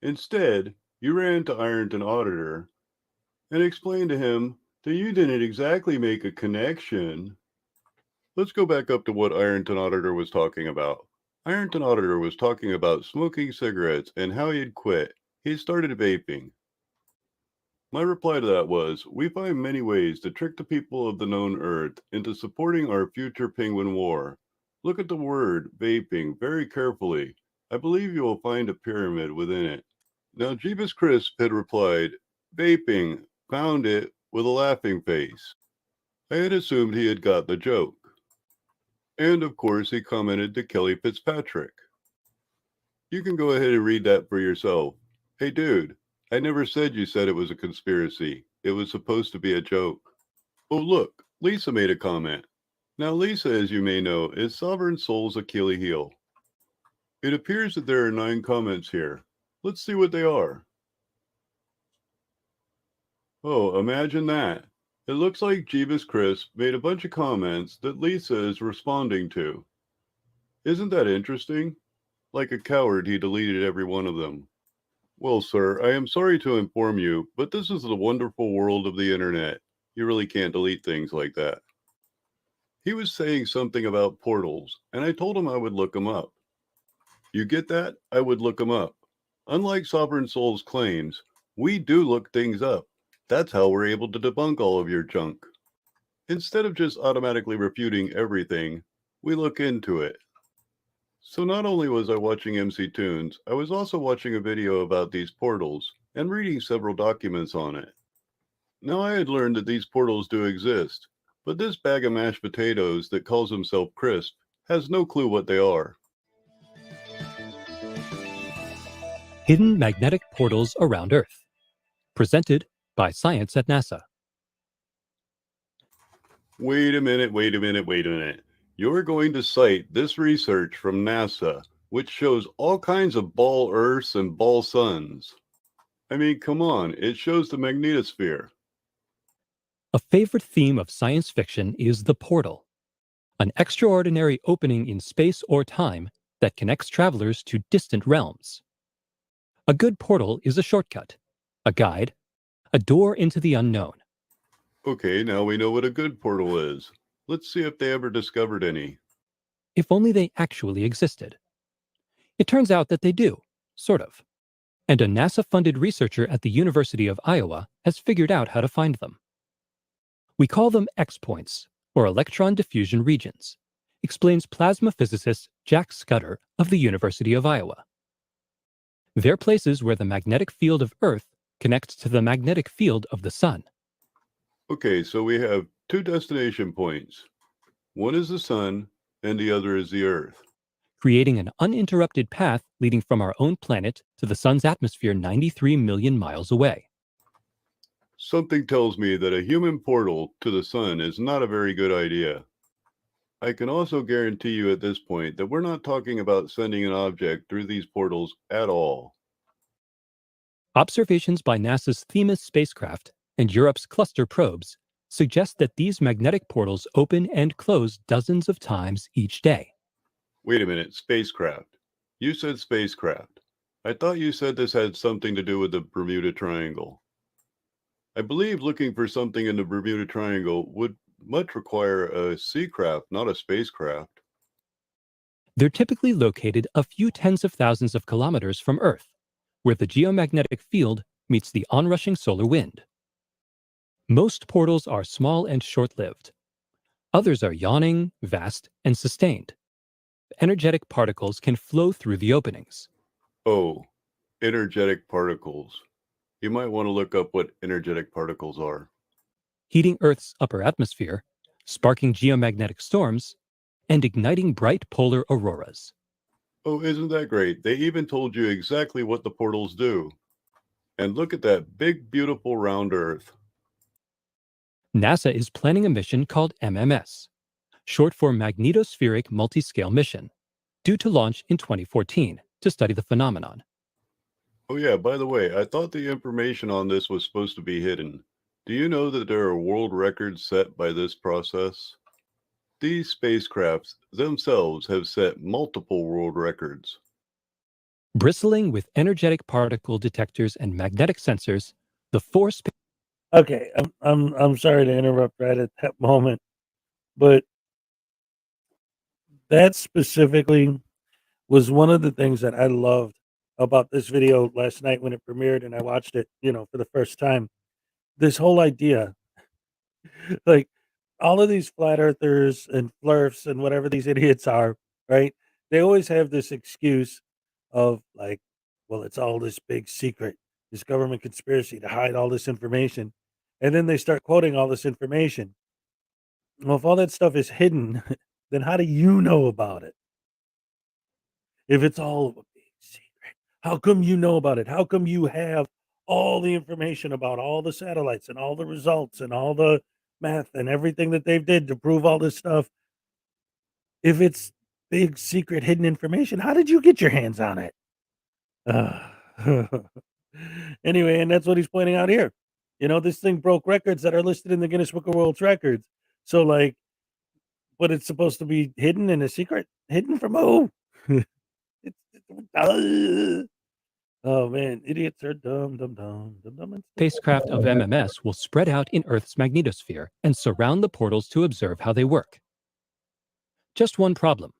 Instead, you ran to Ironton Auditor and explained to him that you didn't exactly make a connection. Let's go back up to what Ironton Auditor was talking about. Ironton Auditor was talking about smoking cigarettes and how he had quit. He started vaping. My reply to that was, we find many ways to trick the people of the known earth into supporting our future penguin war. Look at the word vaping very carefully. I believe you will find a pyramid within it. Now, Jeebus Crisp had replied, vaping, found it, with a laughing face. I had assumed he had got the joke. And of course, he commented to Kelly Fitzpatrick. You can go ahead and read that for yourself. Hey dude, I never said you said it was a conspiracy. It was supposed to be a joke. Oh look, Lisa made a comment. Now Lisa, as you may know, is Sovereign Soul's Achilles heel. It appears that there are 9 comments here. Let's see what they are. Oh, imagine that. It looks like Jeebus Crisp made a bunch of comments that Lisa is responding to. Isn't that interesting? Like a coward, he deleted every one of them. Well, sir, I am sorry to inform you, but this is the wonderful world of the internet. You really can't delete things like that. He was saying something about portals, and I told him I would look them up. You get that? I would look them up. Unlike Sovereign Soul's claims, we do look things up. That's how we're able to debunk all of your junk. Instead of just automatically refuting everything, we look into it. So not only was I watching MC Tunes, I was also watching a video about these portals and reading several documents on it. Now I had learned that these portals do exist, but this bag of mashed potatoes that calls himself Crisp has no clue what they are. Hidden Magnetic Portals Around Earth. Presented by Science at NASA. Wait a minute. You're going to cite this research from NASA, which shows all kinds of ball Earths and ball suns. I mean, come on, it shows the magnetosphere. A favorite theme of science fiction is the portal, an extraordinary opening in space or time that connects travelers to distant realms. A good portal is a shortcut, a guide, a door into the unknown. Okay, now we know what a good portal is. Let's see if they ever discovered any. If only they actually existed. It turns out that they do, sort of. And a NASA-funded researcher at the University of Iowa has figured out how to find them. We call them X-points, or electron diffusion regions, explains plasma physicist Jack Scudder of the University of Iowa. They're places where the magnetic field of Earth connects to the magnetic field of the Sun. Okay, so we have two destination points. One is the Sun, and the other is the Earth. Creating an uninterrupted path leading from our own planet to the Sun's atmosphere 93 million miles away. Something tells me that a human portal to the Sun is not a very good idea. I can also guarantee you at this point that we're not talking about sending an object through these portals at all. Observations by NASA's Themis spacecraft and Europe's cluster probes suggest that these magnetic portals open and close dozens of times each day. Wait a minute, spacecraft. You said spacecraft. I thought you said this had something to do with the Bermuda Triangle. I believe looking for something in the Bermuda Triangle would much require a seacraft, not a spacecraft. They're typically located a few tens of thousands of kilometers from Earth, where the geomagnetic field meets the onrushing solar wind. Most portals are small and short-lived. Others are yawning, vast, and sustained. Energetic particles can flow through the openings. Oh, energetic particles. You might want to look up what energetic particles are. Heating Earth's upper atmosphere, sparking geomagnetic storms, and igniting bright polar auroras. Oh, isn't that great? They even told you exactly what the portals do. And look at that big, beautiful round Earth. NASA is planning a mission called MMS, short for Magnetospheric Multiscale Mission, due to launch in 2014 to study the phenomenon. Oh yeah, by the way, I thought the information on this was supposed to be hidden. Do you know that there are world records set by this process? These spacecrafts themselves have set multiple world records. Bristling with energetic particle detectors and magnetic sensors, the four Okay, I'm sorry to interrupt right at that moment, but that specifically was one of the things that I loved about this video last night when it premiered and I watched it, for the first time. This whole idea, like all of these flat earthers and flurfs and whatever these idiots are, right? They always have this excuse of like, well, it's all this big secret, this government conspiracy to hide all this information. And then they start quoting all this information. Well, if all that stuff is hidden, then how do you know about it? If it's all a big secret, how come you know about it? How come you have all the information about all the satellites and all the results and all the math and everything that they've did to prove all this stuff? If it's big secret hidden information, how did you get your hands on it? Anyway, and that's what he's pointing out here. This thing broke records that are listed in the Guinness Book of World Records. So, like, but it's supposed to be hidden in a secret? Hidden from who? Oh, man. Idiots are dumb. spacecraft of MMS will spread out in Earth's magnetosphere and surround the portals to observe how they work. Just one problem: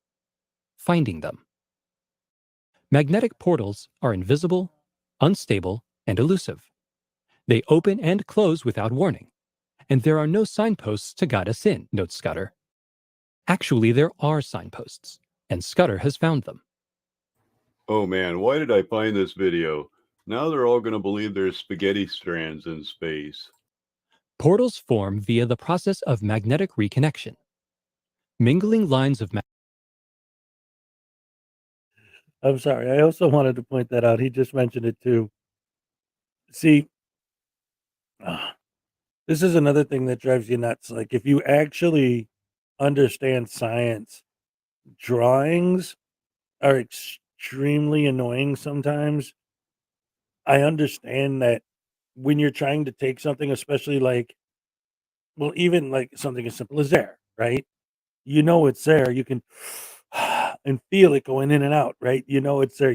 finding them. Magnetic portals are invisible, unstable, and elusive. They open and close without warning, and there are no signposts to guide us in, notes Scudder. Actually, there are signposts, and Scudder has found them. Oh man, why did I find this video? Now they're all going to believe there's spaghetti strands in space. Portals form via the process of magnetic reconnection. Mingling lines of I'm sorry. I also wanted to point that out. He just mentioned it too. See, this is another thing that drives you nuts. Like, if you actually understand science, drawings are extremely annoying sometimes. I understand that when you're trying to take something, especially like, well, even like something as simple as air, right? You know it's there. You can and feel it going in and out, right? You know it's there.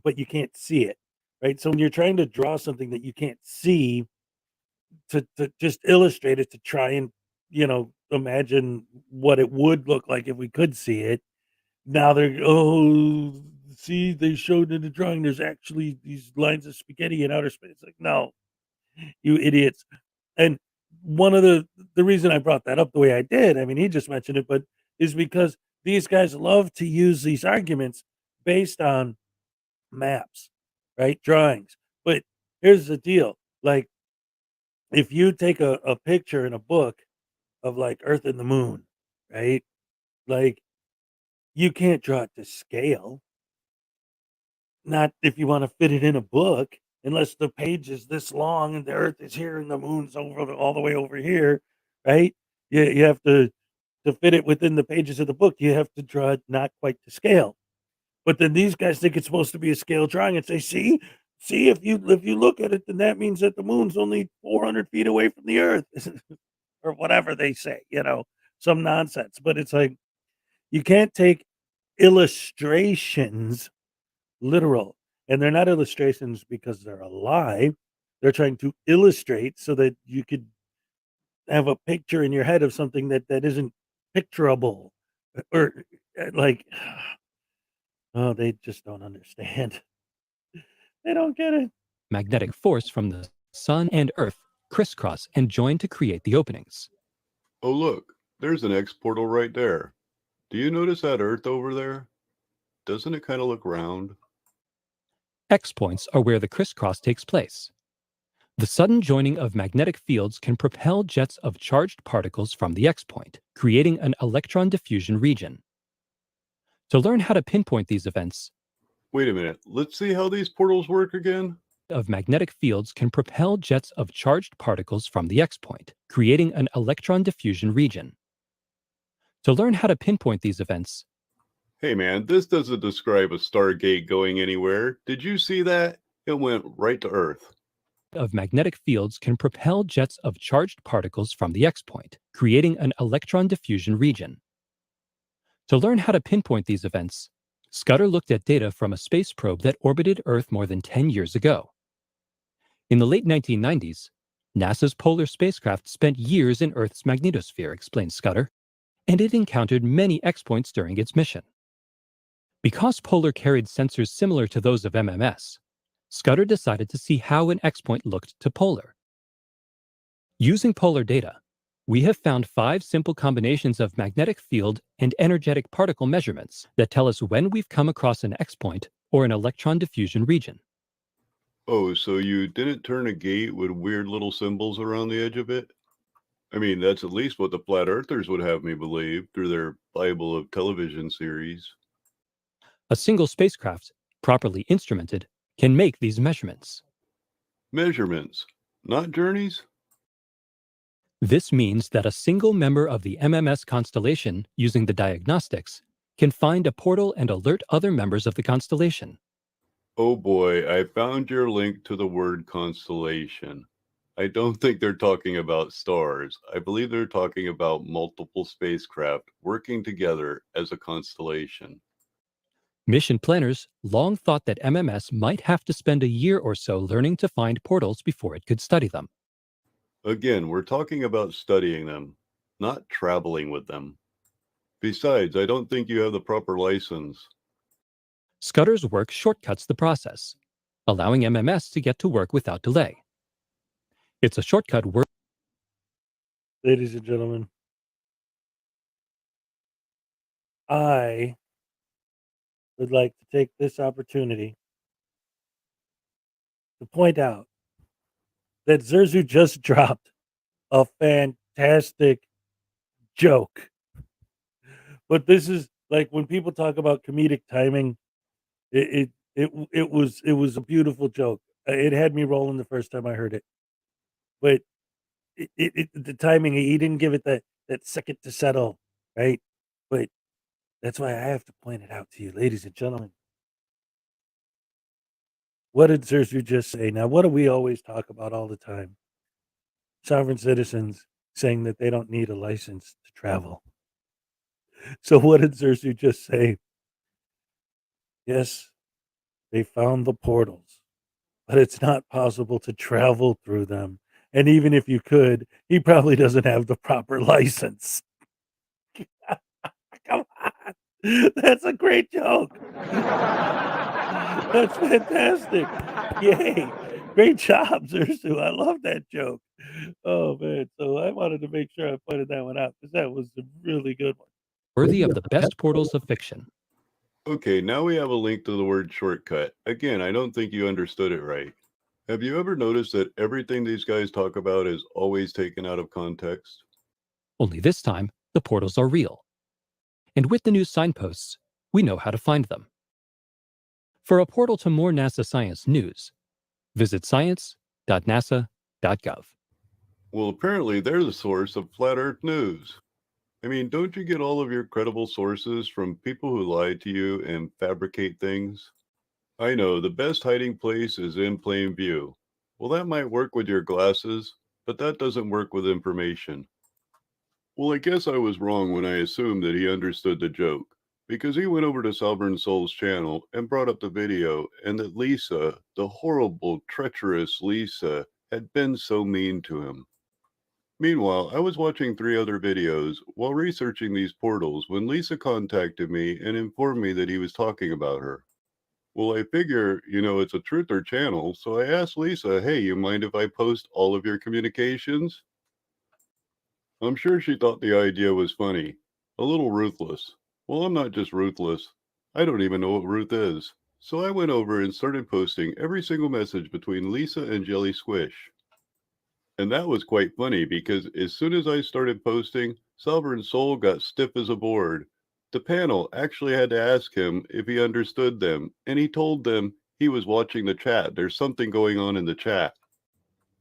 But you can't see it, right? So when you're trying to draw something that you can't see, to just illustrate it, to try and imagine what it would look like if we could see it. Now they're, oh, see, they showed in the drawing there's actually these lines of spaghetti in outer space. Like, no, you idiots. And one of the reason I brought that up the way I did, I mean, he just mentioned it, but is because these guys love to use these arguments based on maps, right? Drawings. But here's the deal. Like, if you take a picture in a book of like Earth and the moon, right? Like, you can't draw it to scale. Not if you want to fit it in a book, unless the page is this long and the Earth is here and the moon's all the way over here, right? You have to fit it within the pages of the book. You have to draw it not quite to scale. But then these guys think it's supposed to be a scale drawing and say, see, if you look at it, then that means that the moon's only 400 feet away from the Earth, or whatever they say, some nonsense. But it's like, you can't take illustrations literal, and they're not illustrations because they're alive. They're trying to illustrate so that you could have a picture in your head of something that isn't picturable, or like, oh, they just don't understand. They don't get it. magnetic force from the Sun and Earth crisscross and join to create the openings. Oh look, there's an X portal right there. Do you notice that Earth over there? Doesn't it kind of look round? X points are where the crisscross takes place. The sudden joining of magnetic fields can propel jets of charged particles from the X point, creating an electron diffusion region. To learn how to pinpoint these events, wait a minute, let's see how these portals work again. Of magnetic fields can propel jets of charged particles from the X point, creating an electron diffusion region. To learn how to pinpoint these events, hey man, this doesn't describe a Stargate going anywhere. Did you see that? It went right to Earth. Of magnetic fields can propel jets of charged particles from the X point, creating an electron diffusion region. To learn how to pinpoint these events, Scudder looked at data from a space probe that orbited Earth more than 10 years ago. In the late 1990s, NASA's Polar spacecraft spent years in Earth's magnetosphere, explained Scudder, and it encountered many X points during its mission. Because Polar carried sensors similar to those of MMS, Scudder decided to see how an X point looked to Polar. Using Polar data, we have found 5 simple combinations of magnetic field and energetic particle measurements that tell us when we've come across an X point or an electron diffusion region. Oh, so you didn't turn a gate with weird little symbols around the edge of it? I mean, that's at least what the Flat Earthers would have me believe through their Bible of television series. A single spacecraft, properly instrumented, can make these measurements. Measurements, not journeys? This means that a single member of the MMS constellation, using the diagnostics, can find a portal and alert other members of the constellation. Oh boy, I found your link to the word constellation. I don't think they're talking about stars. I believe they're talking about multiple spacecraft working together as a constellation. Mission planners long thought that MMS might have to spend a year or so learning to find portals before it could study them. Again, we're talking about studying them, not traveling with them. Besides, I don't think you have the proper license. Scudder's work shortcuts the process, allowing MMS to get to work without delay. It's a shortcut work. Ladies and gentlemen, I would like to take this opportunity to point out that Zerzu just dropped a fantastic joke. But this is like when people talk about comedic timing, it was a beautiful joke. It had me rolling the first time I heard it. But the timing, he didn't give it that second to settle, right? But that's why I have to point it out to you, ladies and gentlemen. What did Zerzu just say? Now, what do we always talk about all the time? Sovereign citizens saying that they don't need a license to travel. So what did Zerzu just say? Yes, they found the portals, but it's not possible to travel through them. And even if you could, he probably doesn't have the proper license. Come on. That's a great joke. That's fantastic. Yay. Great job, Zerzu. I love that joke. Oh, man. So I wanted to make sure I pointed that one out because that was a really good one. Worthy of the best portals of fiction. Okay, now we have a link to the word shortcut. Again, I don't think you understood it right. Have you ever noticed that everything these guys talk about is always taken out of context? Only this time, the portals are real. And with the new signposts, we know how to find them. For a portal to more NASA science news, visit science.nasa.gov. Well, apparently they're the source of flat Earth news. I mean, don't you get all of your credible sources from people who lie to you and fabricate things? I know, the best hiding place is in plain view. Well, that might work with your glasses, but that doesn't work with information. Well, I guess I was wrong when I assumed that he understood the joke, because he went over to Sovereign Soul's channel and brought up the video, and that Lisa, the horrible, treacherous Lisa, had been so mean to him. Meanwhile, I was watching 3 other videos while researching these portals when Lisa contacted me and informed me that he was talking about her. Well, I figure, it's a truther channel, so I asked Lisa, hey, you mind if I post all of your communications? I'm sure she thought the idea was funny, a little ruthless. Well, I'm not just ruthless. I don't even know what Ruth is. So I went over and started posting every single message between Lisa and Jelly Squish. And that was quite funny because as soon as I started posting, Sovereign Soul got stiff as a board. The panel actually had to ask him if he understood them, and he told them he was watching the chat. There's something going on in the chat.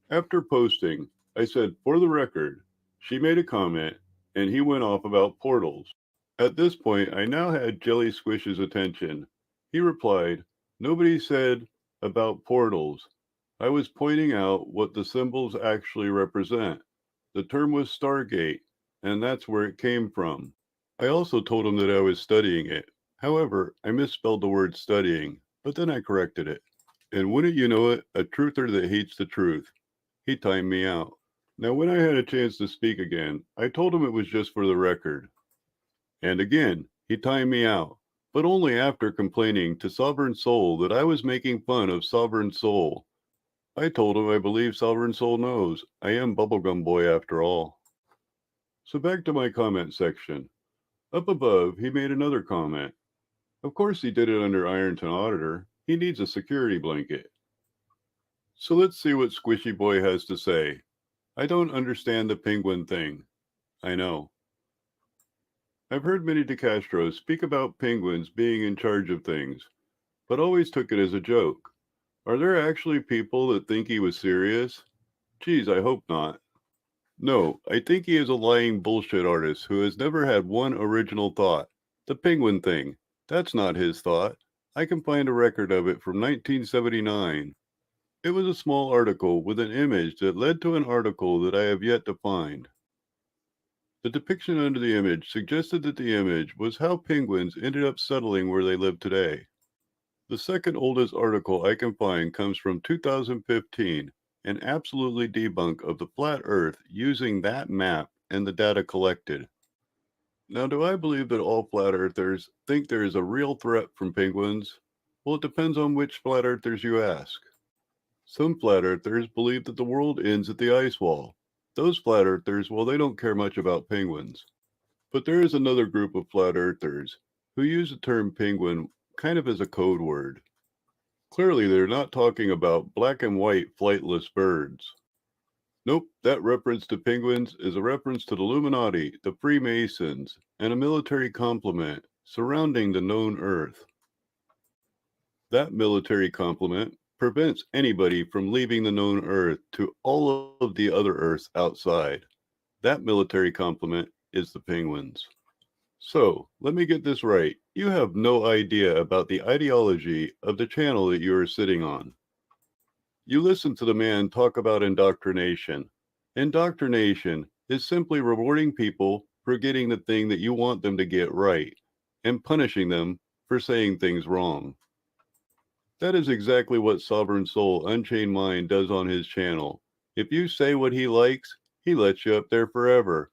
After posting, I said, for the record, she made a comment, and he went off about portals. At this point, I now had Jelly Squish's attention. He replied, nobody said about portals. I was pointing out what the symbols actually represent. The term was Stargate, and that's where it came from. I also told him that I was studying it. However, I misspelled the word studying, but then I corrected it. And wouldn't you know it, a truther that hates the truth. He timed me out. Now, when I had a chance to speak again, I told him it was just for the record. And again, he timed me out, but only after complaining to Sovereign Soul that I was making fun of Sovereign Soul. I told him I believe Sovereign Soul knows. I am Bubblegum Boy after all. So back to my comment section. Up above, he made another comment. Of course he did it under Ironton Auditor. He needs a security blanket. So let's see what Squishy Boy has to say. I don't understand the penguin thing. I know. I've heard many DeCastros speak about penguins being in charge of things, but always took it as a joke. Are there actually people that think he was serious? Geez, I hope not. No, I think he is a lying bullshit artist who has never had one original thought. The penguin thing. That's not his thought. I can find a record of it from 1979. It was a small article with an image that led to an article that I have yet to find. The depiction under the image suggested that the image was how penguins ended up settling where they live today. The second oldest article I can find comes from 2015, an absolutely debunk of the flat earth using that map and the data collected. Now, do I believe that all flat earthers think there is a real threat from penguins? Well, it depends on which flat earthers you ask. Some flat earthers believe that the world ends at the ice wall. Those flat earthers, well, they don't care much about penguins. But there is another group of flat earthers who use the term penguin kind of as a code word. Clearly, they're not talking about black and white flightless birds. Nope, that reference to penguins is a reference to the Illuminati, the Freemasons, and a military complement surrounding the known Earth. That military complement prevents anybody from leaving the known Earth to all of the other Earths outside. That military complement is the penguins. So, let me get this right. You have no idea about the ideology of the channel that you are sitting on. You listen to the man talk about indoctrination. Indoctrination is simply rewarding people for getting the thing that you want them to get right and punishing them for saying things wrong. That is exactly what Sovereign Soul Unchained Mind does on his channel. If you say what he likes, he lets you up there forever.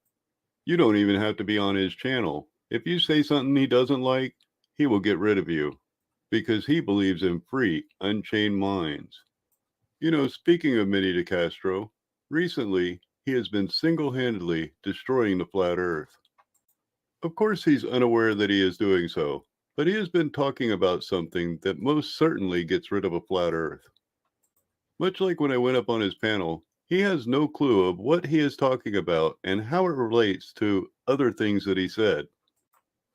You don't even have to be on his channel. If you say something he doesn't like, he will get rid of you because he believes in free, unchained minds. You know, speaking of Minnie DeCastro, recently he has been single-handedly destroying the flat earth. Of course, he's unaware that he is doing so, but he has been talking about something that most certainly gets rid of a flat earth. Much like when I went up on his panel, he has no clue of what he is talking about and how it relates to other things that he said.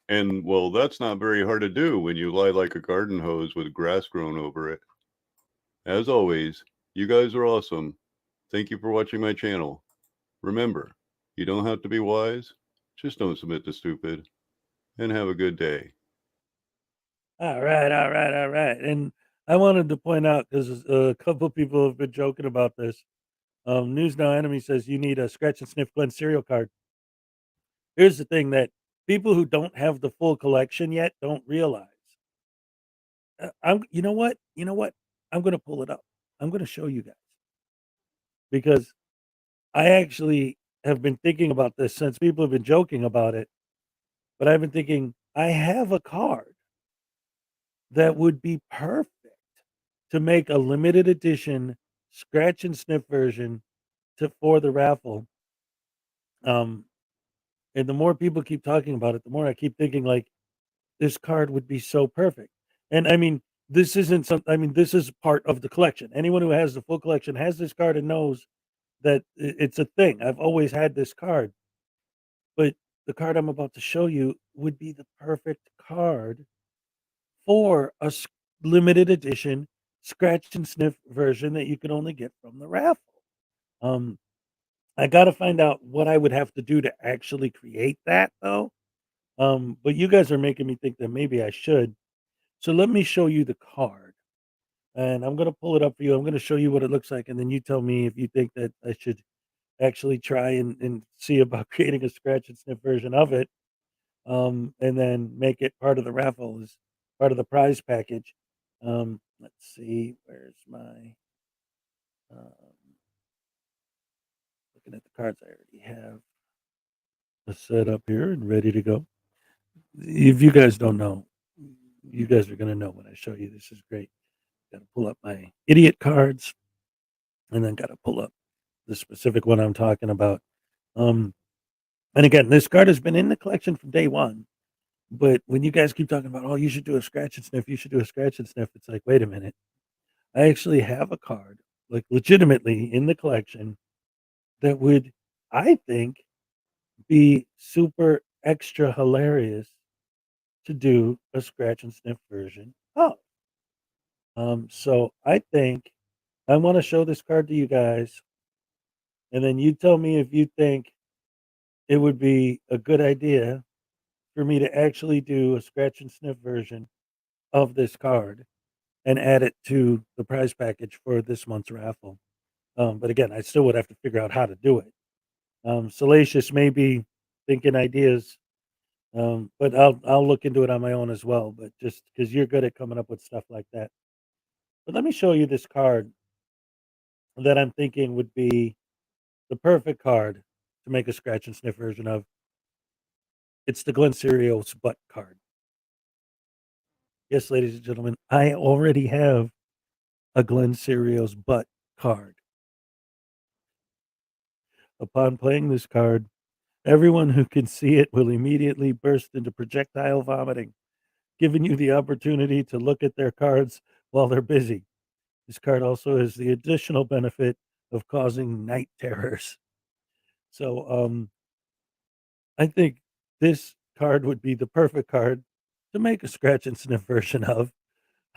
And, well, that's not very hard to do when you lie like a garden hose with grass grown over it. As always, you guys are awesome. Thank you for watching my channel. Remember, you don't have to be wise, just don't submit to stupid. And have a good day. All right, all right, all right. And I wanted to point out because a couple people have been joking about this. News Now Enemy says you need a scratch and sniff Glen cereal card. Here's the thing that people who don't have the full collection yet don't realize. You know what? You know what? I'm going to pull it up. I'm going to show you guys because I actually have been thinking about this since people have been joking about it. But I've been thinking I have a card that would be perfect to make a limited edition scratch and sniff version for the raffle. And the more people keep talking about it, the more I keep thinking like this card would be so perfect. And I mean, this isn't something. I mean, this is part of the collection. Anyone who has the full collection has this card and knows that it's a thing. I've always had this card, but the card I'm about to show you would be the perfect card for a limited edition scratch and sniff version that you can only get from the raffle. I got to find out what I would have to do to actually create that though. But you guys are making me think that maybe I should. So let me show you the card. And I'm going to pull it up for you. I'm going to show you what it looks like. And then you tell me if you think that I should actually try and see about creating a scratch and sniff version of it. And then make it part of the raffle as part of the prize package. Let's see, where's my looking at the cards I already have set up here and ready to go. If you guys don't know, you guys are going to know when I show you. This is great. Got to pull up my idiot cards and then got to pull up the specific one I'm talking about. And again, this card has been in the collection from day one. But when you guys keep talking about, oh, you should do a scratch and sniff, you should do a scratch and sniff, it's like, wait a minute. I actually have a card, like legitimately in the collection, that would, I think, be super extra hilarious to do a scratch and sniff version of. So I think I want to show this card to you guys, and then you tell me if you think it would be a good idea for me to actually do a scratch and sniff version of this card and add it to the prize package for this month's raffle. But again, I still would have to figure out how to do it. Salacious may be thinking ideas, but I'll look into it on my own as well. But just because you're good at coming up with stuff like that. But let me show you this card that I'm thinking would be the perfect card to make a scratch and sniff version of. It's the Glenn Serios butt card. Yes, ladies and gentlemen, I already have a Glenn Serios butt card. Upon playing this card, everyone who can see it will immediately burst into projectile vomiting, giving you the opportunity to look at their cards while they're busy. This card also has the additional benefit of causing night terrors. So, I think this card would be the perfect card to make a scratch and sniff version of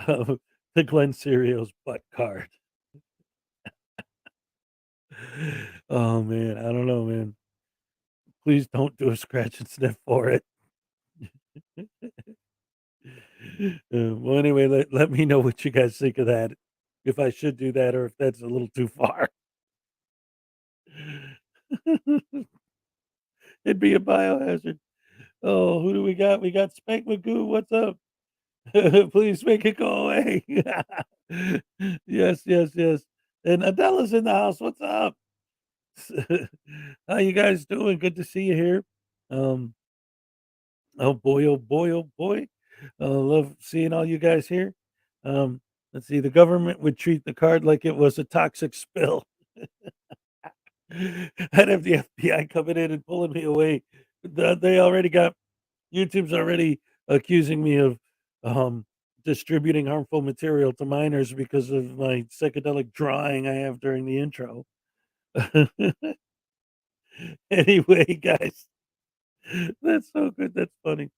the Glenn Serios butt card. Oh man, I don't know, man. Please don't do a scratch and sniff for it. Well, anyway, let me know what you guys think of that. If I should do that or if that's a little too far. It'd be a biohazard. Oh, who do we got? We got Spank Magoo. What's up? Please make it go away. Yes, yes, yes. And Adela's in the house. What's up? How you guys doing? Good to see you here. Um, oh boy, oh boy, oh boy. Love seeing all you guys here. Um, let's see. The government would treat the card like it was a toxic spill. I'd have the FBI coming in and pulling me away. They already got YouTube's already accusing me of distributing harmful material to minors because of my psychedelic drawing I have during the intro. Anyway, guys, that's so good. That's funny.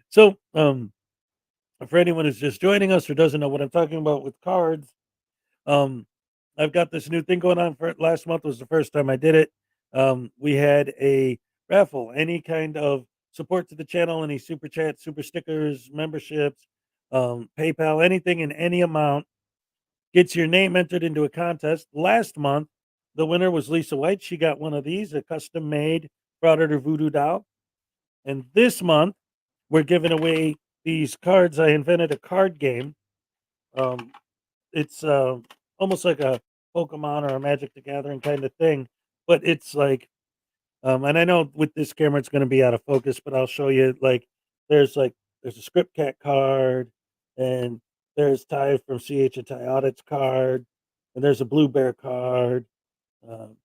So, for anyone who's just joining us or doesn't know what I'm talking about with cards, um, I've got this new thing going on. For last month was the first time I did it. We had a raffle, any kind of support to the channel, any super chats, super stickers, memberships, PayPal, anything in any amount gets your name entered into a contest. Last month, the winner was Lisa White. She got one of these, a custom made Frauditor voodoo doll. And this month, we're giving away these cards. I invented a card game. It's almost like a Pokemon or a Magic the Gathering kind of thing, but it's like, and I know with this camera it's going to be out of focus, but I'll show you. There's a Script Cat card, and there's Ty from CH and Ty Audit's card, and there's a Blue Bear card. Um,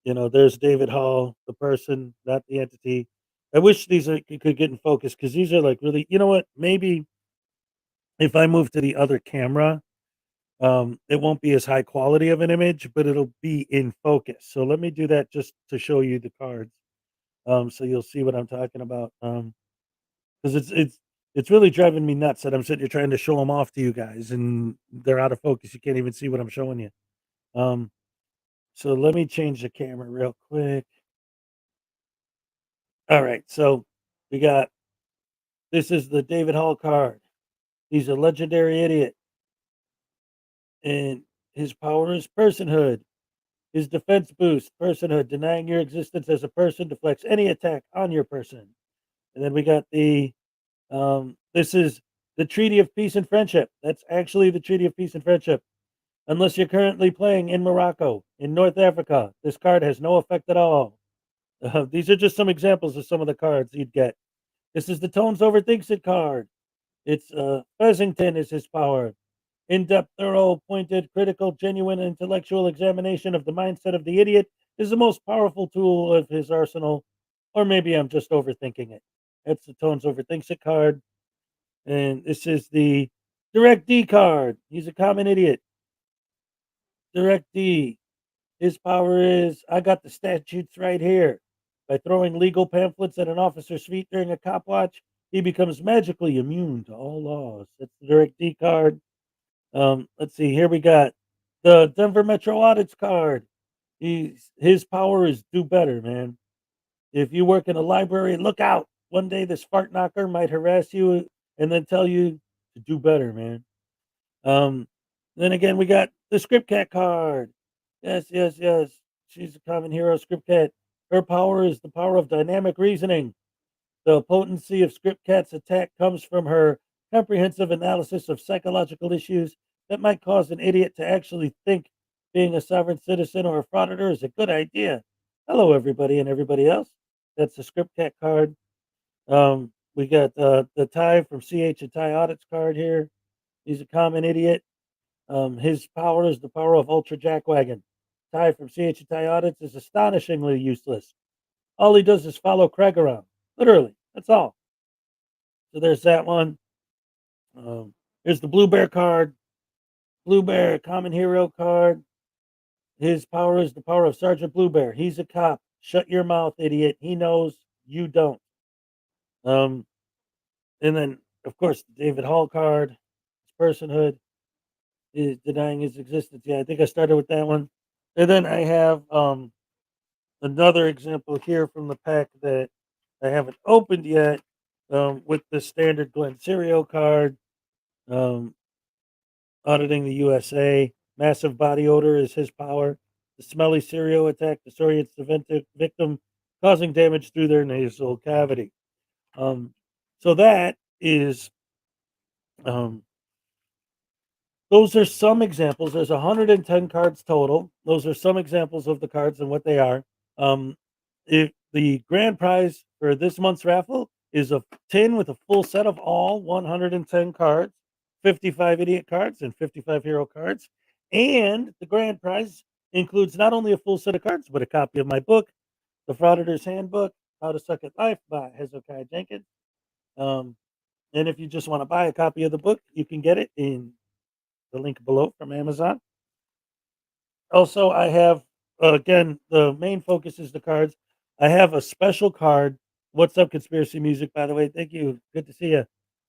there's David Hall, the person, not the entity. I wish could get in focus because these are like really. You know what? Maybe if I move to the other camera, it won't be as high quality of an image, but it'll be in focus. So let me do that just to show you the cards. So you'll see what I'm talking about. Because it's really driving me nuts that I'm sitting here trying to show them off to you guys, and they're out of focus. You can't even see what I'm showing you. So let me change the camera real quick. All right, so we got this is the David Hall card. He's a legendary idiot, and his power is personhood. His defense boost, personhood, denying your existence as a person deflects any attack on your person. And then we got this is the Treaty of Peace and Friendship. That's actually the Treaty of Peace and Friendship. Unless you're currently playing in Morocco, in North Africa, this card has no effect at all. These are just some examples of some of the cards you'd get. This is the Tones Overthinks It card. It's Fezzington is his power. In-depth, thorough, pointed, critical, genuine, intellectual examination of the mindset of the idiot is the most powerful tool of his arsenal. Or maybe I'm just overthinking it. That's the Tones Overthinks It card. And this is the Direct D card. He's a common idiot. Direct D. His power is I got the statutes right here. By throwing legal pamphlets at an officer's feet during a cop watch, he becomes magically immune to all laws. That's the Direct D card. Let's see. Here we got the Denver Metro Audits card. His power is do better, man. If you work in a library, look out. One day this fart knocker might harass you and then tell you to do better, man. Then again, we got the Script Cat card. Yes, yes, yes. She's a common hero, Script Cat. Her power is the power of dynamic reasoning. The potency of Script Cat's attack comes from her comprehensive analysis of psychological issues that might cause an idiot to actually think being a sovereign citizen or a frauditor is a good idea. Hello, everybody and everybody else. That's the Script Cat card. We got the Ty from CH and Ty Audits card here. He's a common idiot. His power is the power of Ultra Jackwagon. Ty from CH and Ty Audits is astonishingly useless. All he does is follow Craig around. Literally, that's all. So there's that one. Here's the Blue Bear card. Blue Bear, common hero card. His power is the power of Sergeant Blue Bear. He's a cop. Shut your mouth, idiot. He knows, you don't. And then, of course, the David Hall card. His personhood is denying his existence. Yeah, I think I started with that one. And then I have another example here from the pack that I haven't opened yet, with the standard Glenn Serio card. Auditing the USA. Massive body odor is his power. The smelly Serio attack disorients the victim, causing damage through their nasal cavity. So that is, those are some examples. There's 110 cards total. Those are some examples of the cards and what they are. If the grand prize for this month's raffle is a tin with a full set of all 110 cards, 55 idiot cards and 55 hero cards. And the grand prize includes not only a full set of cards, but a copy of my book, The Frauditors Handbook, How to Suck at Life by Hezokuai Jenkins. And if you just want to buy a copy of the book, you can get it in the link below from Amazon. Also, I have, again, the main focus is the cards. I have a special card. What's up, Conspiracy Music, by the way? Thank you. Good to see you.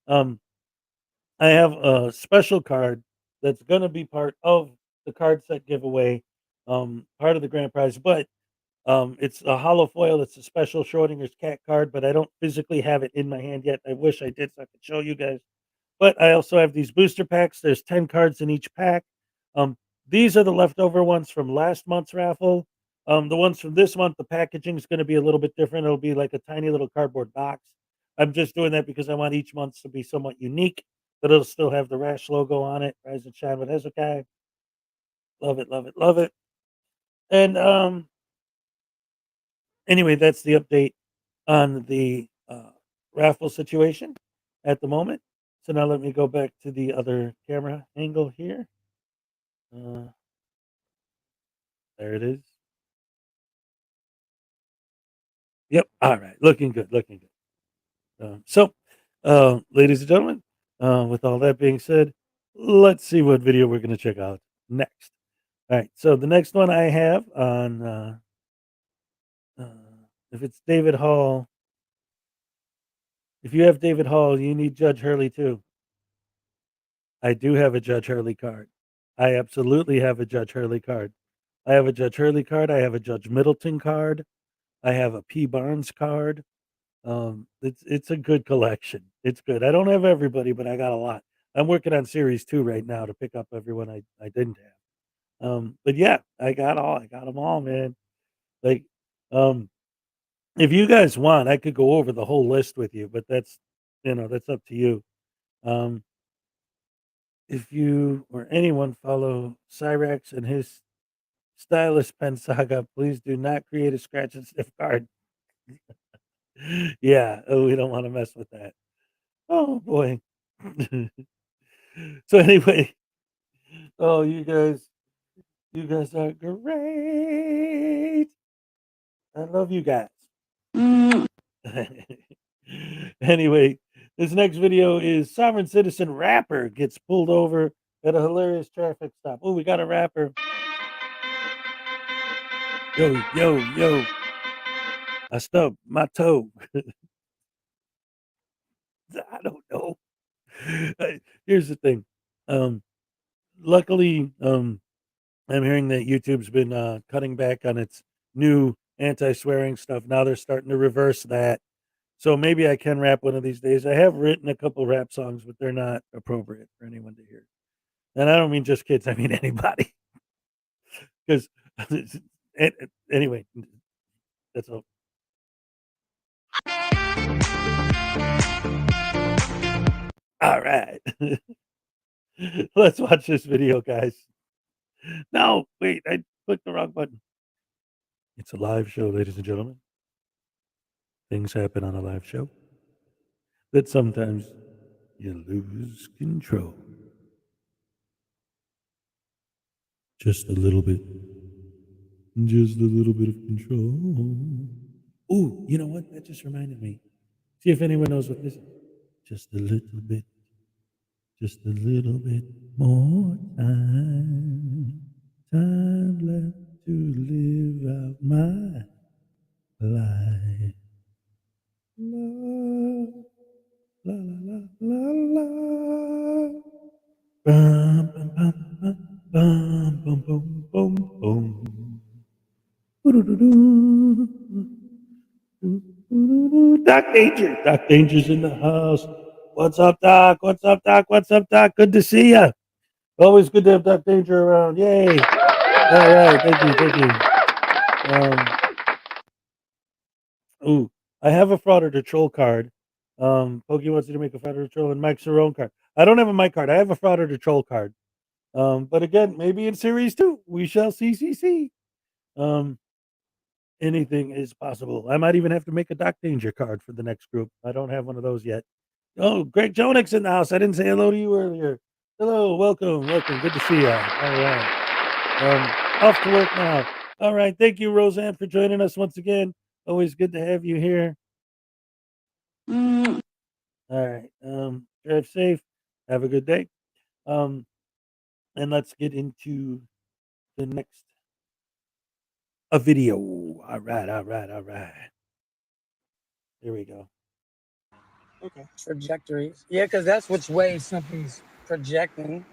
I have a special card that's going to be part of the card set giveaway, part of the grand prize, but it's a hollow foil. It's a special Schrodinger's cat card, but I don't physically have it in my hand yet. I wish I did so I could show you guys. But I also have these booster packs. There's 10 cards in each pack. These are the leftover ones from last month's raffle. The ones from this month, the packaging is going to be a little bit different. It'll be like a tiny little cardboard box. I'm just doing that because I want each month to be somewhat unique, but it'll still have the Rash logo on it. Rise and shine with Hezokuai. Love it, love it, love it. And anyway, that's the update on the raffle situation at the moment. So now let me go back to the other camera angle here. There it is. Yep. All right. Looking good. Looking good. Ladies and gentlemen, with all that being said, let's see what video we're going to check out next. All right. So the next one I have on, if it's David Hall, if you have David Hall, you need Judge Hurley too. I do have a Judge Hurley card. I absolutely have a Judge Hurley card. I have a Judge Hurley card. I have a Judge Middleton card. I have a P. Barnes card. It's a good collection. It's good. I don't have everybody, but I got a lot. I'm working on series 2 right now to pick up everyone I didn't have. But yeah, I got them all, man. Like, if you guys want, I could go over the whole list with you, but that's up to you. If you or anyone follow Cyrax and his stylus pen saga, please do not create a scratch and sniff card. Yeah, we don't want to mess with that. Oh boy. So anyway, oh you guys are great. I love you guys. Anyway, this next video is Sovereign Citizen Rapper gets pulled over at a hilarious traffic stop. Oh, we got a rapper. Yo, yo, yo. I stubbed my toe. I don't know. Here's the thing. Luckily, I'm hearing that YouTube's been cutting back on its new anti-swearing stuff. Now they're starting to reverse that. So maybe I can rap one of these days. I have written a couple rap songs, but they're not appropriate for anyone to hear. And I don't mean just kids, I mean anybody. Because anyway, that's all. All right. Let's watch this video, guys. No, wait, I clicked the wrong button. It's a live show, ladies and gentlemen. Things happen on a live show. that sometimes you lose control. Just a little bit. Just a little bit of control. Ooh, you know what? That just reminded me. See if anyone knows what this is. Just a little bit. Just a little bit more time. Time left to live out my life. La, la, la, la, la. Bum, bum, bum, bum, bum, bum, bum, bum. Doc Danger. Doc Danger's in the house. What's up, Doc? What's up, Doc? What's up, Doc? Good to see you. Always good to have Doc Danger around. Yay. All right. Thank you. Thank you. Ooh, I have a Frauditor troll card. Pokey wants you to make a Frauditor troll and Mike's her own card. I don't have a Mike card. I have a Frauditor troll card. But again, maybe in series 2, we shall see. Anything is possible. I might even have to make a Doc Danger card for the next group. I don't have one of those yet. Oh, Greg Jonick's in the house. I didn't say hello to you earlier. Hello, welcome. Good to see you. All right. Off to work now. All right. Thank you, Roseanne, for joining us once again. Always good to have you here. All right. Drive safe. Have a good day. And let's get into the next video. All right. Here we go. Okay. Trajectories. Yeah, because that's which way something's projecting.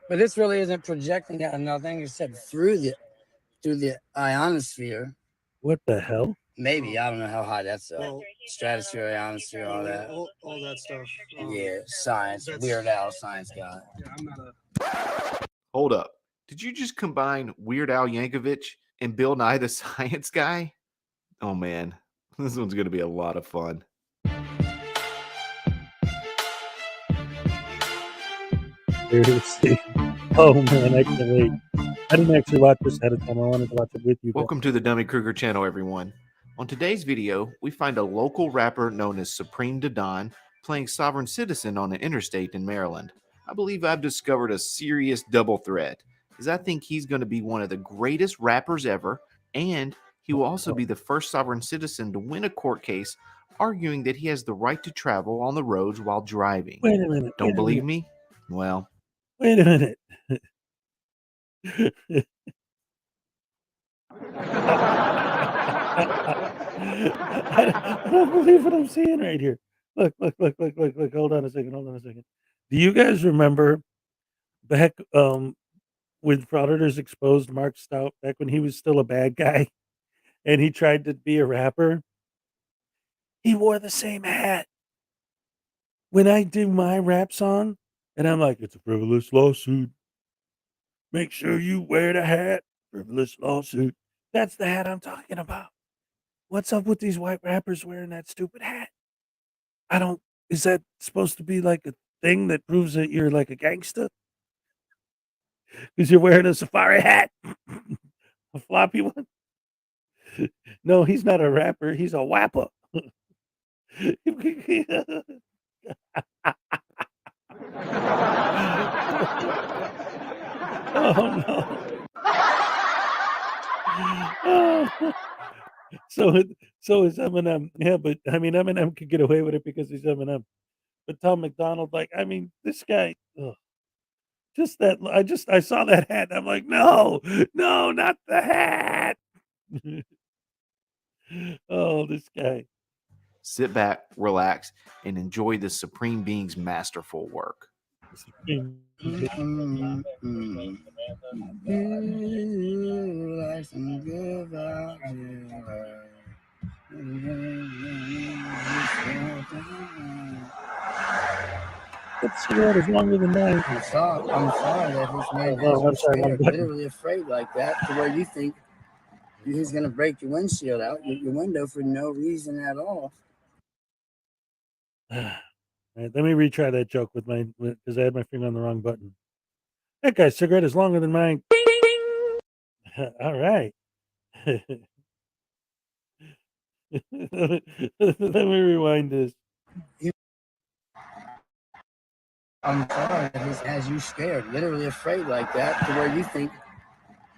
But this really isn't projecting at nothing. You said through the ionosphere. What the hell? Maybe. I don't know how high that's up. Stratosphere, ionosphere, all that. All that stuff. Yeah, science. Weird Al science guy. Yeah, I'm not a. Hold up. Did you just combine Weird Al Yankovic and Bill Nye the Science Guy? Oh man, this one's going to be a lot of fun. Oh man, I can't wait. I didn't actually watch this ahead of time. I wanted to watch it with you. Welcome to the Dummy Kruger channel, everyone. On today's video, we find a local rapper known as Supreme Dodon playing Sovereign Citizen on an interstate in Maryland. I believe I've discovered a serious double threat, as I think he's going to be one of the greatest rappers ever, and he will also be the first sovereign citizen to win a court case arguing that he has the right to travel on the roads while driving. Wait a minute. Don't believe me? Well, wait a minute. I don't believe what I'm seeing right here. Look. Hold on a second. Do you guys remember back when Frauditors exposed Mark Stout back when he was still a bad guy and he tried to be a rapper? He wore the same hat. When I do my rap song and I'm like, it's a frivolous lawsuit. Make sure you wear the hat. Frivolous lawsuit. That's the hat I'm talking about. What's up with these white rappers wearing that stupid hat? Is that supposed to be like a thing that proves that you're like a gangster? Because you're wearing a safari hat? A floppy one? No, he's not a rapper. He's a wapper. Oh, no. Oh. So is Eminem. Yeah, but I mean, Eminem could get away with it because he's Eminem. But Tom McDonald, like, I mean, this guy, just that, I saw that hat. And I'm like, no, not the hat. Oh, this guy. sit back, relax, and enjoy the Supreme Being's masterful work. That cigarette is longer than mine. I'm sorry that this man has you scared, literally afraid like that, to where you think he's going to break your windshield out, your window, for no reason at all. All right, let me retry that joke because I had my finger on the wrong button. That guy's cigarette is longer than mine. All right. Let me rewind this. I'm sorry that this has you scared, literally afraid like that, to where you think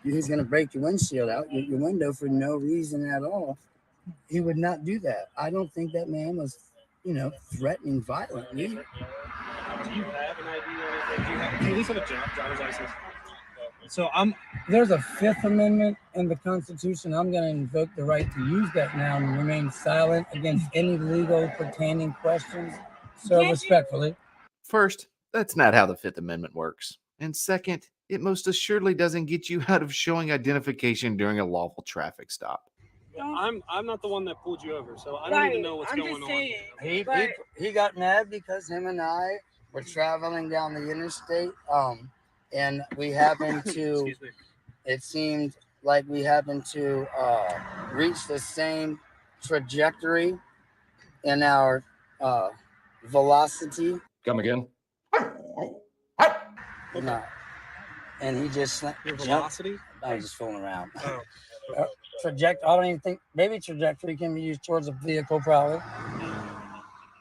he's going to break your windshield out, your window for no reason at all. He would not do that. I don't think that man was, threatening violently. Do you have an ID or anything? Do you at least have a driver's license? So There's a Fifth Amendment in the Constitution. I'm going to invoke the right to use that now and remain silent against any legal pertaining questions. So respectfully. First, that's not how the Fifth Amendment works. And second, it most assuredly doesn't get you out of showing identification during a lawful traffic stop. I'm not the one that pulled you over, so I don't even know what's going on. He got mad because him and I were traveling down the interstate, and we happened to. It seemed like we happened to reach the same trajectory in our velocity. Come again? No. And he just Your velocity? I was just fooling around. Oh. I don't even think, maybe trajectory can be used towards a vehicle, probably.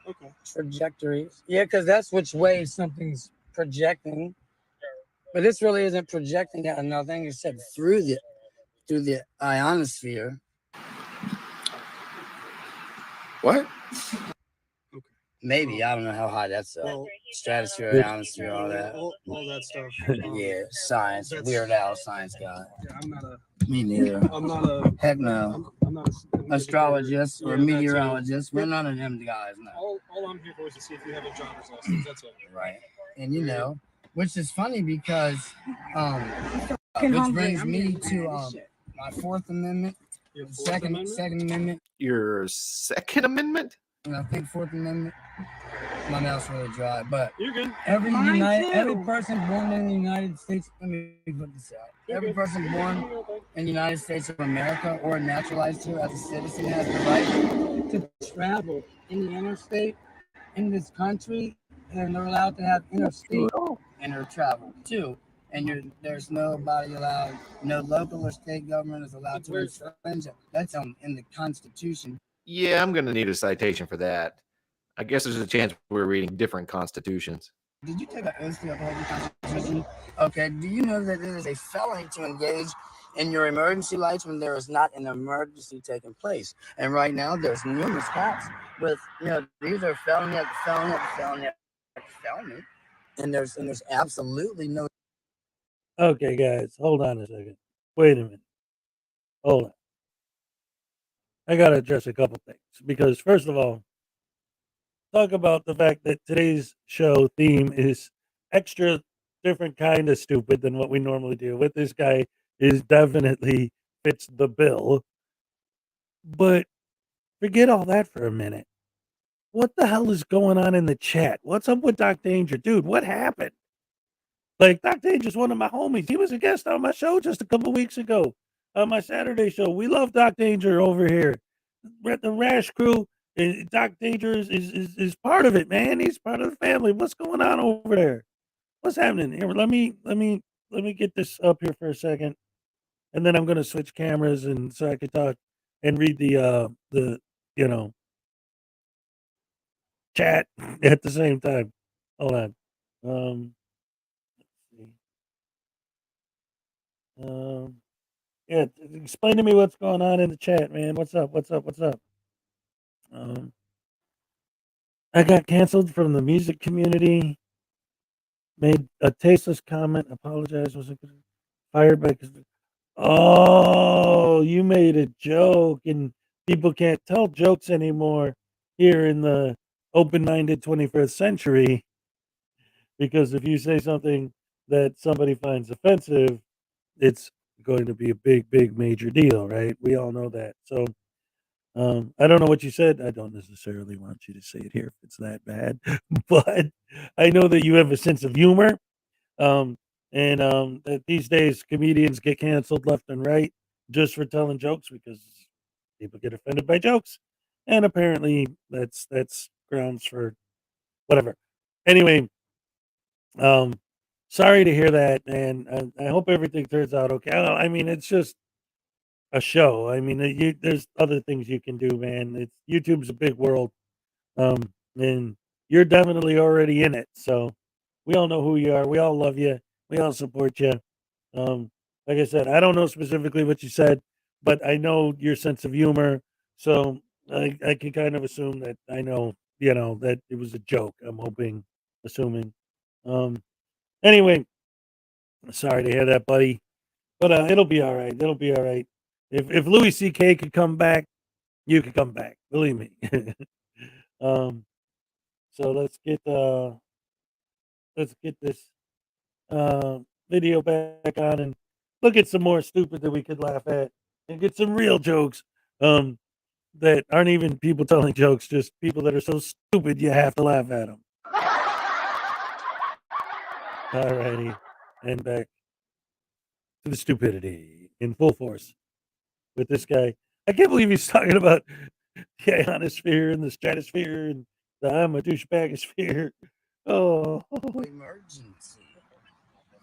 Okay. Trajectories. Yeah, because that's which way something's projecting. But this really isn't projecting out of nothing except through the ionosphere. What? Maybe. I don't know how high that's up. Well, Stratosphere, ionosphere, all that. All that stuff. Yeah, science. That's- Weird Al, science guy. Yeah, I'm not a. Me neither. I'm not a. Heck no. I'm not a Astrologist or Yeah, that too. meteorologist. We're none of them guys, no. All I'm here for is to see if you have a driver's license. That's it. Right. And which is funny because which brings me to my Fourth Amendment, Your Fourth Second Amendment? Amendment, Your Second Amendment? and I think Fourth Amendment. My mouth's really dry, but You're good. every person born in the United States. Let me put this out. Every person born in the United States of America or naturalized here as a citizen has the right to travel in the interstate in this country, and they're allowed to have interstate travel too. And there's nobody allowed, no local or state government is allowed to infringe it. That's in the Constitution. Yeah, I'm going to need a citation for that. I guess there's a chance we're reading different constitutions. Did you take an oath to uphold the Constitution? Okay. Do you know that it is a felony to engage in your emergency lights when there is not an emergency taking place? And right now, there's numerous cops with, these are felony after felony after felony after felony, and there's absolutely no. Okay, guys, hold on a second. Wait a minute. Hold on. I got to address a couple things because, first of all, talk about the fact that today's show theme is extra different kind of stupid than what we normally do. With this guy is definitely fits the bill. But forget all that for a minute. What the hell is going on in the chat? What's up with Doc Danger? Dude, what happened? Like, Doc Danger's one of my homies. He was a guest on my show just a couple weeks ago on my Saturday show. We love Doc Danger over here. The Rash crew, Doc Danger is part of it, man. He's part of the family. What's going on over there? What's happening here? Let me get this up here for a second, and then I'm gonna switch cameras and so I can talk and read the chat at the same time. Hold on. Let's see. Yeah, explain to me what's going on in the chat, man. What's up? I got canceled from the music community. Made a tasteless comment. Apologize. Was fired by. Oh, you made a joke, and people can't tell jokes anymore here in the open-minded 21st century. Because if you say something that somebody finds offensive, it's going to be a big major deal, right? We all know that. So I don't know what you said. I don't necessarily want you to say it here if it's that bad, but I know that you have a sense of humor. And that these days comedians get canceled left and right just for telling jokes because people get offended by jokes. And apparently that's grounds for whatever. Anyway, sorry to hear that, man. I hope everything turns out okay. I mean, it's just a show. I mean, there's other things you can do, man. YouTube's a big world, and you're definitely already in it. So We all know who you are. We all love you. We all support you. Like I said, I don't know specifically what you said, but I know your sense of humor. So I can kind of assume that I know, that it was a joke. I'm assuming. Anyway, sorry to hear that, buddy. But it'll be all right. It'll be all right. If Louis C.K. could come back, you could come back. Believe me. um, so let's get this uh, video back on and look at some more stupid that we could laugh at and get some real jokes that aren't even people telling jokes, just people that are so stupid you have to laugh at them. All righty, and back to the stupidity in full force with this guy. I can't believe he's talking about the ionosphere and the stratosphere and the I'm a douchebag sphere. Oh, Emergency.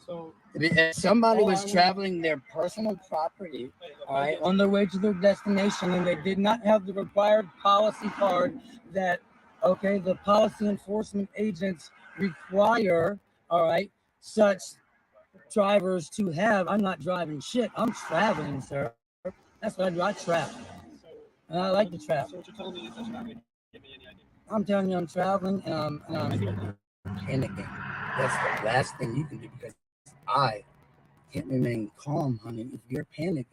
So if somebody was traveling their personal property, all right, on their way to their destination, and they did not have the required policy card that, okay, the policy enforcement agents require, all right, such drivers to have. I'm not driving shit. I'm traveling, sir. That's what I do. I travel. And I like to travel. So what you're telling me is that you're not going to give me any idea. I'm telling you, I'm traveling and I'm panicking. That's the last thing you can do because I can't remain calm, honey. If you're panicking,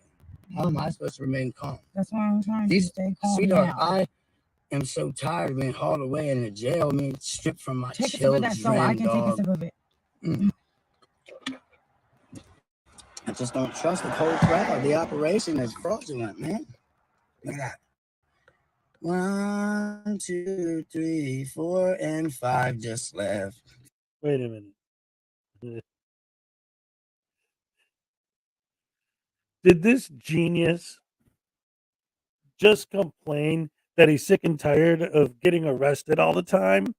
how am I supposed to remain calm? That's why I'm trying to stay calm. Sweetheart, now. I am so tired of being hauled away in a jail, stripped from my Take children. a sip of that, so I can take a sip of it. I just don't trust the whole crowd. The operation is fraudulent, man. Look at that. 1, 2, 3, 4, and 5 just left. Wait a minute. Did this genius just complain that he's sick and tired of getting arrested all the time?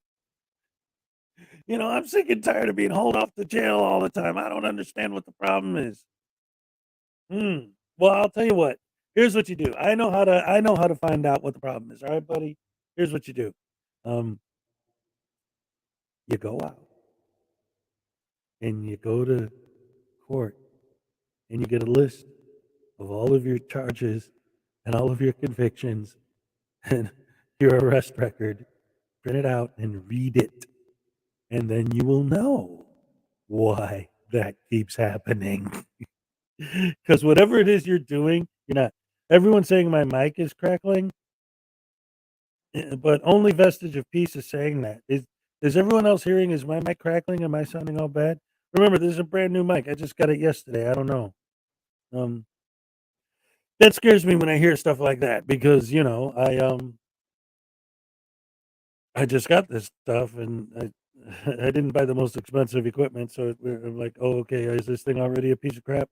I'm sick and tired of being hauled off to jail all the time. I don't understand what the problem is. Well, I'll tell you what. Here's what you do. I know how to find out what the problem is. All right, buddy. Here's what you do. You go out and you go to court and you get a list of all of your charges and all of your convictions and your arrest record. Print it out and read it. And then you will know why that keeps happening. Because whatever it is you're doing, you're not. Everyone's saying my mic is crackling, but only Vestige of Peace is saying that. Is everyone else hearing? Is my mic crackling? Am I sounding all bad? Remember, this is a brand new mic. I just got it yesterday. I don't know. That scares me when I hear stuff like that because I just got this stuff and I didn't buy the most expensive equipment, so I'm like, oh, okay, is this thing already a piece of crap?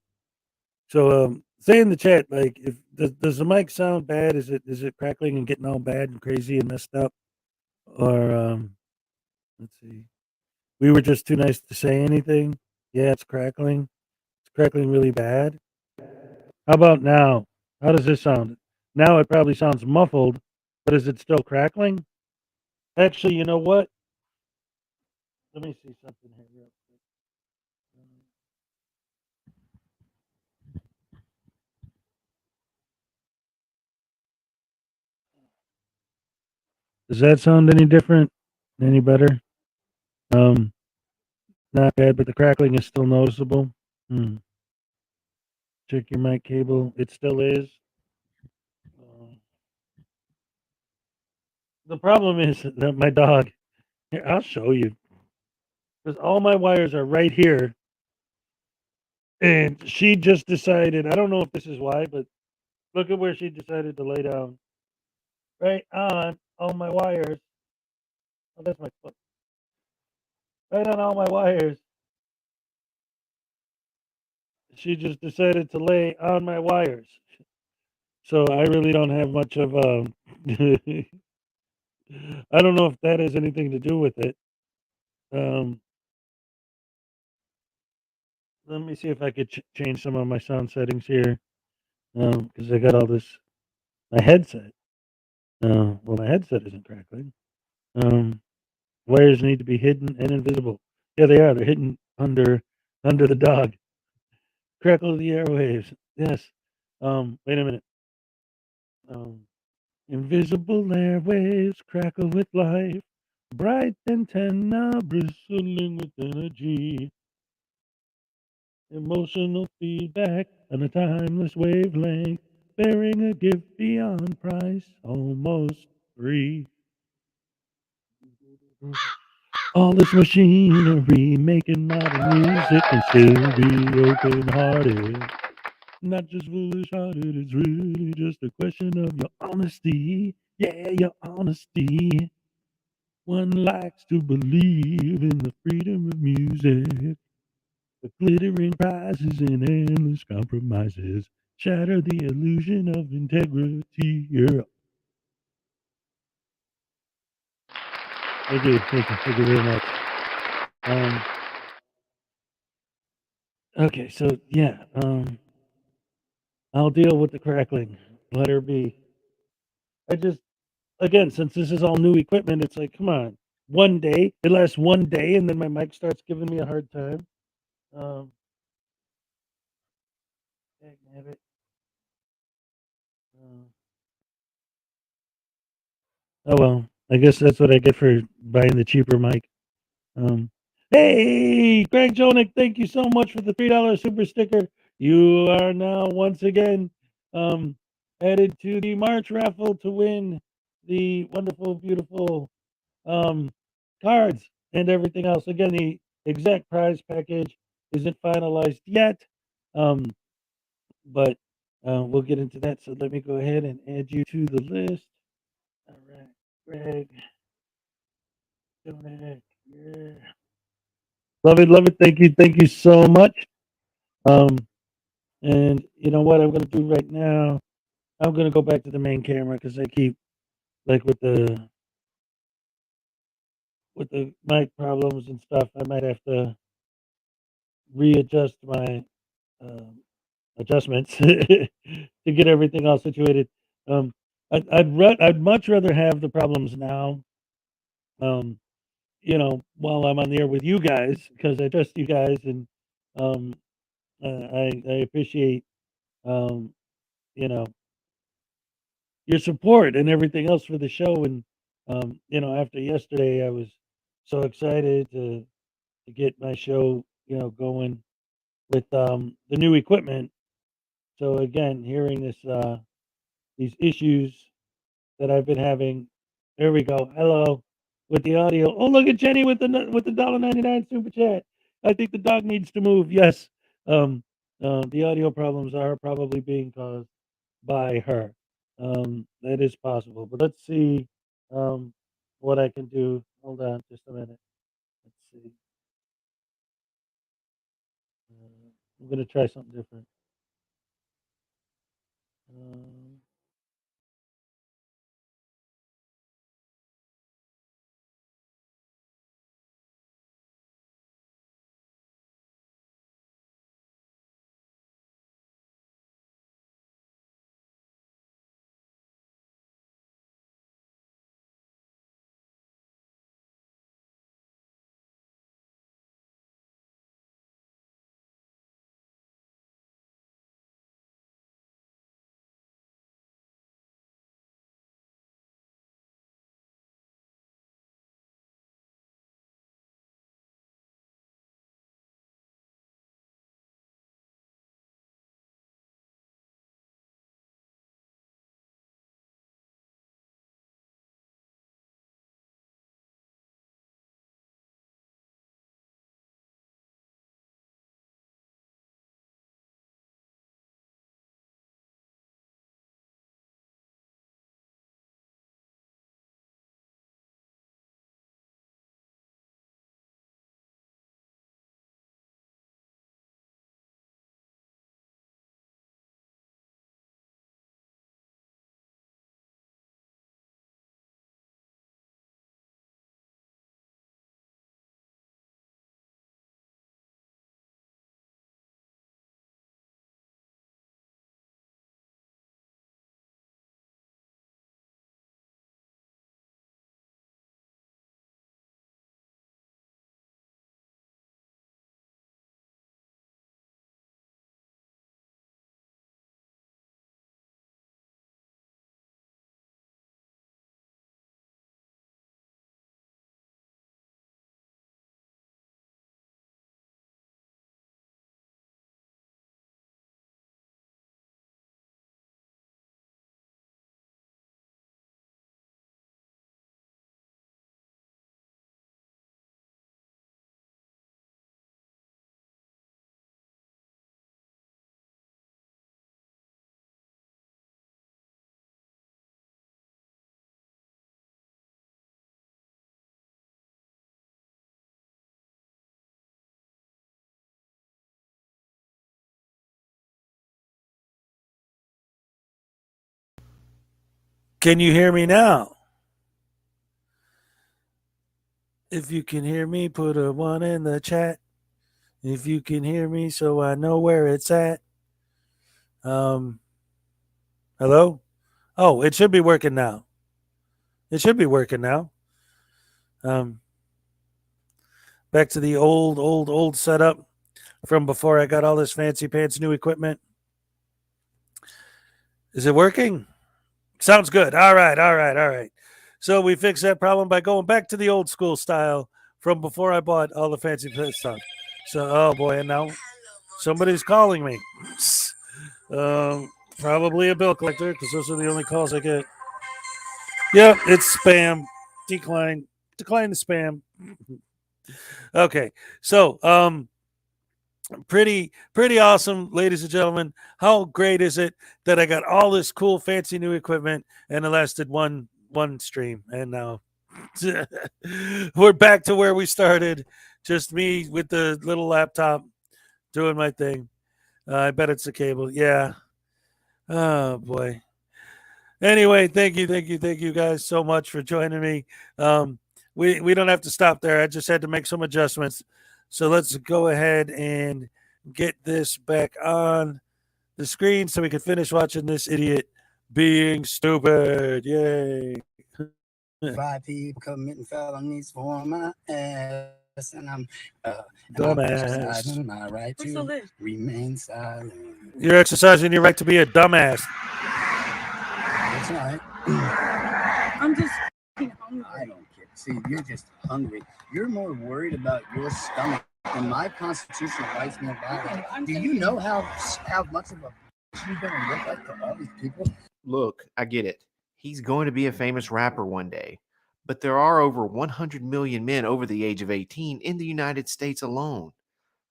So say in the chat, like, if does the mic sound bad? Is it crackling and getting all bad and crazy and messed up? Or let's see, we were just too nice to say anything. Yeah, it's crackling. It's crackling really bad. How about now? How does this sound? Now it probably sounds muffled, but is it still crackling? Actually, you know what? Let me see something here real quick. Does that sound any different? Any better? Not bad, but the crackling is still noticeable. Check your mic cable. It still is. The problem is that my dog. Here, I'll show you. Because all my wires are right here. And she just decided, I don't know if this is why, but look at where she decided to lay down. Right on all my wires. Oh, that's my foot. Right on all my wires. She just decided to lay on my wires. So I really don't have much of I don't know if that has anything to do with it. Let me see if I could change some of my sound settings here. Because I got all this. My headset. Well, my headset isn't crackling. Wires need to be hidden and invisible. Yeah, they are. They're hitting under the dog. Crackle of the airwaves. Yes. Wait a minute. Invisible airwaves crackle with life. Bright antenna bristling with energy. Emotional feedback on a timeless wavelength. Bearing a gift beyond price. Almost free. All this machinery making modern music can still be open hearted. Not just foolish hearted, it's really just a question of your honesty. Yeah, your honesty. One likes to believe in the freedom of music. The glittering prizes and endless compromises shatter the illusion of integrity. Yeah. Thank you very much. Okay, so yeah, I'll deal with the crackling. Let her be. I just, again, since this is all new equipment, it's like, come on, one day, it lasts one day, and then my mic starts giving me a hard time. Um, dagnabbit. Oh well, I guess that's what I get for buying the cheaper mic. Um, hey, Greg Jonick, thank you so much for the $3 super sticker. You are now once again added to the March raffle to win the wonderful, beautiful cards and everything else. Again, the exact prize package isn't finalized yet, but we'll get into that. So let me go ahead and add you to the list. All right, Greg. Jonick, yeah. Love it. Thank you so much. Um, and you know what I'm gonna do right now? I'm gonna go back to the main camera because I keep like with the mic problems and stuff. I might have to readjust my um, adjustments to get everything all situated. Um, I'd much rather have the problems now. Um, while I'm on the air with you guys because I trust you guys and um, I appreciate um, you know your support and everything else for the show. And after yesterday, I was so excited to get my show going with the new equipment. So again, hearing these issues that I've been having. There we go. Hello with the audio. Oh, look at Jenny with the $1.99 super chat. I think the dog needs to move. Yes. The audio problems are probably being caused by her. That is possible. But let's see what I can do. Hold on just a minute. Let's see. I'm going to try something different. Um, Can you hear me now? If you can hear me, put a 1 in the chat. If you can hear me, so I know where it's at. Hello? Oh, it should be working now. It should be working now. Back to the old setup from before I got all this fancy pants new equipment. Is it working? Sounds good. All right. So we fixed that problem by going back to the old school style from before I bought all the fancy stuff. So, oh boy, and now somebody's calling me. Probably a bill collector because those are the only calls I get. Yep, it's spam. Decline the spam. Okay, so pretty awesome, ladies and gentlemen. How great is it that I got all this cool fancy new equipment and it lasted one stream, and now we're back to where we started, just me with the little laptop doing my thing. I bet it's the cable. Yeah. Oh boy. Anyway, thank you guys so much for joining me. We don't have to stop there. I just had to make some adjustments. So let's go ahead and get this back on the screen so we can finish watching this idiot being stupid. Yay. 5 people committing felonies for my ass, and I'm dumbass. exercising my right to remain silent. You're exercising your right to be a dumbass. That's right. I'm just hungry. I don't care. See, you're just hungry. You're more worried about your stomach than my constitutional rights more violent. Do you know how much of a you're going to look like to all these people? Look, I get it. He's going to be a famous rapper one day. But there are over 100 million men over the age of 18 in the United States alone.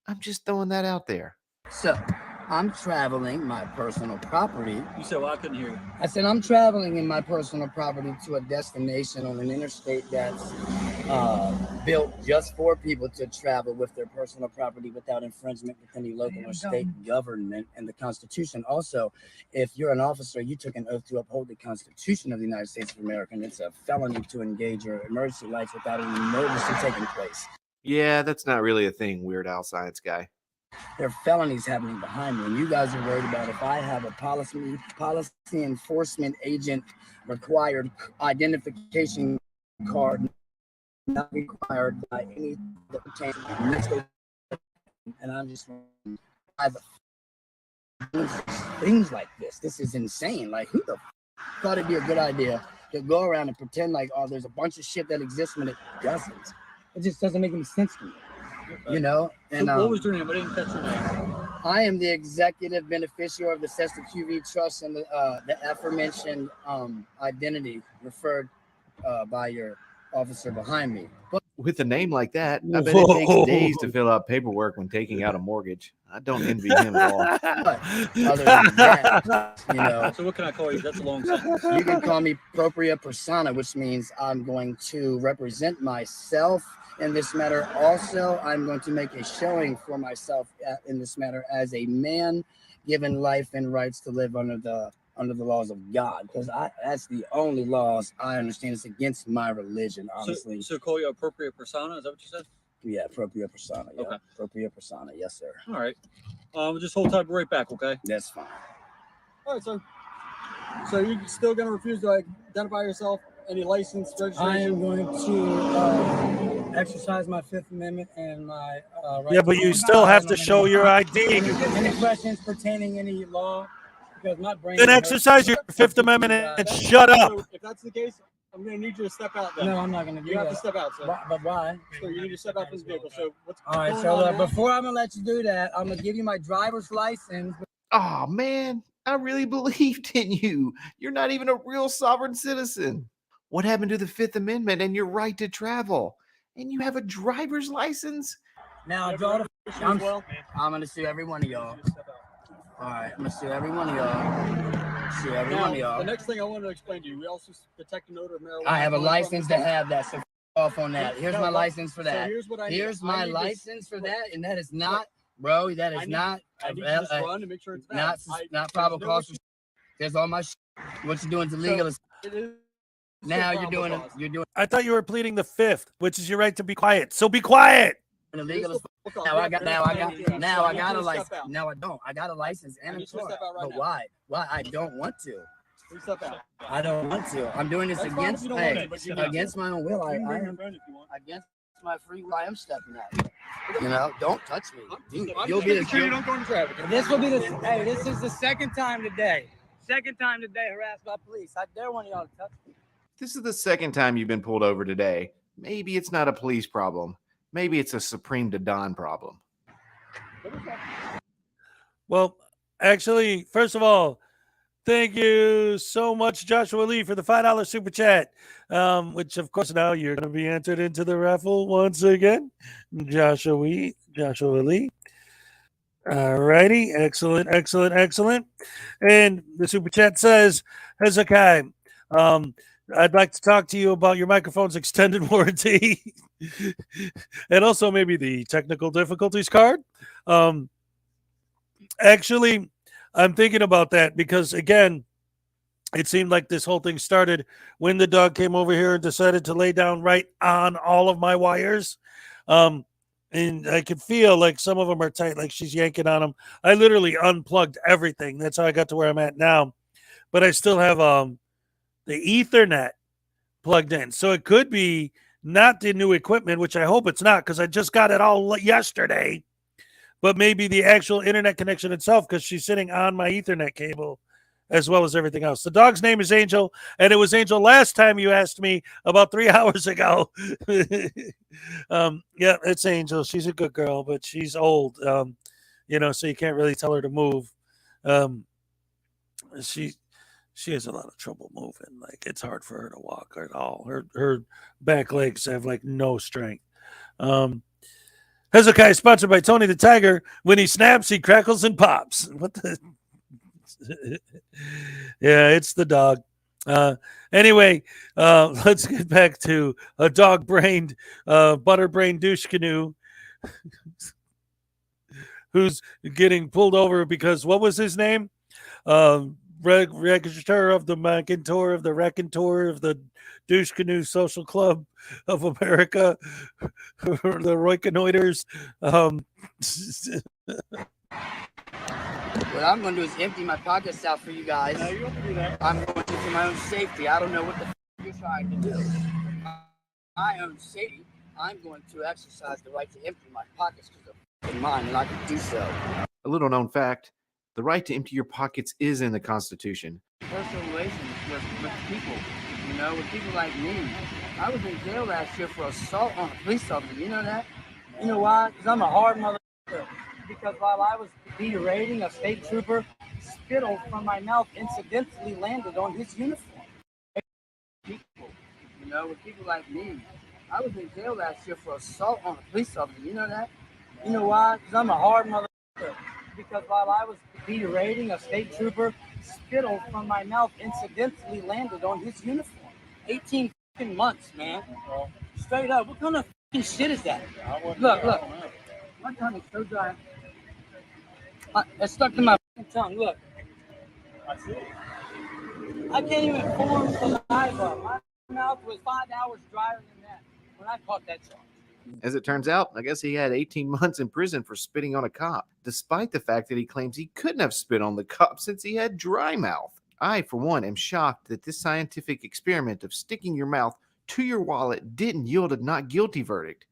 I'm just throwing that out there. So, I'm traveling my personal property. You said, well, I couldn't hear you. I said, I'm traveling in my personal property to a destination on an interstate that's built just for people to travel with their personal property without infringement with any local or state government and the Constitution. Also, if you're an officer, you took an oath to uphold the Constitution of the United States of America, and it's a felony to engage your emergency lights without an emergency taking place. Yeah, that's not really a thing, Weird Al Science guy. There are felonies happening behind me, and you guys are worried about if I have a policy enforcement agent required identification card not required by any that pertains to and I'm just things like this. This is insane. Like, who the thought it'd be a good idea to go around and pretend like, oh, there's a bunch of shit that exists when it doesn't. It just doesn't make any sense to me. You know, and so what was your name? I didn't catch your name. I am the executive beneficiary of the Cesta QV Trust and the aforementioned identity referred by your officer behind me. But with a name like that, I bet it takes days to fill out paperwork when taking out a mortgage. I don't envy him at all. But other than that, you know. So what can I call you? That's a long sentence. You can call me propria persona, which means I'm going to represent myself in this matter. Also, I'm going to make a showing for myself in this matter as a man given life and rights to live under the laws of God, because that's the only laws I understand. It's against my religion, honestly. So call you appropriate persona? Is that what you said? Yeah, propria persona. Yeah. Okay. Propria persona. Yes, sir. All right. Just hold tight, right back, okay? That's fine. All right, sir. So you're still going to refuse to identify yourself? Any license, registration? I am going to exercise my Fifth Amendment and my right. Yeah, but you still have to show your ID. Any questions pertaining any law? Because my brain. Then exercise your Fifth Amendment and shut up. So if that's the case, I'm going to need you to step out then. No, I'm not going to do that. You have to step out, sir. But why? So you need to step out from the vehicle. So what's all right, going so on now? before I'm going to let you do that, I'm going to give you my driver's license. Oh, man, I really believed in you. You're not even a real sovereign citizen. What happened to the Fifth Amendment and your right to travel? And you have a driver's license? Now, draw the. I'm going to sue every one of y'all. All right, I'm going to sue every one of y'all. Sue every one of y'all. The next thing I wanted to explain to you, we also detect an odor of marijuana. I have a license to have that, so off on that. Here's my license for that. So here's what I need. Here's my license for that, and that is not, bro, that is not. I need to just run to make sure it's valid. Not probable cause. There's all my shit. What you're doing is illegal. Now you're doing it. You're doing I thought you were pleading the fifth, which is your right to be quiet. So be quiet. illegal. Now I got a license. No, I don't. I got a license and a car. But why? Why? I don't want to. I don't want to. I'm doing this against my own will. I am against my free will. I am stepping out. You know, don't touch me. You'll be the you don't go in traffic. This will be the. Hey, this is the second time today. Second time today harassed by police. I dare one of y'all to touch me. This is the second time you've been pulled over today. Maybe it's not a police problem. Maybe it's a Supreme to Don problem. Well, actually, first of all, thank you so much, Joshua Lee, for the $5 super chat, which, of course, now you're going to be entered into the raffle once again. Joshua Lee. All righty. Excellent, excellent, excellent. And the super chat says, Hezokuai, I'd like to talk to you about your microphone's extended warranty and also maybe the technical difficulties card. Actually, I'm thinking about that because, again, it seemed like this whole thing started when the dog came over here and decided to lay down right on all of my wires. And I could feel like some of them are tight, like she's yanking on them. I literally unplugged everything. That's how I got to where I'm at now. But I still have the Ethernet plugged in. So it could be not the new equipment, which I hope it's not because I just got it all yesterday, but maybe the actual internet connection itself because she's sitting on my Ethernet cable as well as everything else. The dog's name is Angel, and it was Angel last time you asked me about 3 hours ago. Yeah, it's Angel. She's a good girl, but she's old, so you can't really tell her to move. She has a lot of trouble moving. Like, it's hard for her to walk at all. Her back legs have, like, no strength. Hezokuai is sponsored by Tony the Tiger. When he snaps, he crackles and pops. What the... Yeah, it's the dog. Anyway, let's get back to a dog-brained, butter-brained douche canoe who's getting pulled over because what was his name? Register of the Raconteur of the Douche Canoe Social Club of America, the Reconnoiters. What I'm going to do is empty my pockets out for you guys. No, you don't have to do that. I'm going to for my own safety. I don't know what the you're trying to do. My own safety, I'm going to exercise the right to empty my pockets because they're mine, and I can do so. A little known fact, the right to empty your pockets is in the Constitution. Personal relations with people, with people like me. I was in jail last year for assault on a police officer. You know that? You know why? Because I'm a hard motherfucker. Because while I was berating a state trooper, spittle from my mouth incidentally landed on his uniform. People, with people like me. I was in jail last year for assault on a police officer. You know that? You know why? Because I'm a hard motherfucker. Because while I was berating a state trooper, spittle from my mouth incidentally landed on his uniform. 18 fucking months, man. Straight up. What kind of fucking shit is that? Look. My tongue is so dry. It's stuck to my fucking tongue. Look. I see. I can't even form the eyebrow. My mouth was 5 hours drier than that when I caught that charge. As it turns out, I guess he had 18 months in prison for spitting on a cop, despite the fact that he claims he couldn't have spit on the cop since he had dry mouth. I, for one, am shocked that this scientific experiment of sticking your mouth to your wallet didn't yield a not guilty verdict.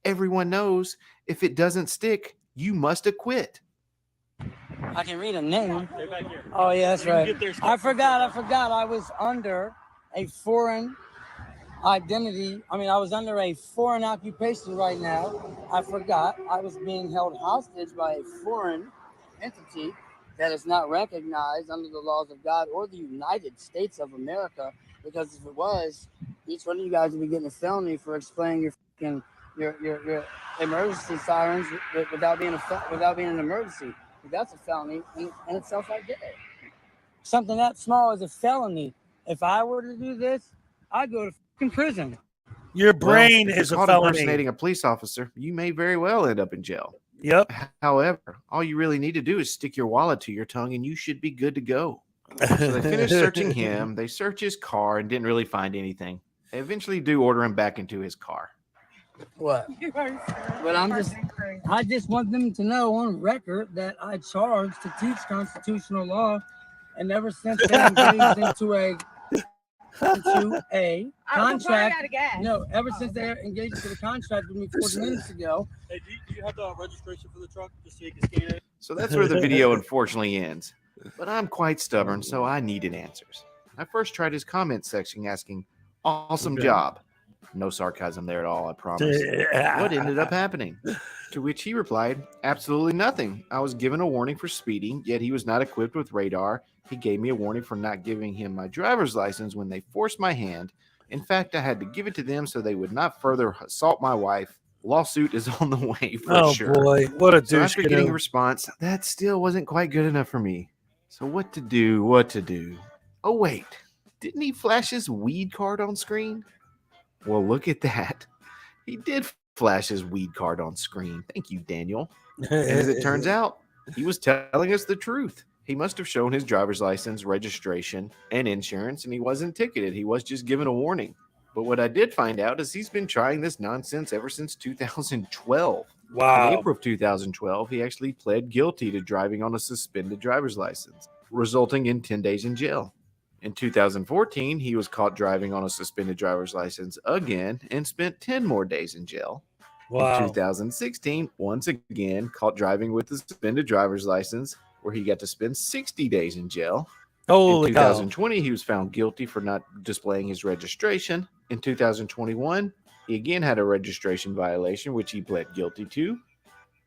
Everyone knows if it doesn't stick, you must acquit. I can read a name. Oh, yeah, that's right. I forgot. I was under a foreign identity. I was under a foreign occupation right now. I forgot. I was being held hostage by a foreign entity that is not recognized under the laws of God or the United States of America. Because if it was, each one of you guys would be getting a felony for explaining your emergency sirens without being an emergency. That's a felony in itself right there. Something that small is a felony. If I were to do this, I'd go to fucking prison. Your brain if is you're a caught felony. Impersonating a police officer, you may very well end up in jail. Yep. However, all you really need to do is stick your wallet to your tongue and you should be good to go. So they finish searching him. They search his car and didn't really find anything. They eventually do order him back into his car. What? But I just want them to know on record that I charged to teach constitutional law, and ever since they engaged into a contract. No, ever since they engaged into the contract with me 40 minutes ago. Hey, do you have the registration for the truck just so you can scan it? So that's where the video unfortunately ends. But I'm quite stubborn, so I needed answers. I first tried his comment section asking, "Awesome job." No sarcasm there at all, I promise. What ended up happening? To which he replied, "Absolutely nothing. I was given a warning for speeding, yet he was not equipped with radar. He gave me a warning for not giving him my driver's license when they forced my hand. In fact, I had to give it to them so they would not further assault my wife. Lawsuit is on the way for sure." Oh boy, what a douche! So after getting a response, that still wasn't quite good enough for me. So what to do? Oh wait, didn't he flash his weed card on screen? Well, look at that. He did flash his weed card on screen. Thank you, Daniel. And as it turns out, he was telling us the truth. He must have shown his driver's license, registration, and insurance, and he wasn't ticketed. He was just given a warning. But what I did find out is he's been trying this nonsense ever since 2012. Wow. In April of 2012, he actually pled guilty to driving on a suspended driver's license, resulting in 10 days in jail. In 2014, he was caught driving on a suspended driver's license again and spent 10 more days in jail. Wow. In 2016, once again, caught driving with a suspended driver's license, where he got to spend 60 days in jail. Holy in 2020, he was found guilty for not displaying his registration. In 2021, he again had a registration violation, which he pled guilty to.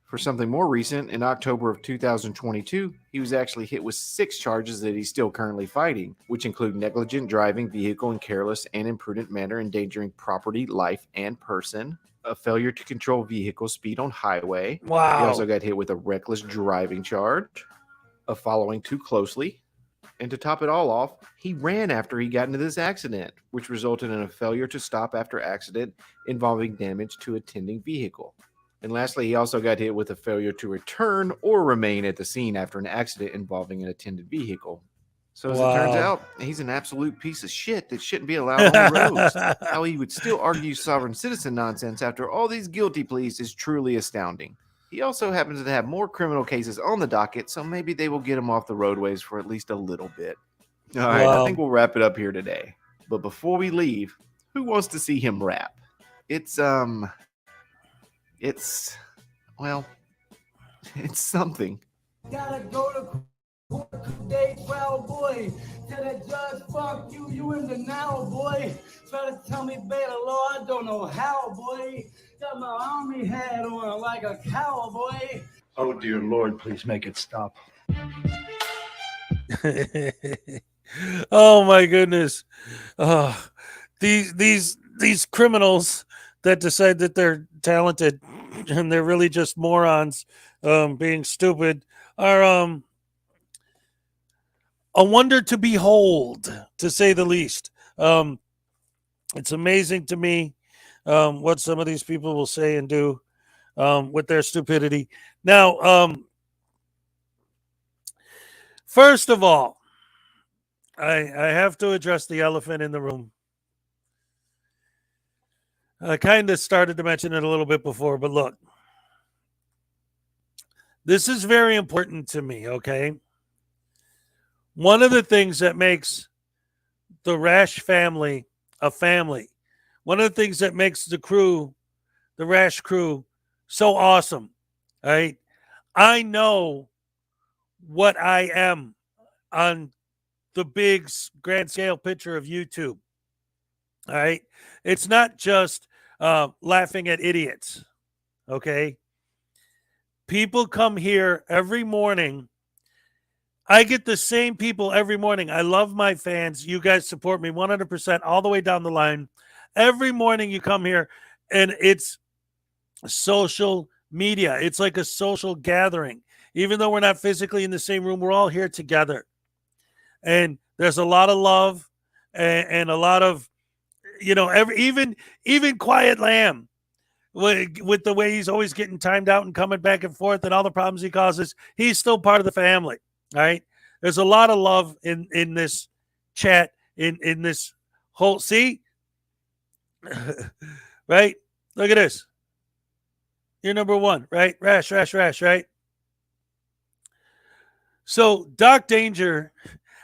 For something more recent, in October of 2022, he was actually hit with 6 charges that he's still currently fighting, which include negligent driving, vehicle in careless and imprudent manner endangering property, life, and person, a failure to control vehicle speed on highway. Wow. He also got hit with a reckless driving charge, of following too closely, and to top it all off, he ran after he got into this accident, which resulted in a failure to stop after accident involving damage to attending vehicle. And lastly, he also got hit with a failure to return or remain at the scene after an accident involving an attended vehicle. So as it turns out, he's an absolute piece of shit that shouldn't be allowed on the roads. How he would still argue sovereign citizen nonsense after all these guilty pleas is truly astounding. He also happens to have more criminal cases on the docket, so maybe they will get him off the roadways for at least a little bit. All right, I think we'll wrap it up here today. But before we leave, who wants to see him rap? Well, it's something. Gotta go to court today, proud boy. Tell that judge, fuck you, you in the now, boy. Try to tell me better law, I don't know how, boy. Got my army hat on like a cowboy. Oh, dear Lord, please make it stop. Oh my goodness. These criminals that decide that they're talented and they're really just morons being stupid are a wonder to behold, to say the least. It's amazing to me what some of these people will say and do with their stupidity. Now, first of all, I have to address the elephant in the room. I kind of started to mention it a little bit before, but look, this is very important to me, okay? One of the things that makes the Rash family a family, one of the things that makes the crew, the Rash crew, so awesome, right? I know what I am on the big grand scale picture of YouTube. All right. It's not just laughing at idiots. Okay. People come here every morning. I get the same people every morning. I love my fans. You guys support me 100% all the way down the line. Every morning you come here and it's social media. It's like a social gathering. Even though we're not physically in the same room, we're all here together. And there's a lot of love and a lot of, you know, even Quiet Lamb with the way he's always getting timed out and coming back and forth and all the problems he causes, he's still part of the family. All right. There's a lot of love in this chat, in this whole, see? Right? Look at this. You're number one, right? Rash, right? So Dark Danger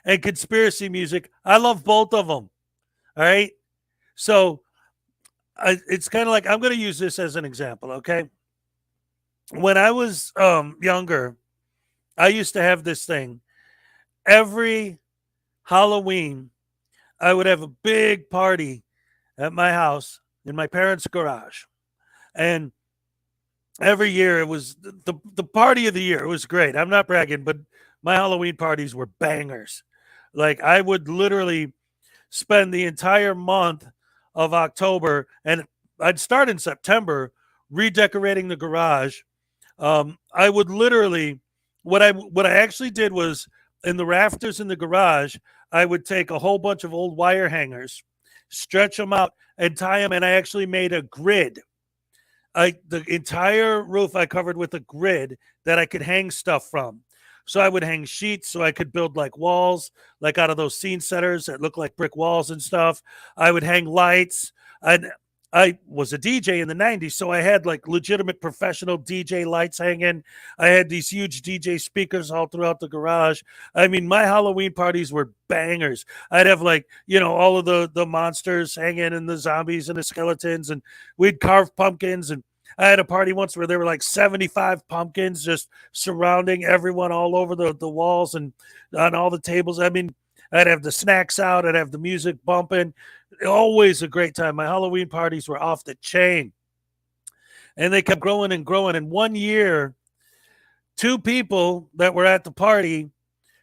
and Conspiracy Music, I love both of them. All right? So it's kind of like, I'm going to use this as an example, okay? When I was younger, I used to have this thing. Every Halloween, I would have a big party at my house in my parents' garage. And every year it was the party of the year. It was great. I'm not bragging, but my Halloween parties were bangers. Like, I would literally spend the entire month of October, and I'd start in September redecorating the garage. I would literally, what I actually did was, in the rafters in the garage, I would take a whole bunch of old wire hangers, stretch them out, and tie them. And I actually made a grid. The entire roof I covered with a grid that I could hang stuff from. So I would hang sheets so I could build like walls, like out of those scene setters that look like brick walls and stuff. I would hang lights. I was a DJ in the 90s, so I had like legitimate professional DJ lights hanging. I had these huge DJ speakers all throughout the garage. I mean, my Halloween parties were bangers. I'd have like, all of the monsters hanging and the zombies and the skeletons, and we'd carve pumpkins. And I had a party once where there were like 75 pumpkins just surrounding everyone all over the walls and on all the tables. I mean, I'd have the snacks out. I'd have the music bumping. Always a great time. My Halloween parties were off the chain. And they kept growing and growing. And one year, 2 people that were at the party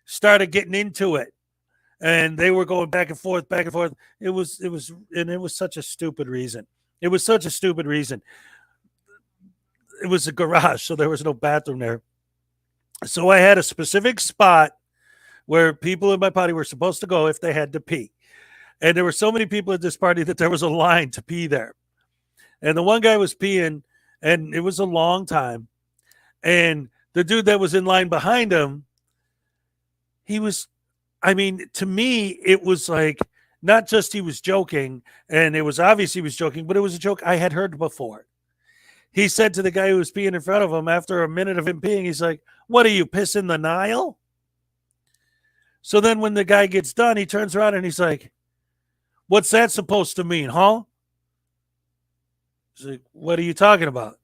started getting into it. And they were going back and forth, back and forth. It was such a stupid reason. It was such a stupid reason. It was a garage, so there was no bathroom there. So I had a specific spot where people in my party were supposed to go if they had to pee. And there were so many people at this party that there was a line to pee there. And the one guy was peeing, and it was a long time. And the dude that was in line behind him, to me, it was like, not just he was joking, and it was obvious he was joking, but it was a joke I had heard before. He said to the guy who was peeing in front of him, after a minute of him peeing, he's like, "What are you, pissing the Nile?" So then when the guy gets done, he turns around and he's like, "What's that supposed to mean, huh?" He's like, "What are you talking about?"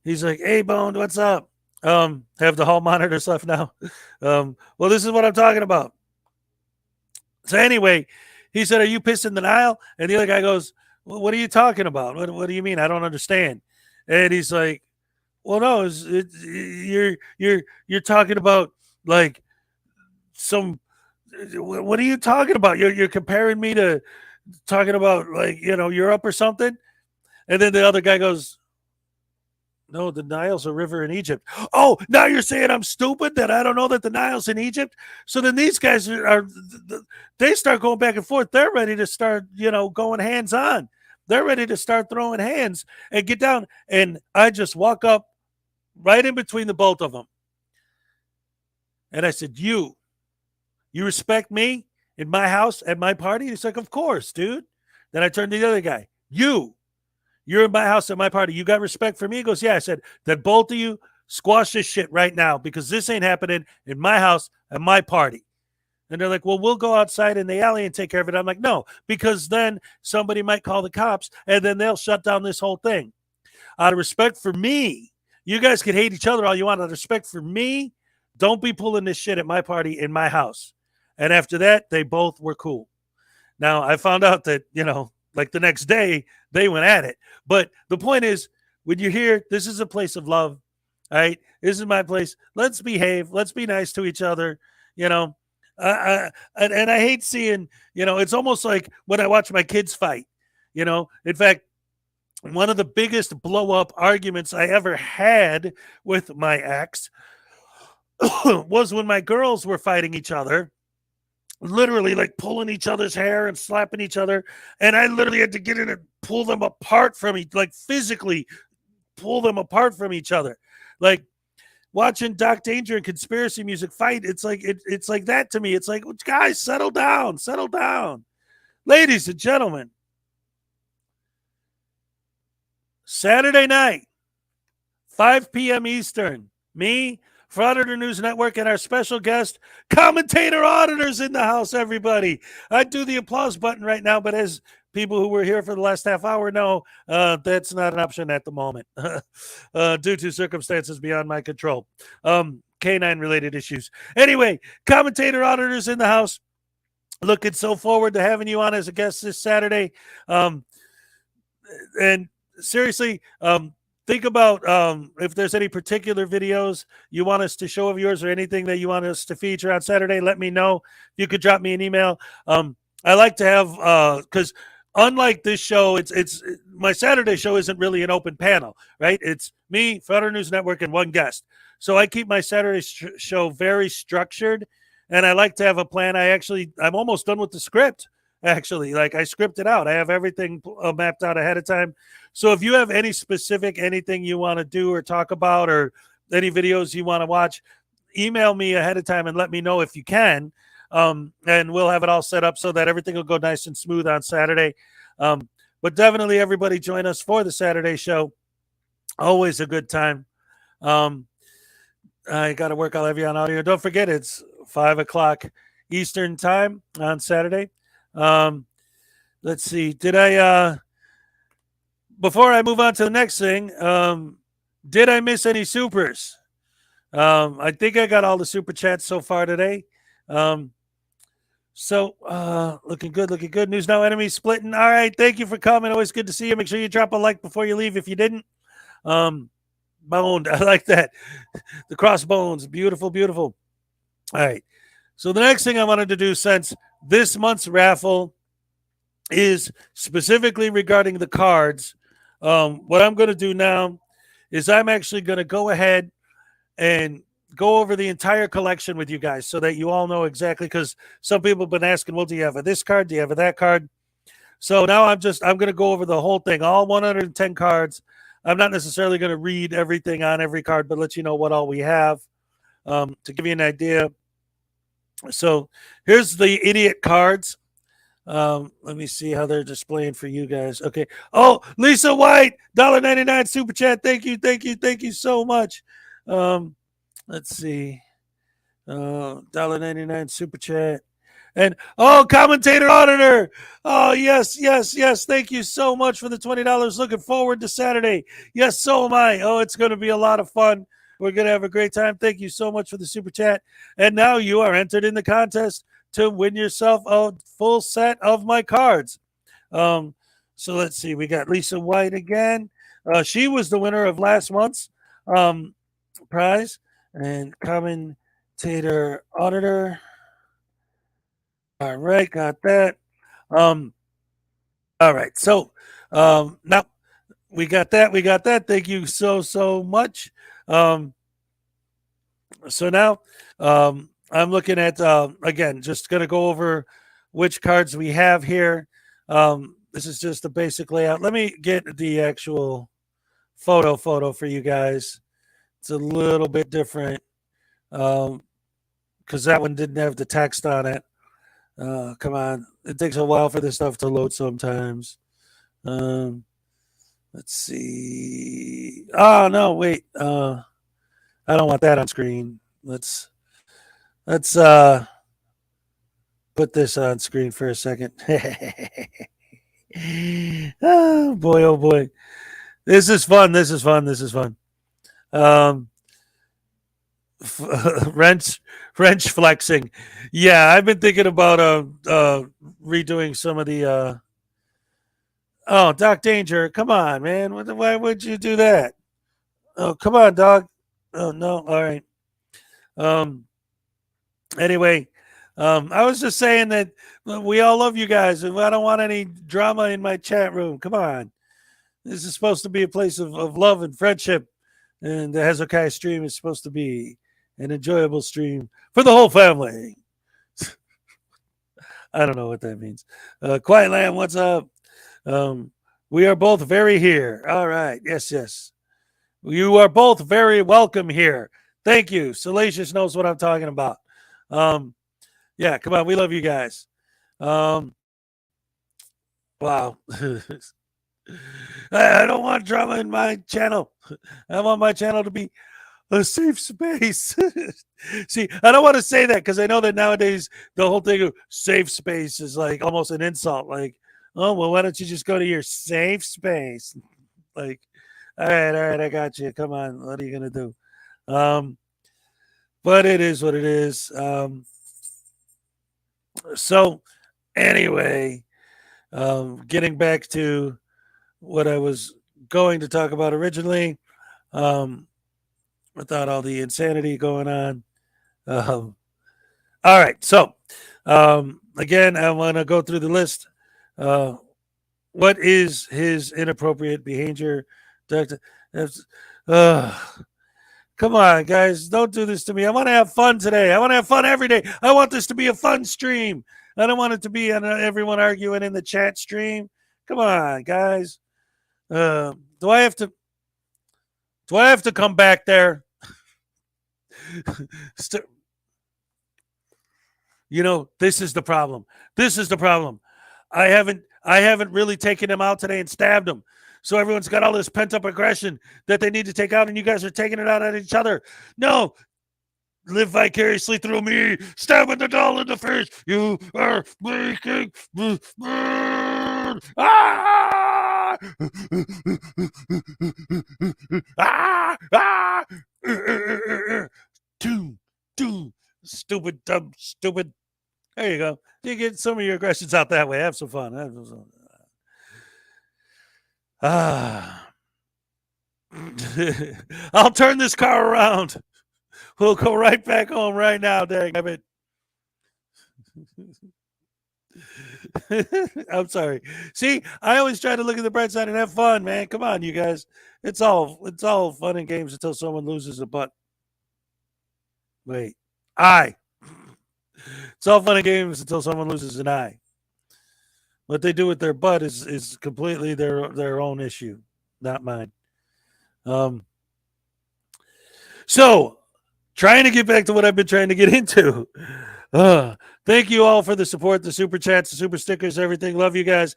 He's like, "Hey, Bone, what's up?" Have the hall monitors left now? Well, this is what I'm talking about. So anyway, he said, "Are you pissing the Nile?" And the other guy goes, "Well, what are you talking about? What do you mean? I don't understand." And he's like, "Well, no, you're talking about like some. What are you talking about? You're comparing me to talking about like Europe or something." And then the other guy goes, "No, the Nile's a river in Egypt." "Oh, now you're saying I'm stupid that I don't know that the Nile's in Egypt?" So then these guys they start going back and forth. They're ready to start going hands on. They're ready to start throwing hands and get down. And I just walk up right in between the both of them. And I said, You respect me in my house at my party?" He's like, "Of course, dude." Then I turned to the other guy. You're in my house at my party. You got respect for me?" He goes, "Yeah." I said, "Then both of you squash this shit right now, because this ain't happening in my house at my party." And they're like, "Well, we'll go outside in the alley and take care of it." I'm like, "No, because then somebody might call the cops and then they'll shut down this whole thing. Out of respect for me, you guys can hate each other all you want. Out of respect for me, don't be pulling this shit at my party in my house." And after that, they both were cool. Now, I found out that, like the next day, they went at it. But the point is, when you hear this is a place of love, right? This is my place. Let's behave. Let's be nice to each other. And I hate seeing, it's almost like when I watch my kids fight. In fact, one of the biggest blow up arguments I ever had with my ex was when my girls were fighting each other, literally like pulling each other's hair and slapping each other. And I literally had to get in and pull them apart from like physically pull them apart from each other. Like, watching Doc Danger and Conspiracy Music fight. It's like it's like that to me. It's like, guys, settle down, settle down. Ladies and gentlemen, Saturday night, 5 p.m. Eastern, me, Frauditor News Network, and our special guest, commentator auditors in the house, everybody. I'd do the applause button right now, but as people who were here for the last half hour know, that's not an option at the moment due to circumstances beyond my control. Canine-related issues. Anyway, commentator auditors in the house. Looking so forward to having you on as a guest this Saturday. And seriously, think about if there's any particular videos you want us to show of yours or anything that you want us to feature on Saturday, let me know. You could drop me an email. I like to have, because unlike this show, it's my Saturday show isn't really an open panel, right? It's me, Federal News Network, and one guest. So I keep my Saturday show very structured, and I like to have a plan. I'm almost done with the script. Actually, like I script it out. I have everything mapped out ahead of time. So if you have any specific anything you want to do or talk about or any videos you want to watch, email me ahead of time and let me know if you can. And we'll have it all set up so that everything will go nice and smooth on Saturday. But definitely everybody join us for the Saturday show. Always a good time. I got to work. I'll have you on audio. Don't forget, it's 5 o'clock Eastern time on Saturday. Let's see. Did I before I move on to the next thing, did I miss any supers? I think I got all the super chats so far today. So looking good, looking good. News Now Enemy splitting. All right, thank you for coming. Always good to see you. Make sure you drop a like before you leave if you didn't. Boned. I like that. The crossbones. Beautiful, beautiful. All right. So the next thing I wanted to do, since this month's raffle is specifically regarding the cards, what I'm going to do now is I'm actually going to go ahead and go over the entire collection with you guys so that you all know exactly, because some people have been asking, well, do you have a this card? Do you have a that card? So now I'm going to go over the whole thing, all 110 cards. I'm not necessarily going to read everything on every card, but let you know what all we have to give you an idea. So here's the idiot cards. Let me see how they're displaying for you guys. Okay. Oh, Lisa White, $1.99 super chat. Thank you, thank you, thank you so much. Let's see. $1.99 super chat. And commentator auditor. Oh, yes, yes, yes. Thank you so much for the $20. Looking forward to Saturday. Yes, so am I. Oh, it's going to be a lot of fun. We're going to have a great time. Thank you so much for the super chat. And now you are entered in the contest to win yourself a full set of my cards. So let's see. We got Lisa White again. She was the winner of last month's prize. And commentator auditor. All right, got that. All right. So now we got that. We got that. Thank you so much. So now I'm looking at, again, just going to go over which cards we have here. This is just a basic layout. Let me get the actual photo for you guys. It's a little bit different because that one didn't have the text on it. Come on. It takes a while for this stuff to load sometimes. Let's see. Oh, no, wait. I don't want that on screen. Let's put this on screen for a second. Oh boy. This is fun. Wrench flexing. Yeah, I've been thinking about redoing some of the Doc Danger. Come on, man. Why would you do that? Oh, come on, dog. Oh no. All right. Anyway, I was just saying that we all love you guys, and I don't want any drama in my chat room. Come on. This is supposed to be a place of love and friendship, and the Hezokuai stream is supposed to be an enjoyable stream for the whole family. I don't know what that means. Quiet Lamb, what's up? We are both very here. All right. Yes. You are both very welcome here. Thank you. Salacious knows what I'm talking about. Yeah, come on. We love you guys. Wow. I don't want drama in my channel. I want my channel to be a safe space. See, I don't want to say that because I know that nowadays the whole thing of safe space is like almost an insult. Like, oh, well, why don't you just go to your safe space? Like, all right, I got you. Come on. What are you going to do? But it is what it is. So, anyway, getting back to what I was going to talk about originally, without all the insanity going on. All right, so again, I want to go through the list. What is his inappropriate behavior? Come on, guys, don't do this to me. I want to have fun today. I want to have fun every day. I want this to be a fun stream. I don't want it to be everyone arguing in the chat stream. Come on, guys. Do I have to come back there? You know, this is the problem. This is the problem. I haven't really taken him out today and stabbed him. So everyone's got all this pent-up aggression that they need to take out, and you guys are taking it out at each other. No. Live vicariously through me. Stabbing the doll in the face. You are making me burn. Ah! Ah! Doom. Stupid, dumb, stupid. There you go. You get some of your aggressions out that way. Have some fun. I'll turn this car around. We'll go right back home right now, dang it. I'm sorry. See, I always try to look at the bright side and have fun, man. Come on, you guys. It's all fun and games until someone loses a butt. Wait. Eye. It's all fun and games until someone loses an eye. What they do with their butt is completely their own issue, not mine. So, trying to get back to what I've been trying to get into. Thank you all for the support, the super chats, the super stickers, everything. Love you guys.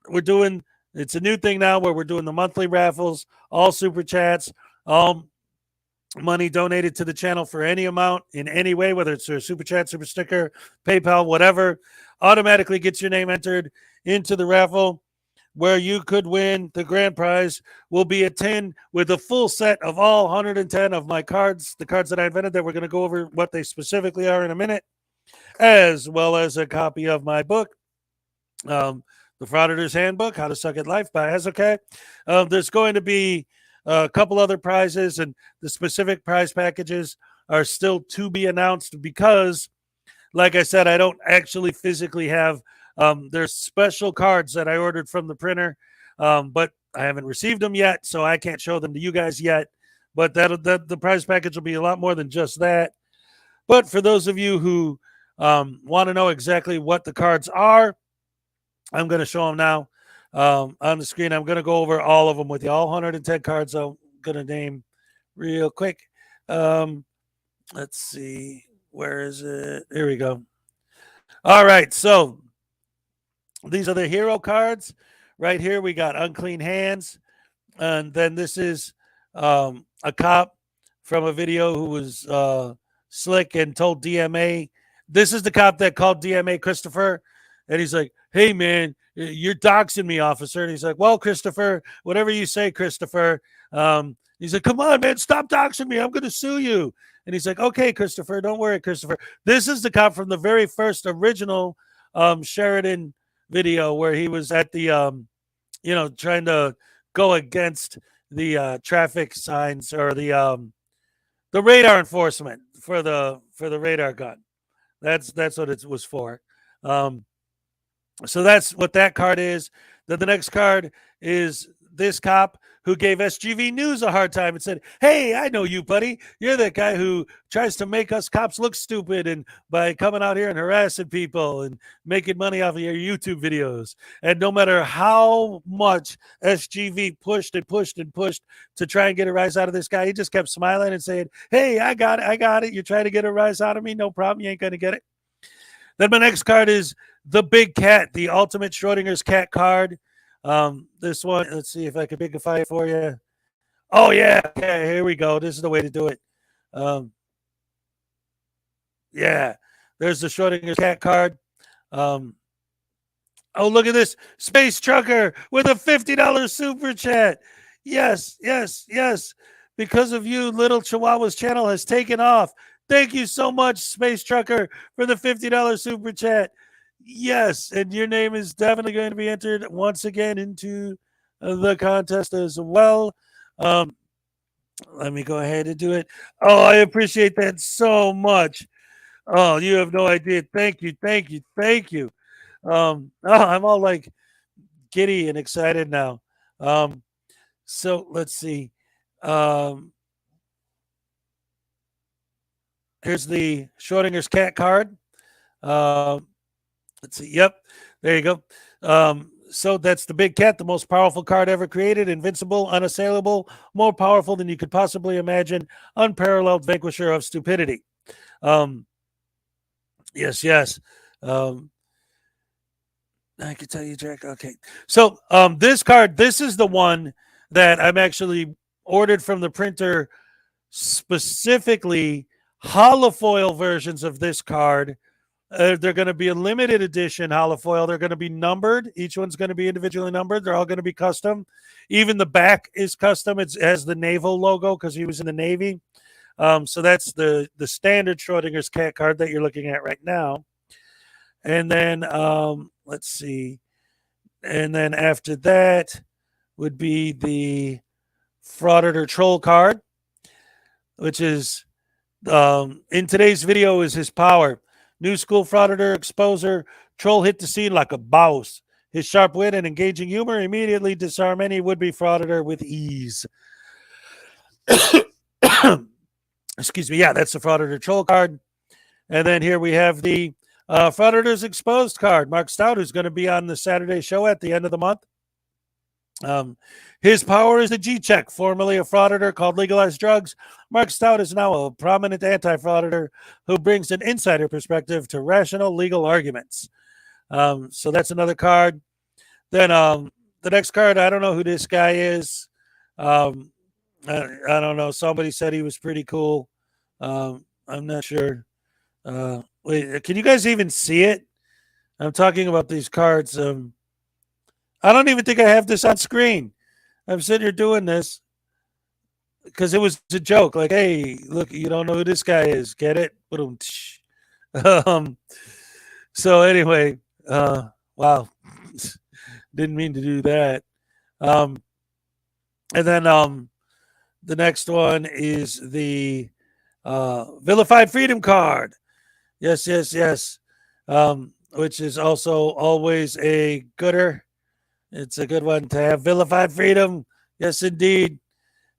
It's a new thing now where we're doing the monthly raffles, all super chats, all money donated to the channel for any amount in any way, whether it's a super chat, super sticker, PayPal, whatever, automatically gets your name entered into the raffle, where you could win. The grand prize will be a tin with a full set of all 110 of my cards, the cards that I invented that we're going to go over what they specifically are in a minute, as well as a copy of my book, the Frauditors Handbook, How to Suck at Life by Hezokuai. There's going to be a couple other prizes, and the specific prize packages are still to be announced because, like I said, I don't actually physically have there's special cards that I ordered from the printer, but I haven't received them yet, so I can't show them to you guys yet. But the prize package will be a lot more than just that. But for those of you who want to know exactly what the cards are, I'm going to show them now on the screen. I'm going to go over all of them with you, all 110 cards I'm going to name real quick. Let's see. Where is it? Here we go. All right, so these are the hero cards. Right here, we got Unclean Hands. And then this is a cop from a video who was slick and told DMA. This is the cop that called DMA Christopher. And he's like, hey, man, you're doxing me, officer. And he's like, well, Christopher, whatever you say, Christopher. He's like, come on, man, stop doxing me. I'm going to sue you. And he's like, okay, Christopher, don't worry, Christopher. This is the cop from the very first original Sheridan video where he was at the, trying to go against the traffic signs or the radar enforcement for the radar gun. That's what it was for. So that's what that card is. Then the next card is this cop who gave SGV News a hard time and said, "Hey, I know you, buddy. You're that guy who tries to make us cops look stupid and by coming out here and harassing people and making money off of your YouTube videos." And no matter how much SGV pushed and pushed and pushed to try and get a rise out of this guy, he just kept smiling and saying, "Hey, I got it. I got it. You're trying to get a rise out of me? No problem. You ain't going to get it." Then my next card is the Big Cat, the ultimate Schrodinger's cat card. This one, let's see if I can bigify it for you. Oh, yeah. Okay, here we go. This is the way to do it. Yeah, there's the Schrodinger's cat card. Oh, look at this. Space Trucker with a $50 super chat. Yes, yes, yes. Because of you, Little Chihuahua's channel has taken off. Thank you so much, Space Trucker, for the $50 super chat. Yes, and your name is definitely going to be entered once again into the contest as well. Let me go ahead and do it. Oh, I appreciate that so much. Oh, you have no idea. Thank you, thank you, thank you. I'm all like giddy and excited now. So let's see. Here's the Schrodinger's cat card. Let's see. Yep, there you go. So that's the Big Cat, the most powerful card ever created, invincible, unassailable, more powerful than you could possibly imagine, unparalleled vanquisher of stupidity. Yes, yes. I can tell you, Jack. Okay. So this card, this is the one that I'm actually ordered from the printer, specifically holofoil versions of this card. They're going to be a limited edition holofoil. They're going to be numbered. Each one's going to be individually numbered. They're all going to be custom. Even the back is custom. It has the naval logo because he was in the Navy. So that's the standard Schrodinger's cat card that you're looking at right now. And then let's see. And then after that would be the Frauditor Troll card, which is in today's video is his power. New school Frauditor exposer. Troll hit the scene like a boss. His sharp wit and engaging humor immediately disarm any would-be Frauditor with ease. Excuse me. Yeah, that's the Frauditor Troll card. And then here we have the Frauditors Exposed card. Mark Stout, who's going to be on the Saturday show at the end of the month. His power is the G-Check, formerly a frauditor called Legalized Drugs. Mark Stout is now a prominent anti-frauditor who brings an insider perspective to rational legal arguments. So that's another card. Then the next card, I don't know who this guy is. I don't know. Somebody said he was pretty cool. I'm not sure. Wait, can you guys even see it? I'm talking about these cards. I don't even think I have this on screen. I'm sitting here doing this because it was a joke. Like, hey, look, you don't know who this guy is. Get it? So anyway, wow. Didn't mean to do that. And then the next one is the Vilified Freedom card. Yes, yes, yes. Which is also always a gooder. It's a good one to have. Vilified Freedom. Yes, indeed.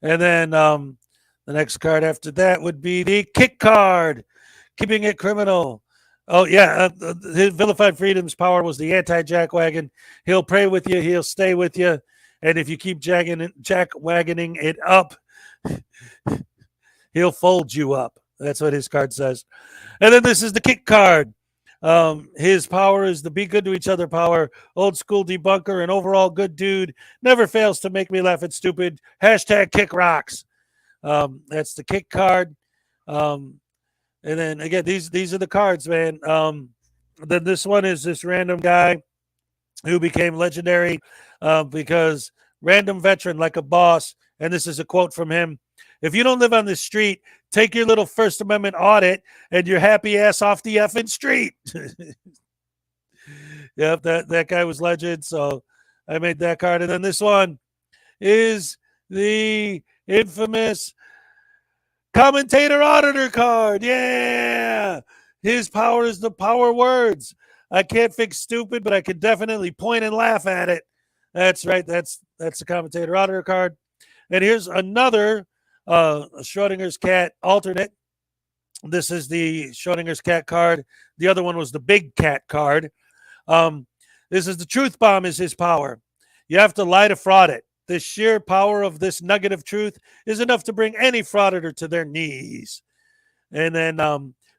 And then the next card after that would be the Kick card. Keeping it criminal. Oh, yeah. His Vilified Freedom's power was the anti-jackwagon. He'll pray with you. He'll stay with you. And if you keep jackwagoning it up, he'll fold you up. That's what his card says. And then this is the Kick card. His power is the be good to each other power. Old school debunker, an overall good dude. Never fails to make me laugh at stupid. Hashtag Kick rocks. That's the Kick card. And then again, these are the cards, man. Then this one is this random guy who became legendary because random veteran like a boss. And this is a quote from him. If you don't live on the street, take your little First Amendment audit and your happy ass off the effing street. Yep, that guy was legend. So I made that card. And then this one is the infamous Commentator Auditor card. Yeah. His power is the power words. I can't fix stupid, but I can definitely point and laugh at it. That's right. That's the commentator auditor card. And here's another Schrodinger's cat alternate. This is the Schrodinger's cat card. The other one was the big cat card. This is the truth bomb is his power. You have to lie to fraud it. The sheer power of this nugget of truth is enough to bring any frauditor to their knees. And then,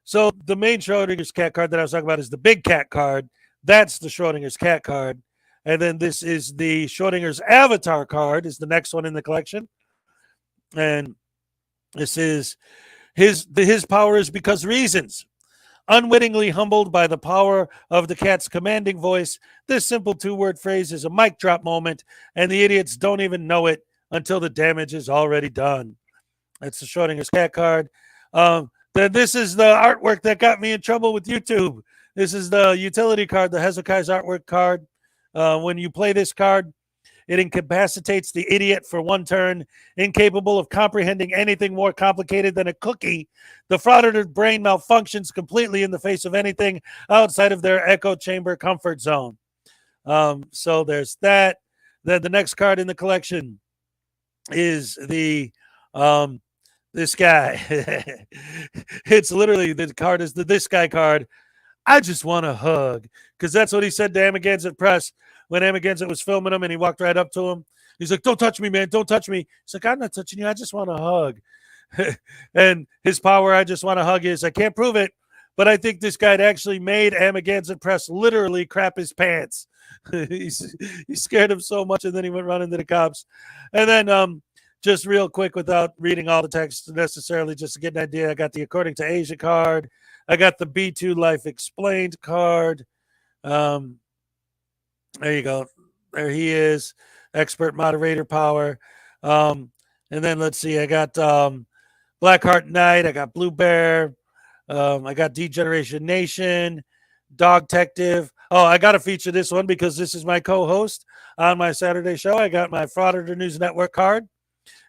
so the main Schrodinger's cat card that I was talking about is the big cat card. That's the Schrodinger's cat card. And then this is the Schrodinger's avatar card is the next one in the collection. And this is his power is because reasons. Unwittingly humbled by the power of the cat's commanding voice, this simple two-word phrase is a mic drop moment, and the idiots don't even know it until the damage is already done. That's the Schrodinger's cat card. This is the artwork that got me in trouble with YouTube. This is the utility card, the Hezokuai's artwork card. When you play this card, it incapacitates the idiot for one turn. Incapable of comprehending anything more complicated than a cookie, the frauditor's brain malfunctions completely in the face of anything outside of their echo chamber comfort zone. So there's that. Then the next card in the collection is the this guy. It's literally, the card is the this guy card. I just want a hug, because that's what he said to Amagansett Press when Amagansett was filming him, and he walked right up to him. He's like, "Don't touch me, man. Don't touch me." He's like, "I'm not touching you. I just want a hug." And his power, I just want a hug, is I can't prove it, but I think this guy actually made Amagansett Press literally crap his pants. He scared him so much, and then he went running to the cops. And then just real quick, without reading all the text necessarily, just to get an idea, I got the According to Asia card. I got the B2 Life Explained card. There you go. There he is. Expert moderator power. And then let's see. I got Blackheart Knight. I got Blue Bear. I got Degeneration Nation. Dog Detective. Oh, I got to feature this one because this is my co-host on my Saturday show. I got my Frauditor News Network card,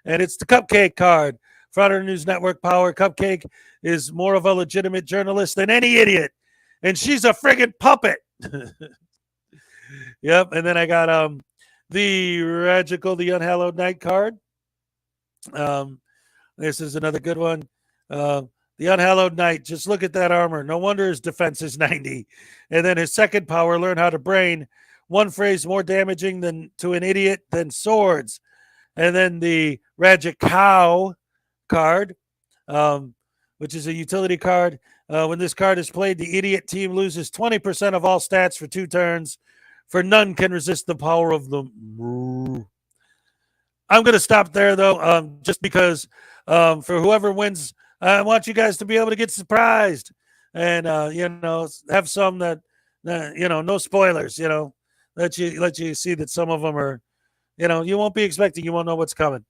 and it's the Cupcake card. Frauditor News Network power. Cupcake is more of a legitimate journalist than any idiot, and she's a friggin' puppet. Yep. And then I got the Ragical, the Unhallowed Knight card. This is another good one. The Unhallowed Knight, just look at that armor. No wonder his defense is 90. And then his second power, learn how to brain. One phrase more damaging than to an idiot than swords. And then the Ragical card, which is a utility card. When this card is played, the idiot team loses 20% of all stats for 2 turns, for none can resist the power of the... I'm going to stop there, though, just because for whoever wins, I want you guys to be able to get surprised and, have some that, no spoilers, let you see that some of them are, you won't be expecting, you won't know what's coming.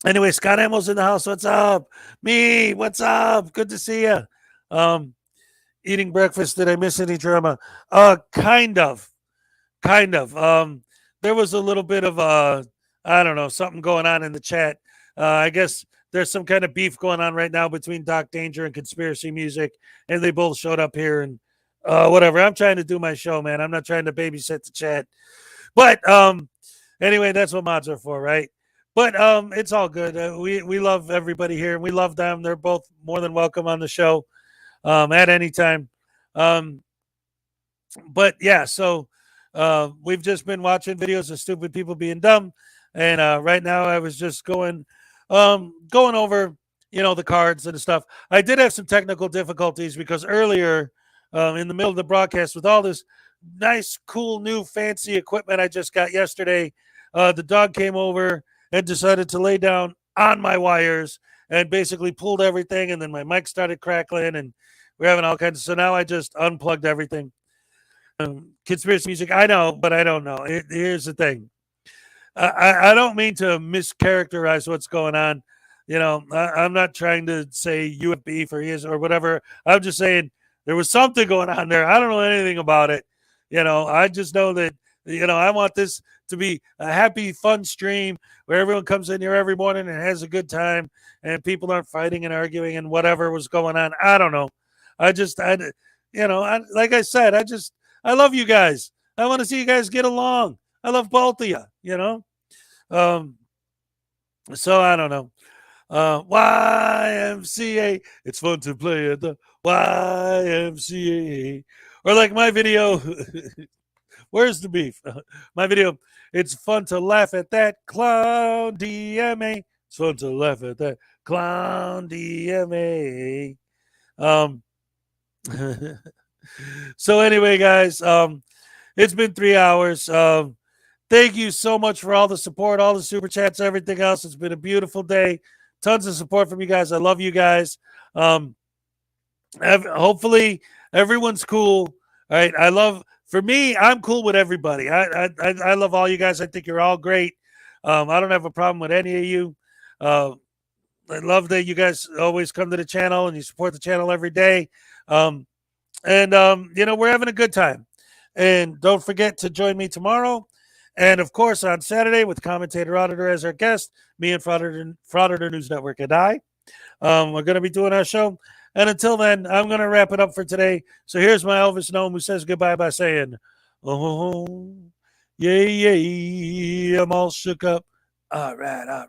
Anyway, Scott Emmel's in the house. What's up? Me, what's up? Good to see you. Eating breakfast. Did I miss any drama? Kind of. There was a little bit of I don't know, something going on in the chat. I guess there's some kind of beef going on right now between Doc Danger and Conspiracy Music, and they both showed up here and whatever. I'm trying to do my show, man. I'm not trying to babysit the chat. But anyway, that's what mods are for, right? But it's all good. We love everybody here, and we love them. They're both more than welcome on the show at any time. But yeah, so we've just been watching videos of stupid people being dumb, and right now I was just going over the cards and stuff. I did have some technical difficulties because earlier in the middle of the broadcast, with all this nice, cool, new, fancy equipment I just got yesterday, the dog came over and decided to lay down on my wires and basically pulled everything, and then my mic started crackling, and we're having all kinds of... So now I just unplugged everything. Conspiracy Music, I know, but I don't know. Here's the thing. I don't mean to mischaracterize what's going on. I'm not trying to say you have beef or his or whatever. I'm just saying there was something going on there. I don't know anything about it. I just know that, I want this to be a happy, fun stream where everyone comes in here every morning and has a good time and people aren't fighting and arguing and whatever was going on. I don't know. Like I said, I love you guys. I want to see you guys get along. I love both of you, you know? So I don't know. YMCA. It's fun to play at the YMCA. Or like my video. Where's the beef? My video. It's fun to laugh at that clown DMA. It's fun to laugh at that clown DMA. So anyway, guys, it's been 3 hours. Thank you so much for all the support, all the super chats, everything else. It's been a beautiful day. Tons of support from you guys. I love you guys. Hopefully everyone's cool. All right. For me, I'm cool with everybody. I love all you guys. I think you're all great. I don't have a problem with any of you. I love that you guys always come to the channel and you support the channel every day. We're having a good time. And don't forget to join me tomorrow. And of course, on Saturday with Commentator Auditor as our guest, me and Frauditor News Network and I, we're going to be doing our show. And until then, I'm going to wrap it up for today. So here's my Elvis gnome who says goodbye by saying, oh, yeah, I'm all shook up. All right.